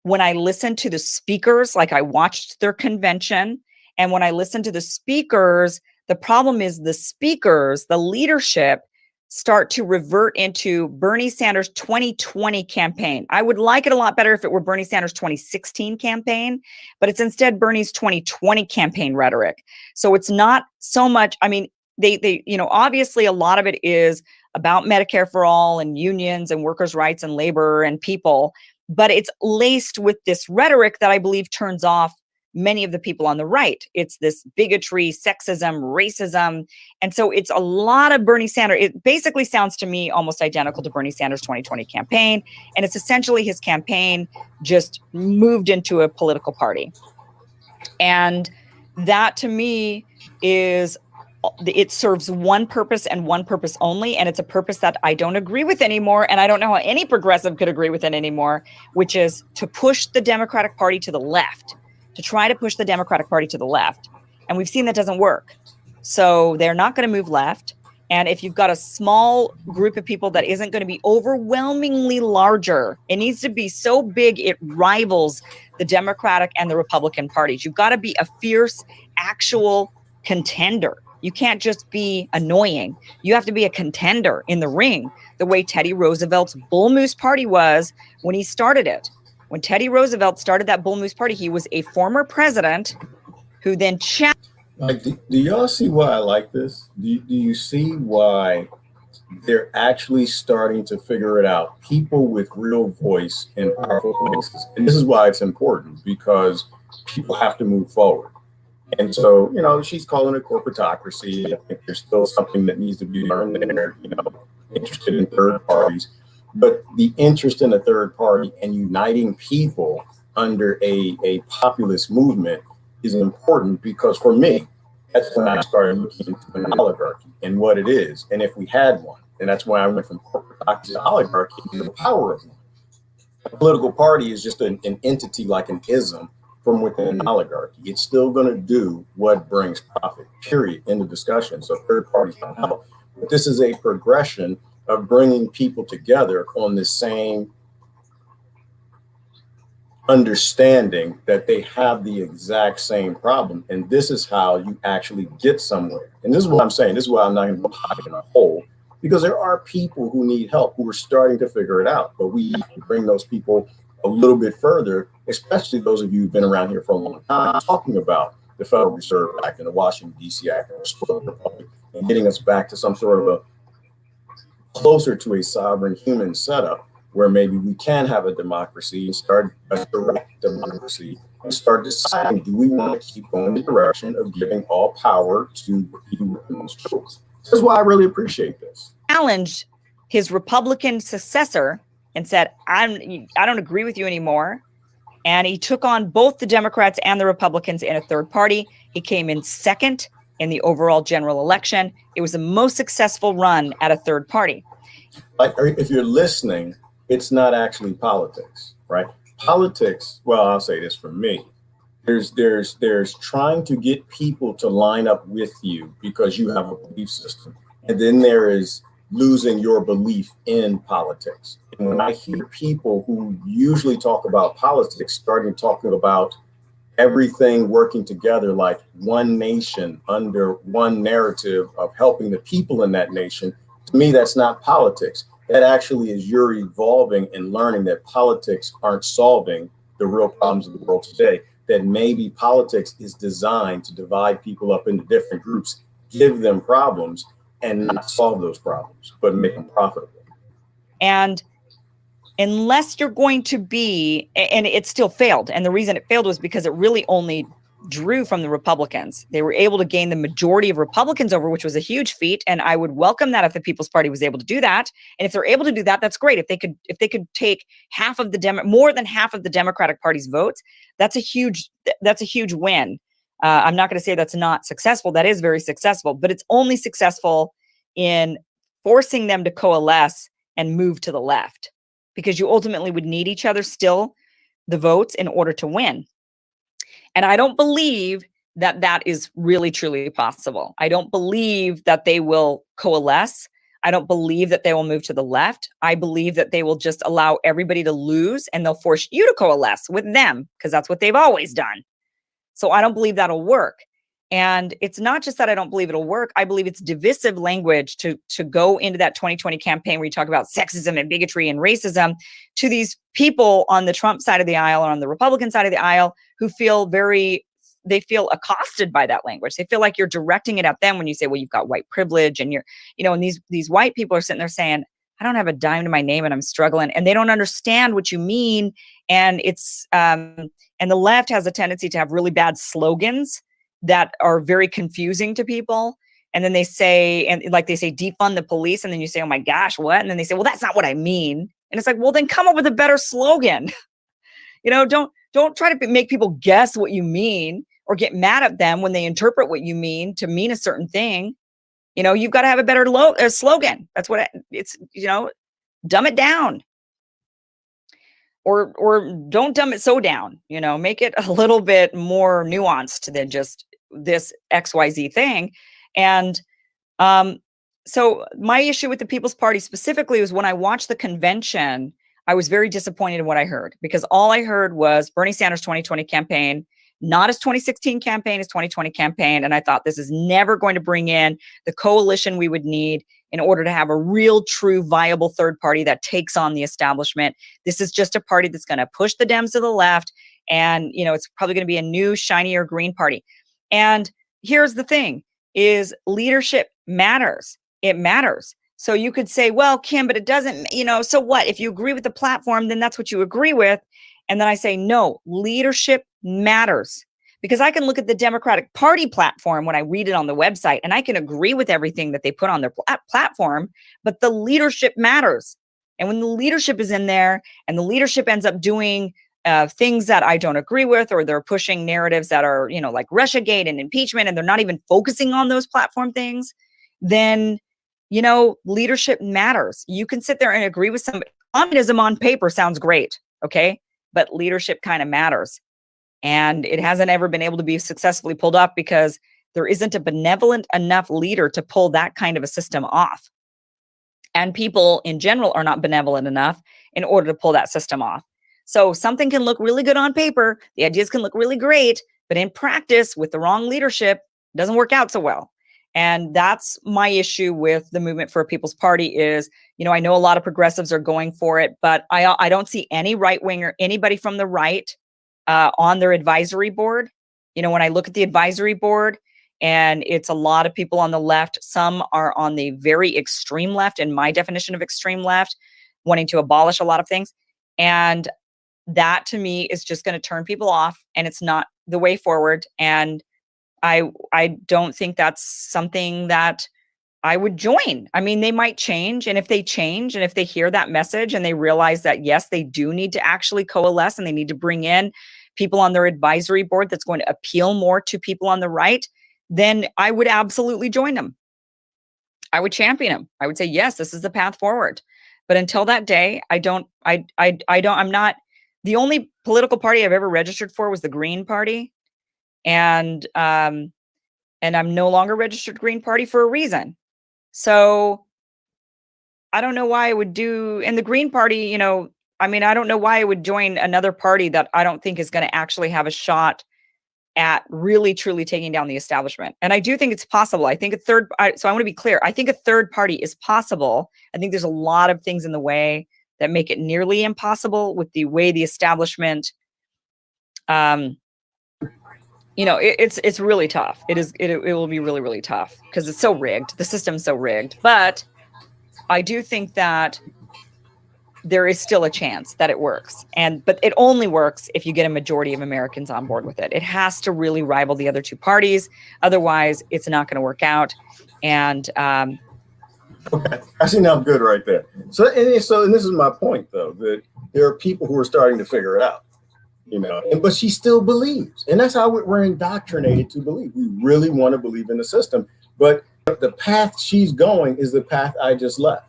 Speaker 3: when I listen to the speakers, like I watched their convention, and when I listen to the speakers, the problem is the speakers, the leadership, start to revert into Bernie Sanders' 2020 campaign. I would like it a lot better if it were Bernie Sanders' 2016 campaign, but it's instead Bernie's 2020 campaign rhetoric. So it's not so much, I mean, they, you know, obviously a lot of it is about Medicare for all and unions and workers' rights and labor and people, but it's laced with this rhetoric that I believe turns off many of the people on the right. It's this bigotry, sexism, racism. And so it's a lot of Bernie Sanders. It basically sounds to me almost identical to Bernie Sanders' 2020 campaign. And it's essentially his campaign just moved into a political party. And that to me is, it serves one purpose and one purpose only. And it's a purpose that I don't agree with anymore. And I don't know how any progressive could agree with it anymore, which is to push the Democratic Party to the left, to try to push the Democratic Party to the left. And we've seen that doesn't work. So they're not going to move left. And if you've got a small group of people that isn't going to be overwhelmingly larger, it needs to be so big it rivals the Democratic and the Republican parties. You've got to be a fierce, actual contender. You can't just be annoying. You have to be a contender in the ring, the way Teddy Roosevelt's Bull Moose Party was when he started it. When Teddy Roosevelt started that Bull Moose Party, he was a former president who then
Speaker 1: Like, do y'all see why I like this? Do you see why they're actually starting to figure it out? People with real voice and powerful voices. And this is why it's important, because people have to move forward. And so, you know, she's calling it corporatocracy. I think there's still something that needs to be learned there, you know, interested in third parties. But the interest in a third party and uniting people under a populist movement is important, because for me, that's when I started looking into an oligarchy and what it is, and if we had one. And that's why I went from corporatocracy to oligarchy, and the power of one. A political party is just an entity like an ism from within an oligarchy. It's still going to do what brings profit, period, in the discussion. So third parties don't help. But this is a progression of bringing people together on the same understanding that they have the exact same problem. And this is how you actually get somewhere. And this is what I'm saying. This is why I'm not going to hide in a hole, because there are people who need help who are starting to figure it out. But we bring those people a little bit further, especially those of you who've been around here for a long time, talking about the Federal Reserve Act and the Washington, D.C. Act and the Restoring the Republic, and getting us back to some sort of a closer to a sovereign human setup where maybe we can have a democracy and start a direct democracy and start deciding, do we want to keep going the direction of giving all power to the few most choice? This is why I really appreciate this.
Speaker 3: Challenged his Republican successor and said, I don't agree with you anymore. And he took on both the Democrats and the Republicans in a third party. He came in second in the overall general election. It was the most successful run at a third party.
Speaker 1: Like, if you're listening, it's not actually politics, right? Politics, well, I'll say this for me. There's trying to get people to line up with you because you have a belief system. And then there is losing your belief in politics. And when I hear people who usually talk about politics starting talking about everything working together like one nation under one narrative of helping the people in that nation, to me, that's not politics. That actually is you're evolving and learning that politics aren't solving the real problems of the world today, that maybe politics is designed to divide people up into different groups, give them problems, and not solve those problems, but make them profitable.
Speaker 3: And unless you're going to be, and it still failed. And the reason it failed was because it really only drew from the Republicans. They were able to gain the majority of Republicans over, which was a huge feat. And I would welcome that if the People's Party was able to do that. And if they're able to do that, that's great. If they could take half of more than half of the Democratic Party's votes, that's a huge win. I'm not going to say that's not successful. That is very successful, but it's only successful in forcing them to coalesce and move to the left, because you ultimately would need each other still, the votes, in order to win. And I don't believe that that is really, truly possible. I don't believe that they will coalesce. I don't believe that they will move to the left. I believe that they will just allow everybody to lose, and they'll force you to coalesce with them, because that's what they've always done. So I don't believe that'll work. And it's not just that I don't believe it'll work. I believe it's divisive language to go into that 2020 campaign where you talk about sexism and bigotry and racism to these people on the Trump side of the aisle or on the Republican side of the aisle who feel accosted by that language. They feel like you're directing it at them when you say, well, you've got white privilege, and and these white people are sitting there saying, I don't have a dime to my name and I'm struggling, and they don't understand what you mean. And it's and the left has a tendency to have really bad slogans that are very confusing to people. And then they say, defund the police. And then you say, oh my gosh, what? And then they say, well, that's not what I mean. And it's like, well, then come up with a better slogan. Don't try to make people guess what you mean or get mad at them when they interpret what you mean to mean a certain thing. You've got to have a better slogan. That's what it's, dumb it down. Or don't dumb it so down, make it a little bit more nuanced than just this XYZ thing. And so my issue with the People's Party specifically was when I watched the convention, I was very disappointed in what I heard, because all I heard was Bernie Sanders' 2020 campaign, not his 2016 campaign, his 2020 campaign. And I thought, this is never going to bring in the coalition we would need in order to have a real, true, viable third party that takes on the establishment. This is just a party that's going to push the Dems to the left. And, it's probably going to be a new, shinier green party. And here's the thing is leadership matters. It matters. So you could say, well, Kim, but it doesn't, so what? If you agree with the platform, then that's what you agree with. And then I say, no, leadership matters, because I can look at the Democratic Party platform when I read it on the website, and I can agree with everything that they put on their platform, but the leadership matters. And when the leadership is in there and the leadership ends up doing things that I don't agree with, or they're pushing narratives that are, like Russiagate and impeachment, and they're not even focusing on those platform things, then, leadership matters. You can sit there and agree with somebody. Communism on paper sounds great. Okay. But leadership kind of matters. And it hasn't ever been able to be successfully pulled off because there isn't a benevolent enough leader to pull that kind of a system off. And people in general are not benevolent enough in order to pull that system off. So something can look really good on paper. The ideas can look really great, but in practice with the wrong leadership, it doesn't work out so well. And that's my issue with the Movement for a People's Party is, you know, I know a lot of progressives are going for it, but I don't see any right winger, anybody from the right on their advisory board. You know, when I look at the advisory board, and it's a lot of people on the left. Some are on the very extreme left, in my definition of extreme left, wanting to abolish a lot of things. And that to me is just going to turn people off, and it's not the way forward. And I don't think that's something that I would join. I mean, they might change. And if they change and if they hear that message and they realize that, yes, they do need to actually coalesce and they need to bring in people on their advisory board that's going to appeal more to people on the right, then I would absolutely join them. I would champion them. I would say, yes, this is the path forward. But until that day, I'm not, the only political party I've ever registered for was the Green Party. And I'm no longer registered Green Party for a reason. So I don't know why I would do, in the Green Party, you know, I mean, I don't know why I would join another party that I don't think is going to actually have a shot at really truly taking down the establishment. And I do think it's possible. I think so I want to be clear. I think a third party is possible. I think there's a lot of things in the way that make it nearly impossible with the way the establishment, you know, it's really tough. It will be really, really tough because it's so rigged. The system's so rigged. But I do think that there is still a chance that it works. But it only works if you get a majority of Americans on board with it. It has to really rival the other two parties. Otherwise, it's not going to work out. And
Speaker 1: okay, I see now I'm good right there. So and this is my point, though, that there are people who are starting to figure it out, you know, but she still believes. And that's how we're indoctrinated to believe. We really want to believe in the system. But the path she's going is the path I just left.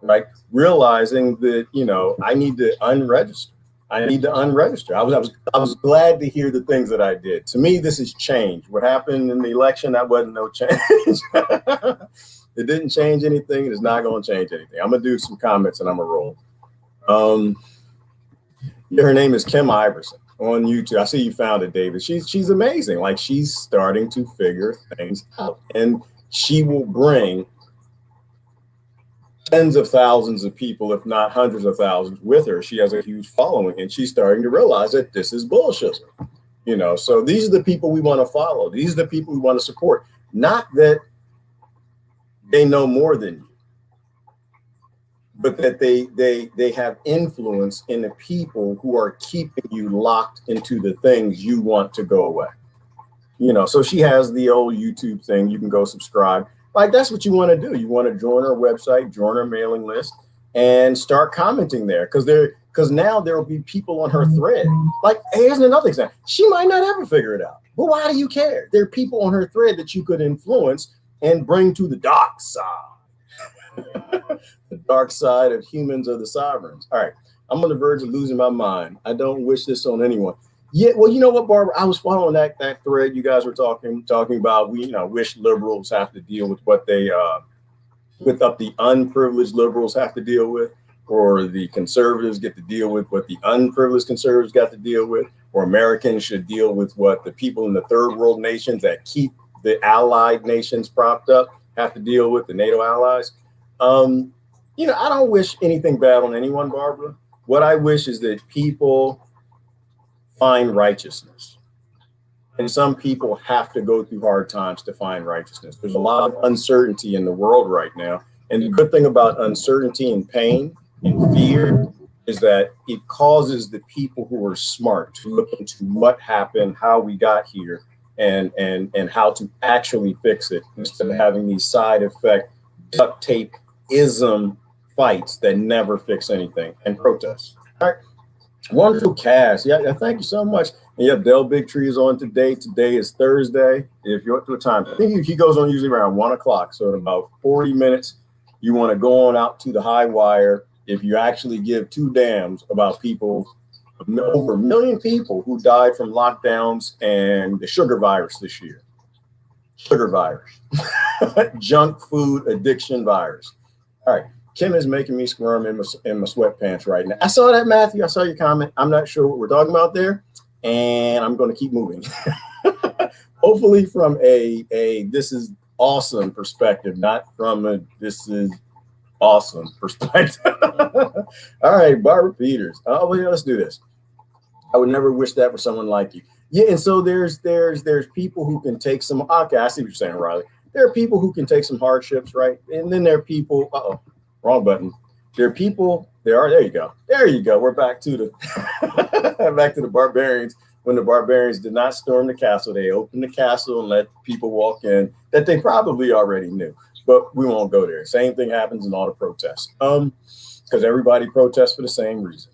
Speaker 1: Right, realizing that, you know, I need to unregister. I was glad to hear the things that I did. To me, this is change. What happened in the election, that wasn't no change. It didn't change anything. It's not going to change anything. I'm gonna do some comments and I'm gonna roll. Yeah, her name is Kim Iverson on YouTube. I see you found it, David. She's amazing. Like, she's starting to figure things out, and she will bring tens of thousands of people, if not hundreds of thousands, with her. She has a huge following, and she's starting to realize that this is bullshit. You know, so these are the people we want to follow. These are the people we want to support. Not that they know more than you, but that they have influence in the people who are keeping you locked into the things you want to go away. You know, so she has the old YouTube thing. You can go subscribe. Like, that's what you want to do. You want to join her website, join her mailing list, and start commenting there. Because now there will be people on her thread. Like, hey, here's another example. She might not ever figure it out. But why do you care? There are people on her thread that you could influence and bring to the dark side. The dark side of humans are the sovereigns. All right. I'm on the verge of losing my mind. I don't wish this on anyone. Yeah, well, you know what, Barbara? I was following that thread you guys were talking about. We, you know, wish liberals have to deal with what they with the unprivileged liberals have to deal with, or the conservatives get to deal with what the unprivileged conservatives got to deal with, or Americans should deal with what the people in the third world nations that keep the allied nations propped up have to deal with, the NATO allies. You know, I don't wish anything bad on anyone, Barbara. What I wish is that people find righteousness. And some people have to go through hard times to find righteousness. There's a lot of uncertainty in the world right now. And the good thing about uncertainty and pain and fear is that it causes the people who are smart to look into what happened, how we got here, and how to actually fix it, instead of having these side effect duct tape-ism fights that never fix anything and protests. All right. Wonderful cast. Yeah, thank you so much. And yeah, Del Bigtree is on today. Today is Thursday. If you're up to a time, I think he goes on usually around 1 o'clock. So in about 40 minutes, you want to go on out to the high wire. If you actually give two damns about people over 1 million people who died from lockdowns and the sugar virus this year. Sugar virus. Junk food addiction virus. All right. Kim is making me squirm in my sweatpants right now. I saw that, Matthew. I saw your comment. I'm not sure what we're talking about there, and I'm going to keep moving. Hopefully from a this is awesome perspective, not from a this is awesome perspective. All right, Barbara Peters. Oh, well, let's do this. I would never wish that for someone like you. Yeah, and so there's people who can take some. Okay, I see what you're saying, Riley. There are people who can take some hardships, right? And then there are people. Wrong button. There are people. There you go. There you go. We're back to the back to the barbarians. When the barbarians did not storm the castle, they opened the castle and let people walk in that they probably already knew. But we won't go there. Same thing happens in all the protests. Because everybody protests for the same reason.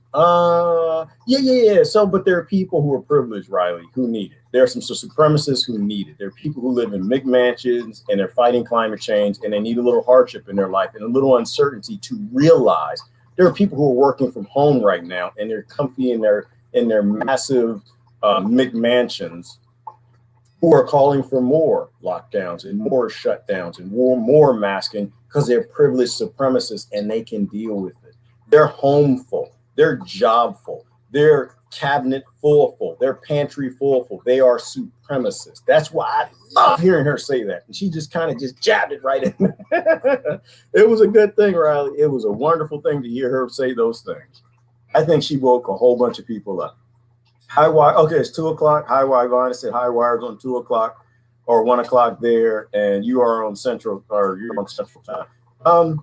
Speaker 1: Yeah. So, but there are people who are privileged, Riley, who need it. There are some supremacists who need it. There are people who live in McMansions and they're fighting climate change and they need a little hardship in their life and a little uncertainty to realize. There are people who are working from home right now and they're comfy in their massive McMansions who are calling for more lockdowns and more shutdowns and more masking because they're privileged supremacists and they can deal with it. They're homeful, they're jobful, they're cabinet full, their pantry full. They are supremacists. That's why I love hearing her say that. And she just kind of just jabbed it right in. It was a good thing, Riley. It was a wonderful thing to hear her say those things. I think she woke a whole bunch of people up. High wire. Okay, it's 2 o'clock. High wire. Vine said high wires on 2 o'clock or 1 o'clock there, and you are on Central, or you're on Central time.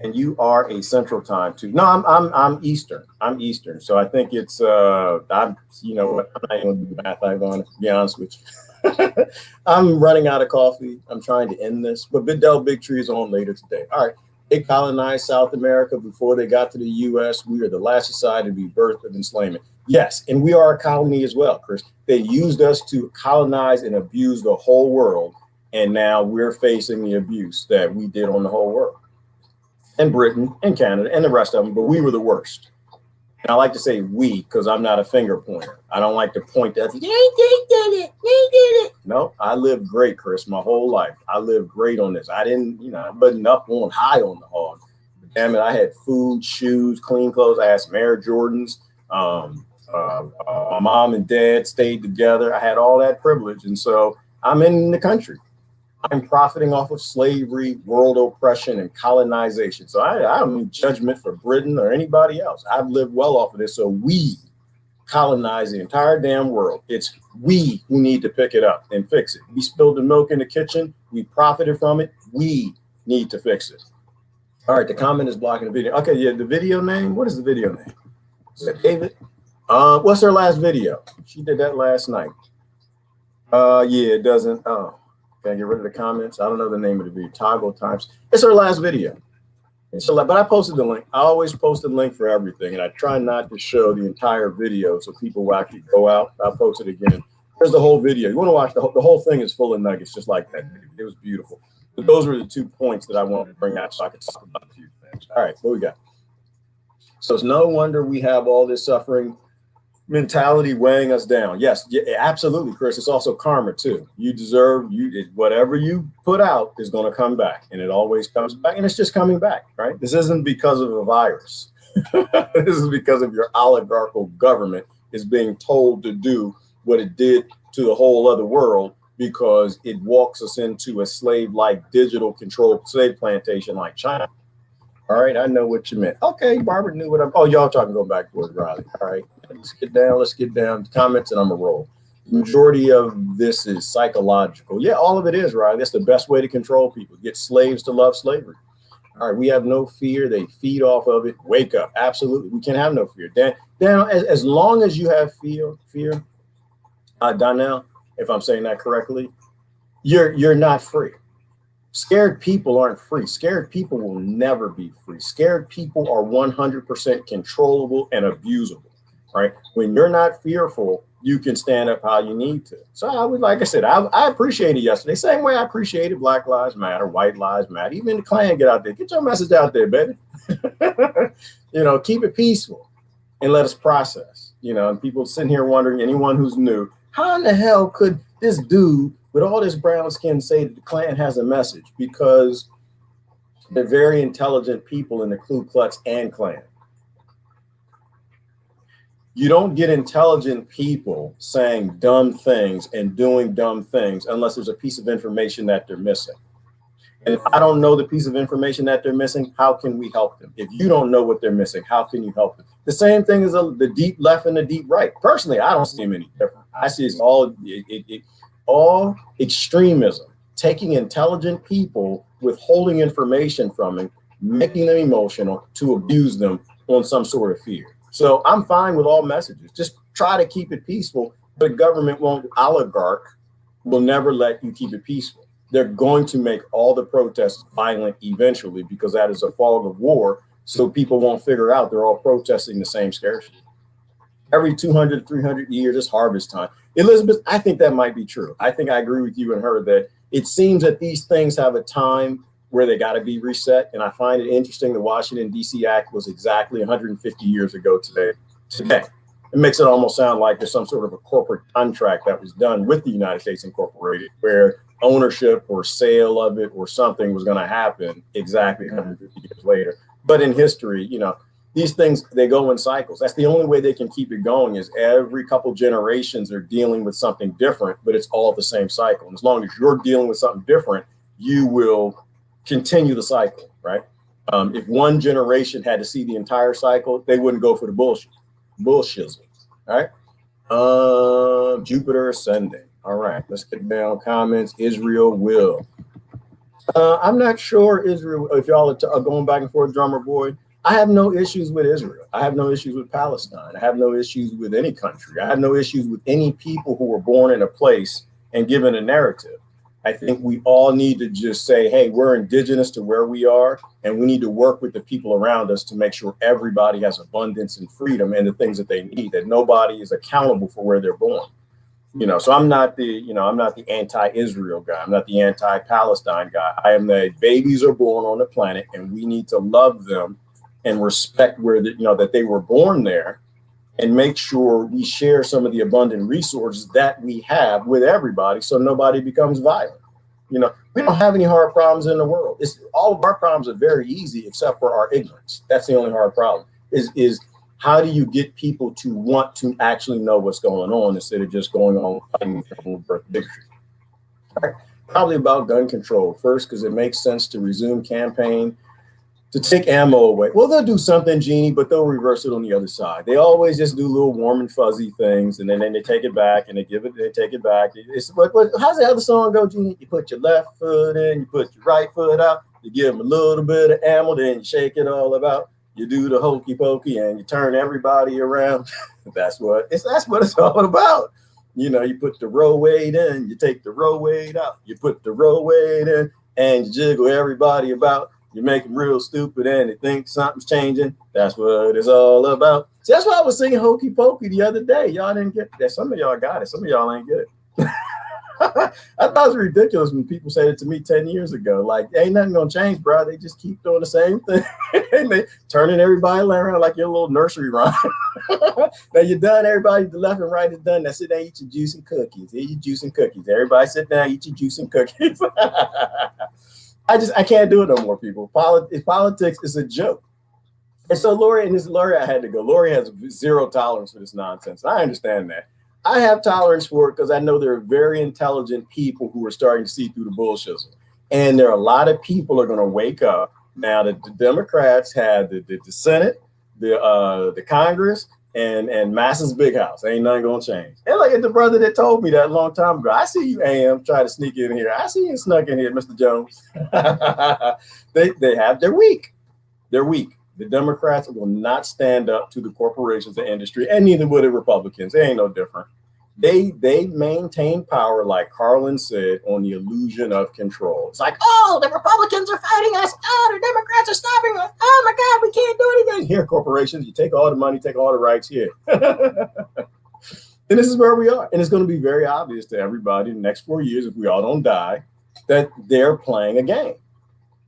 Speaker 1: And you are a Central time too. No, I'm Eastern. I'm Eastern. So I think it's I'm not even gonna do math. I'm going to be honest with you. I'm running out of coffee. I'm trying to end this, but Big Tree is on later today. All right. They colonized South America before they got to the U.S. We are the last society to be birthed of enslavement. Yes, and we are a colony as well, Chris. They used us to colonize and abuse the whole world, and now we're facing the abuse that we did on the whole world. And Britain and Canada and the rest of them, but we were the worst. And I like to say we because I'm not a finger pointer. I don't like to point at they did it. No, I lived great, Chris, my whole life. I lived great on this. I didn't, I wasn't up on high on the hog. But damn it, I had food, shoes, clean clothes. I had some Air Jordans. My mom and dad stayed together. I had all that privilege. And so I'm in the country. I'm profiting off of slavery, world oppression, and colonization. So I don't need judgment for Britain or anybody else. I've lived well off of this. So we colonize the entire damn world. It's we who need to pick it up and fix it. We spilled the milk in the kitchen. We profited from it. We need to fix it. All right, the comment is blocking the video. Okay, yeah, the video name. What is the video name? Is that David? What's her last video? She did that last night. Yeah, it doesn't. Can I get rid of the comments? I don't know the name of the video. Toggle times. It's her last video. But I posted the link. I always post a link for everything, and I try not to show the entire video so people will actually go out. I'll post it again. There's the whole video. You want to watch the whole thing is full of nuggets, just like that. It was beautiful. But those were the 2 points that I wanted to bring out so I could talk about a few things. All right, what we got? So it's no wonder we have all this suffering mentality weighing us down. Yes, yeah, absolutely, Chris. It's also karma too. You deserve whatever you put out is going to come back, and it always comes back, and it's just coming back, right? This isn't because of a virus. This is because of your oligarchical government is being told to do what it did to the whole other world because it walks us into a slave-like digital control slave plantation like China. All right, I know what you meant. Okay, Barbara knew what I'm. Oh, y'all talking go back towards Riley. All right, let's get down. Comments and I'm gonna roll. The majority of this is psychological. Yeah, all of it is, Riley. That's the best way to control people. Get slaves to love slavery. All right, we have no fear. They feed off of it. Wake up. Absolutely, we can't have no fear. Dan, as long as you have fear, Donnell, if I'm saying that correctly, you're not free. Scared people aren't free. Scared people will never be free. Scared people are 100% controllable and abusable, right? When you're not fearful, you can stand up how you need to. So I would, like I said, I appreciated yesterday. Same way I appreciated Black Lives Matter, White Lives Matter, even the Klan, get out there. Get your message out there, baby. Keep it peaceful. and let us process, and people sitting here wondering, anyone who's new, how in the hell could this dude with all this brown skin say that the Klan has a message? Because they're very intelligent people in the Ku Klux and Klan. You don't get intelligent people saying dumb things and doing dumb things unless there's a piece of information that they're missing. And if I don't know the piece of information that they're missing, how can we help them? If you don't know what they're missing, how can you help them? The same thing as the deep left and the deep right. Personally, I don't see them any different. I see it's all extremism, taking intelligent people, withholding information from them, making them emotional to abuse them on some sort of fear. So I'm fine with all messages. Just try to keep it peaceful. The government oligarch will never let you keep it peaceful. They're going to make all the protests violent eventually, because that is a fog of war. So people won't figure out they're all protesting the same scarcity. Every 200, 300 years, it's harvest time. Elizabeth, I think that might be true. I think I agree with you and her that it seems that these things have a time where they got to be reset. And I find it interesting the Washington, D.C. Act was exactly 150 years ago today. It makes it almost sound like there's some sort of a corporate contract that was done with the United States Incorporated, where ownership or sale of it or something was going to happen exactly 150 years later. But in history, these things, they go in cycles. That's the only way they can keep it going, is every couple generations they're dealing with something different, but it's all the same cycle. And as long as you're dealing with something different, you will continue the cycle, right? If one generation had to see the entire cycle, they wouldn't go for the bullshit. All right. Jupiter ascending. All right, let's get down comments. Israel will. I'm not sure Israel, if y'all are going back and forth, drummer boy. I have no issues with Israel. I have no issues with Palestine. I have no issues with any country. I have no issues with any people who were born in a place and given a narrative. I think we all need to just say, hey, we're indigenous to where we are, and we need to work with the people around us to make sure everybody has abundance and freedom and the things that they need, that nobody is accountable for where they're born. So I'm not the anti-Israel guy. I'm not the anti-Palestine guy. I am the babies are born on the planet, and we need to love them and respect that they were born there, and make sure we share some of the abundant resources that we have with everybody, so nobody becomes violent. We don't have any hard problems in the world. All of our problems are very easy, except for our ignorance. That's the only hard problem. Is how do you get people to want to actually know what's going on instead of just going on fighting birth bigotry? Right. Probably about gun control first, because it makes sense to resume campaign to take ammo away. Well, they'll do something, Jeannie, but they'll reverse it on the other side. They always just do little warm and fuzzy things, and then they take it back, and they take it back. How's the other song go, Jeannie? You put your left foot in, you put your right foot out, you give them a little bit of ammo, then you shake it all about. You do the hokey pokey, and you turn everybody around. That's what it's all about. You put the row weight in, you take the row weight out, you put the row weight in, and you jiggle everybody about. You make them real stupid, and they think something's changing. That's what it's all about. See, that's why I was singing Hokey Pokey the other day. Y'all didn't get that. Some of y'all got it. Some of y'all ain't get it. I thought it was ridiculous when people said it to me 10 years ago. Like, ain't nothing gonna change, bro. They just keep doing the same thing. And they turning everybody around like your little nursery rhyme. Now you're done. Everybody to the left and right is done. Now sit down, eat your juice and cookies. Eat your juice and cookies. Everybody sit down, eat your juice and cookies. I can't do it no more, people. Politics is a joke. And so Lori I had to go. Lori has zero tolerance for this nonsense. I understand that. I have tolerance for it because I know there are very intelligent people who are starting to see through the bullshit. And there are a lot of people who are going to wake up now that the Democrats had the Senate, the Congress, and Massa's big house. Ain't nothing going to change. And look at the brother that told me that a long time ago. I see you, AM, try to sneak in here. I see you snuck in here, Mr. Jones. They're weak. They're weak. The Democrats will not stand up to the corporations and industry, and neither will the Republicans. They ain't no different. They maintain power, like Carlin said, on the illusion of control. It's like, oh, the Republicans are fighting us. Oh, the Democrats are stopping us. Oh my God, we can't do anything. Here, corporations, you take all the money, take all the rights here. And this is where we are. And it's going to be very obvious to everybody in the next 4 years, if we all don't die, that they're playing a game.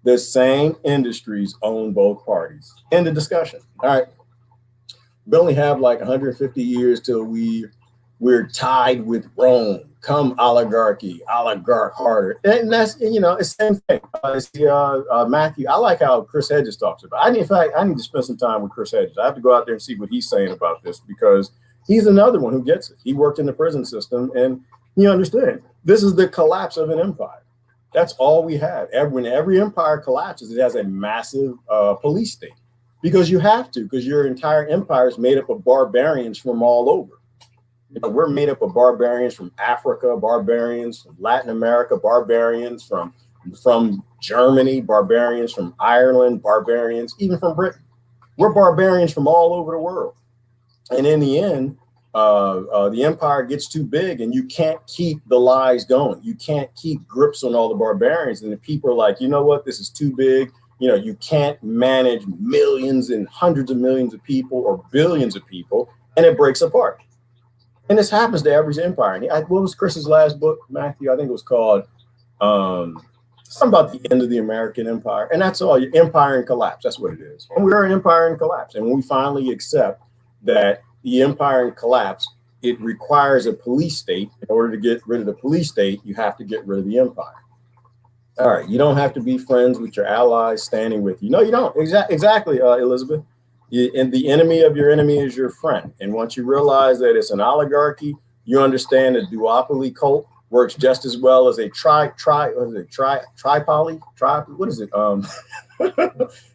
Speaker 1: The same industries own both parties. End of discussion. All right. We only have like 150 years till we're tied with Rome. Come oligarchy, oligarch harder. And that's, you know, it's the same thing. Matthew, I like how Chris Hedges talks about it. In fact, I need to spend some time with Chris Hedges. I have to go out there and see what he's saying about this, because he's another one who gets it. He worked in the prison system, and you understand, this is the collapse of an empire. That's all we have. When every empire collapses, it has a massive police state, because you have to, because your entire empire is made up of barbarians from all over. You know, we're made up of barbarians from Africa, barbarians from Latin America, barbarians from Germany, barbarians from Ireland, barbarians even from Britain. We're barbarians from all over the world. And in the end, the empire gets too big, and you can't keep the lies going. You can't keep grips on all the barbarians. And the people are like, you know what, this is too big. You know, you can't manage millions and hundreds of millions of people or billions of people, and it breaks apart. And this happens to every empire. And what was Chris's last book, Matthew? I think it was called something about the end of the American empire. And that's all, your empire in collapse. That's what it is. And we are an empire in collapse. And when we finally accept that the empire in collapse, it requires a police state. In order to get rid of the police state, you have to get rid of the empire. All right. You don't have to be friends with your allies standing with you. No, you don't. Exactly, Elizabeth. And the enemy of your enemy is your friend. And once you realize that it's an oligarchy, you understand that duopoly cult works just as well as a tripoly.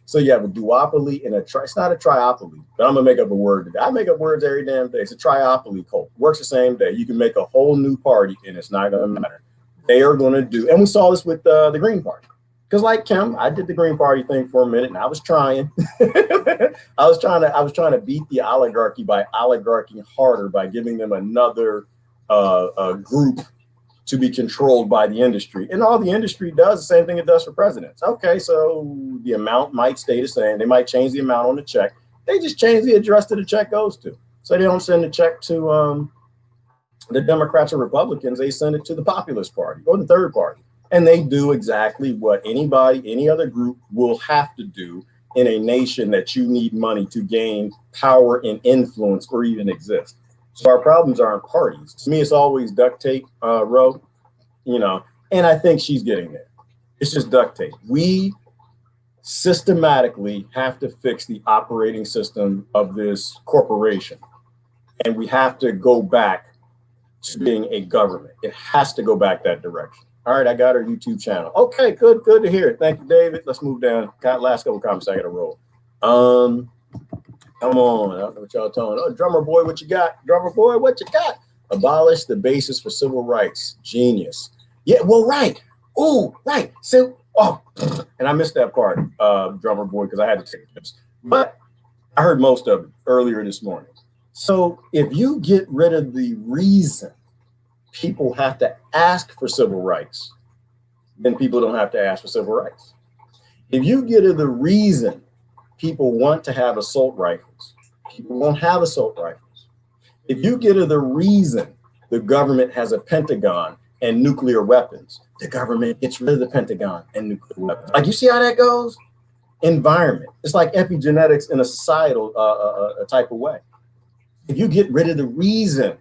Speaker 1: So you have a duopoly and it's not a triopoly, but I'm gonna make up a word today. I make up words every damn day. It's a triopoly cult. Works the same day. You can make a whole new party and it's not gonna matter. They are gonna do, and we saw this with the Green Party. Because like Kim, I did the Green Party thing for a minute, and I was trying. I was trying to beat the oligarchy by oligarchy harder, by giving them another group to be controlled by the industry. And all the industry does the same thing it does for presidents. Okay, so the amount might stay the same. They might change the amount on the check. They just change the address that the check goes to. So they don't send the check to the Democrats or Republicans. They send it to the Populist Party or the third party. And they do exactly what any other group will have to do in a nation that you need money to gain power and influence or even exist. So our problems aren't parties. To me, it's always duct tape, Ro, you know, and I think she's getting there. It's just duct tape. We systematically have to fix the operating system of this corporation. And we have to go back to being a government. It has to go back that direction. All right, I got her YouTube channel. Okay, good to hear. Thank you, David. Let's move down. Last couple comments I got to roll. Come on, I don't know what y'all telling. Oh, drummer boy, what you got? Drummer boy, what you got? Abolish the basis for civil rights. Genius. Yeah, well, right. Oh, right. So, and I missed that part, drummer boy, because I had to take this. But I heard most of it earlier this morning. So if you get rid of the reason people have to ask for civil rights, then people don't have to ask for civil rights. If you get to the reason people want to have assault rifles, people won't have assault rifles. If you get to the reason the government has a Pentagon and nuclear weapons, the government gets rid of the Pentagon and nuclear weapons. Like, you see how that goes? Environment. It's like epigenetics in a societal type of way. If you get rid of the reason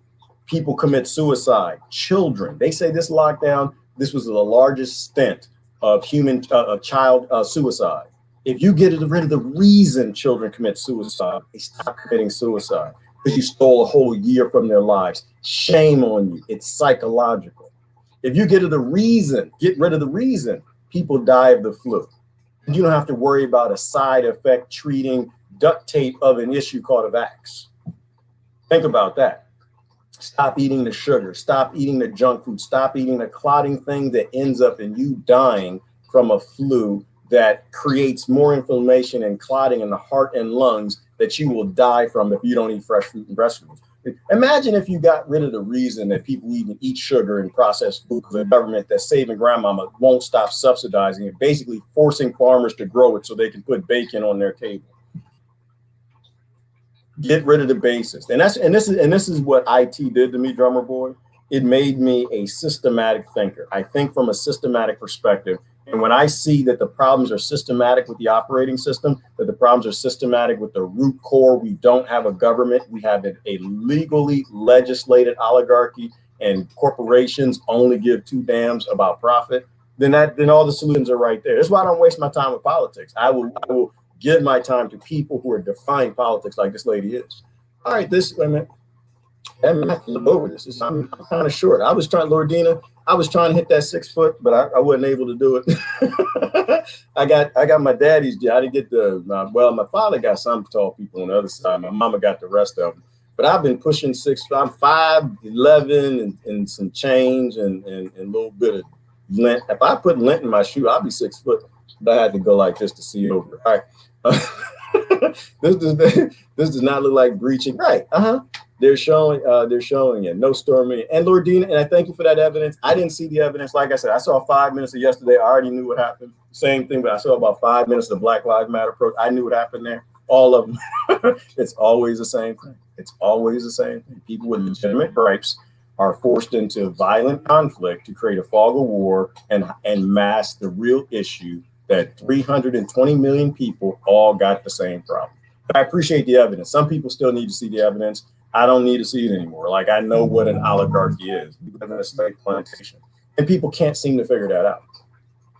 Speaker 1: people commit suicide, children, they say this lockdown, this was the largest stint of child suicide. If you get rid of the reason children commit suicide, they stop committing suicide because you stole a whole year from their lives. Shame on you. It's psychological. If you get rid of the reason people die of the flu, you don't have to worry about a side effect treating duct tape of an issue called a vax. Think about that. Stop eating the sugar. Stop eating the junk food. Stop eating the clotting thing that ends up in you dying from a flu that creates more inflammation and clotting in the heart and lungs that you will die from if you don't eat fresh fruit and vegetables. Imagine if you got rid of the reason that people even eat sugar and processed food, because the government that's saving grandmama won't stop subsidizing it, basically forcing farmers to grow it so they can put bacon on their table. Get rid of the basis. And this is what IT did to me, drummer boy. It made me a systematic thinker. I think from a systematic perspective, And when I see that the problems are systematic with the operating system, that the problems are systematic with the root core, we don't have a government, we have a legally legislated oligarchy, and corporations only give two damns about profit, then all the solutions are right there. That's why I don't waste my time with politics. I will give my time to people who are defying politics like this lady is. All right, wait a minute. I have to look over this. I'm kind of short. Lordina, I was trying to hit that 6 foot, but I wasn't able to do it. I got my daddy's. I didn't get my father got some tall people on the other side. My mama got the rest of them. But I've been pushing 6. I'm 5'11" and some change and a little bit of lint. If I put lint in my shoe, I'll be 6 foot. But I had to go like this to see over. All right. This does not look like breaching. Right. They're showing it. No storming. And Lordina, and I thank you for that evidence. I didn't see the evidence. Like I said, I saw 5 minutes of yesterday. I already knew what happened. Same thing, but I saw about 5 minutes of Black Lives Matter protest. I knew what happened there. All of them. It's always the same thing. It's always the same thing. People with legitimate gripes are forced into violent conflict to create a fog of war and mask the real issue that 320 million people all got the same problem. But I appreciate the evidence. Some people still need to see the evidence. I don't need to see it anymore. Like, I know what an oligarchy is. We live in a slave plantation, and people can't seem to figure that out.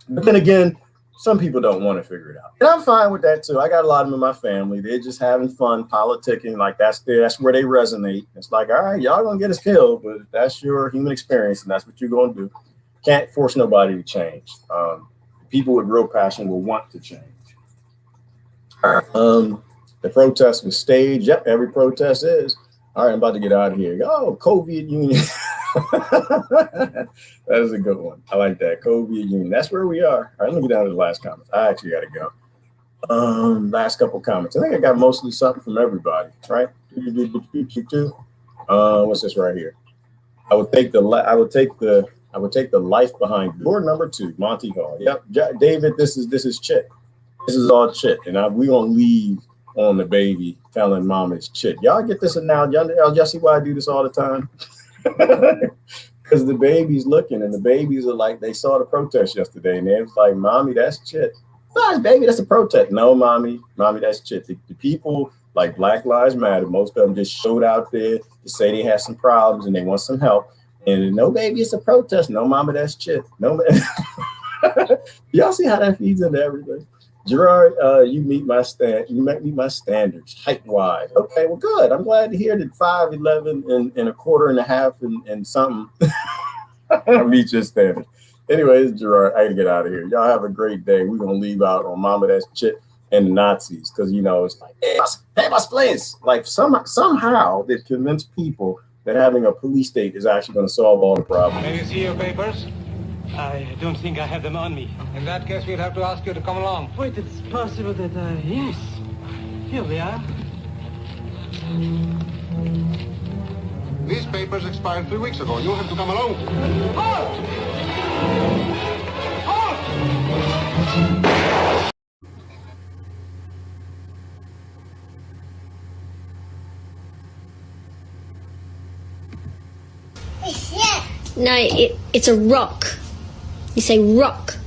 Speaker 1: But then again, some people don't want to figure it out, and I'm fine with that too. I got a lot of them in my family. They're just having fun politicking. Like, that's where they resonate. It's like, all right, y'all gonna get us killed, but that's your human experience, and that's what you're gonna do. Can't force nobody to change. People with real passion will want to change. The protest was staged. Yep, every protest is. All right, I'm about to get out of here. Oh, COVID union. That is a good one. I like that. COVID union. That's where we are. All right, let me get down to the last comments. I actually got to go. Last couple comments. I think I got mostly something from everybody, right? What's this right here? I would take the life behind door number 2, Monty Hall. Yep, David, this is chit. This is all chit, and we gonna leave on the baby telling mom it's chit. Y'all get this now? Y'all see why I do this all the time? Because the baby's looking, and the babies are like, they saw the protest yesterday, and they was like, "Mommy, that's chit." "Nice, baby, that's a protest." "No, mommy, that's chit." The people like Black Lives Matter, most of them just showed out there to say they have some problems and they want some help. And no, baby, it's a protest. "No, mama, that's chit." No, y'all see how that feeds into everything? Gerard, you meet my standards height wise. Okay, well, good. I'm glad to hear that 5'11" and a quarter and a half and something meet your standards. Anyways, Gerard, I gotta get out of here. Y'all have a great day. We're gonna leave out on Mama That's Chit and Nazis, because it's like, hey, my place. Like, somehow they've convinced people that having a police state is actually going to solve all the problems.
Speaker 9: Can you see your papers? I don't think I have them on me. In that case, we'll have to ask you to come along.
Speaker 10: Wait, it's possible that yes. Here we are.
Speaker 9: These papers expired 3 weeks ago. You'll have to come along. Halt! Halt!
Speaker 11: No, it's a rock. You say rock.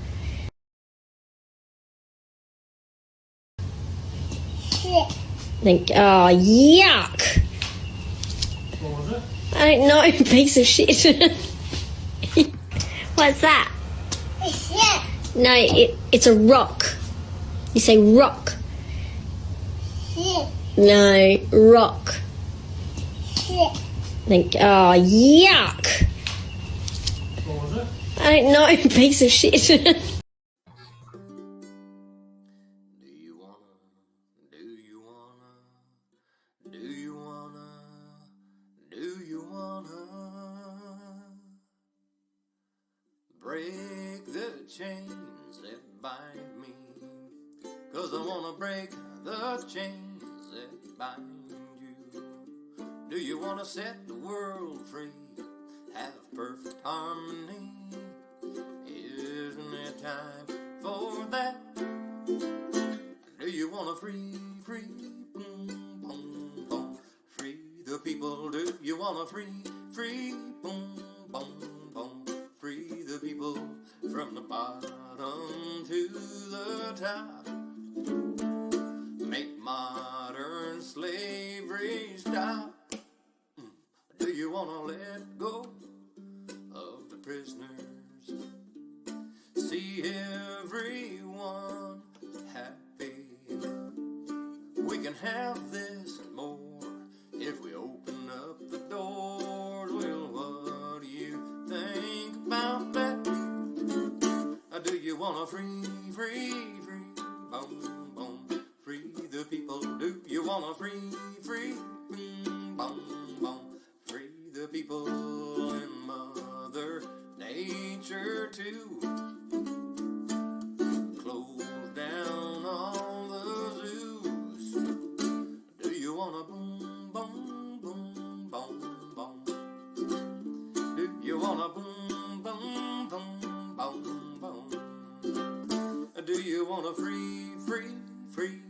Speaker 11: Think, oh, yuck.
Speaker 10: What was it?
Speaker 11: I don't know, piece of shit. What's that? No, it's a rock. You say rock. No, rock. Think, oh, yuck.
Speaker 10: What was it?
Speaker 11: I don't know, piece of shit.
Speaker 12: Break the chains that bind me, 'cause I wanna break the chains that bind you. Do you wanna set the world free, have perfect harmony? Isn't it time for that? Do you wanna free, boom, boom, boom, free the people? Do you wanna free, boom, boom, boom, free the people from the bottom the top. Make modern slavery stop. Do you want to let go of the prisoners? See everyone happy. We can have this and more if we open up the doors. Well, what do you think about that? Do you want to free, boom, boom, free the people? Do you want to free, boom, boom, free the people and Mother Nature too? Close down all the zoos. Do you want to boom, boom, boom, boom, boom? Do you want to boom, boom, boom, boom, boom? Do you want to free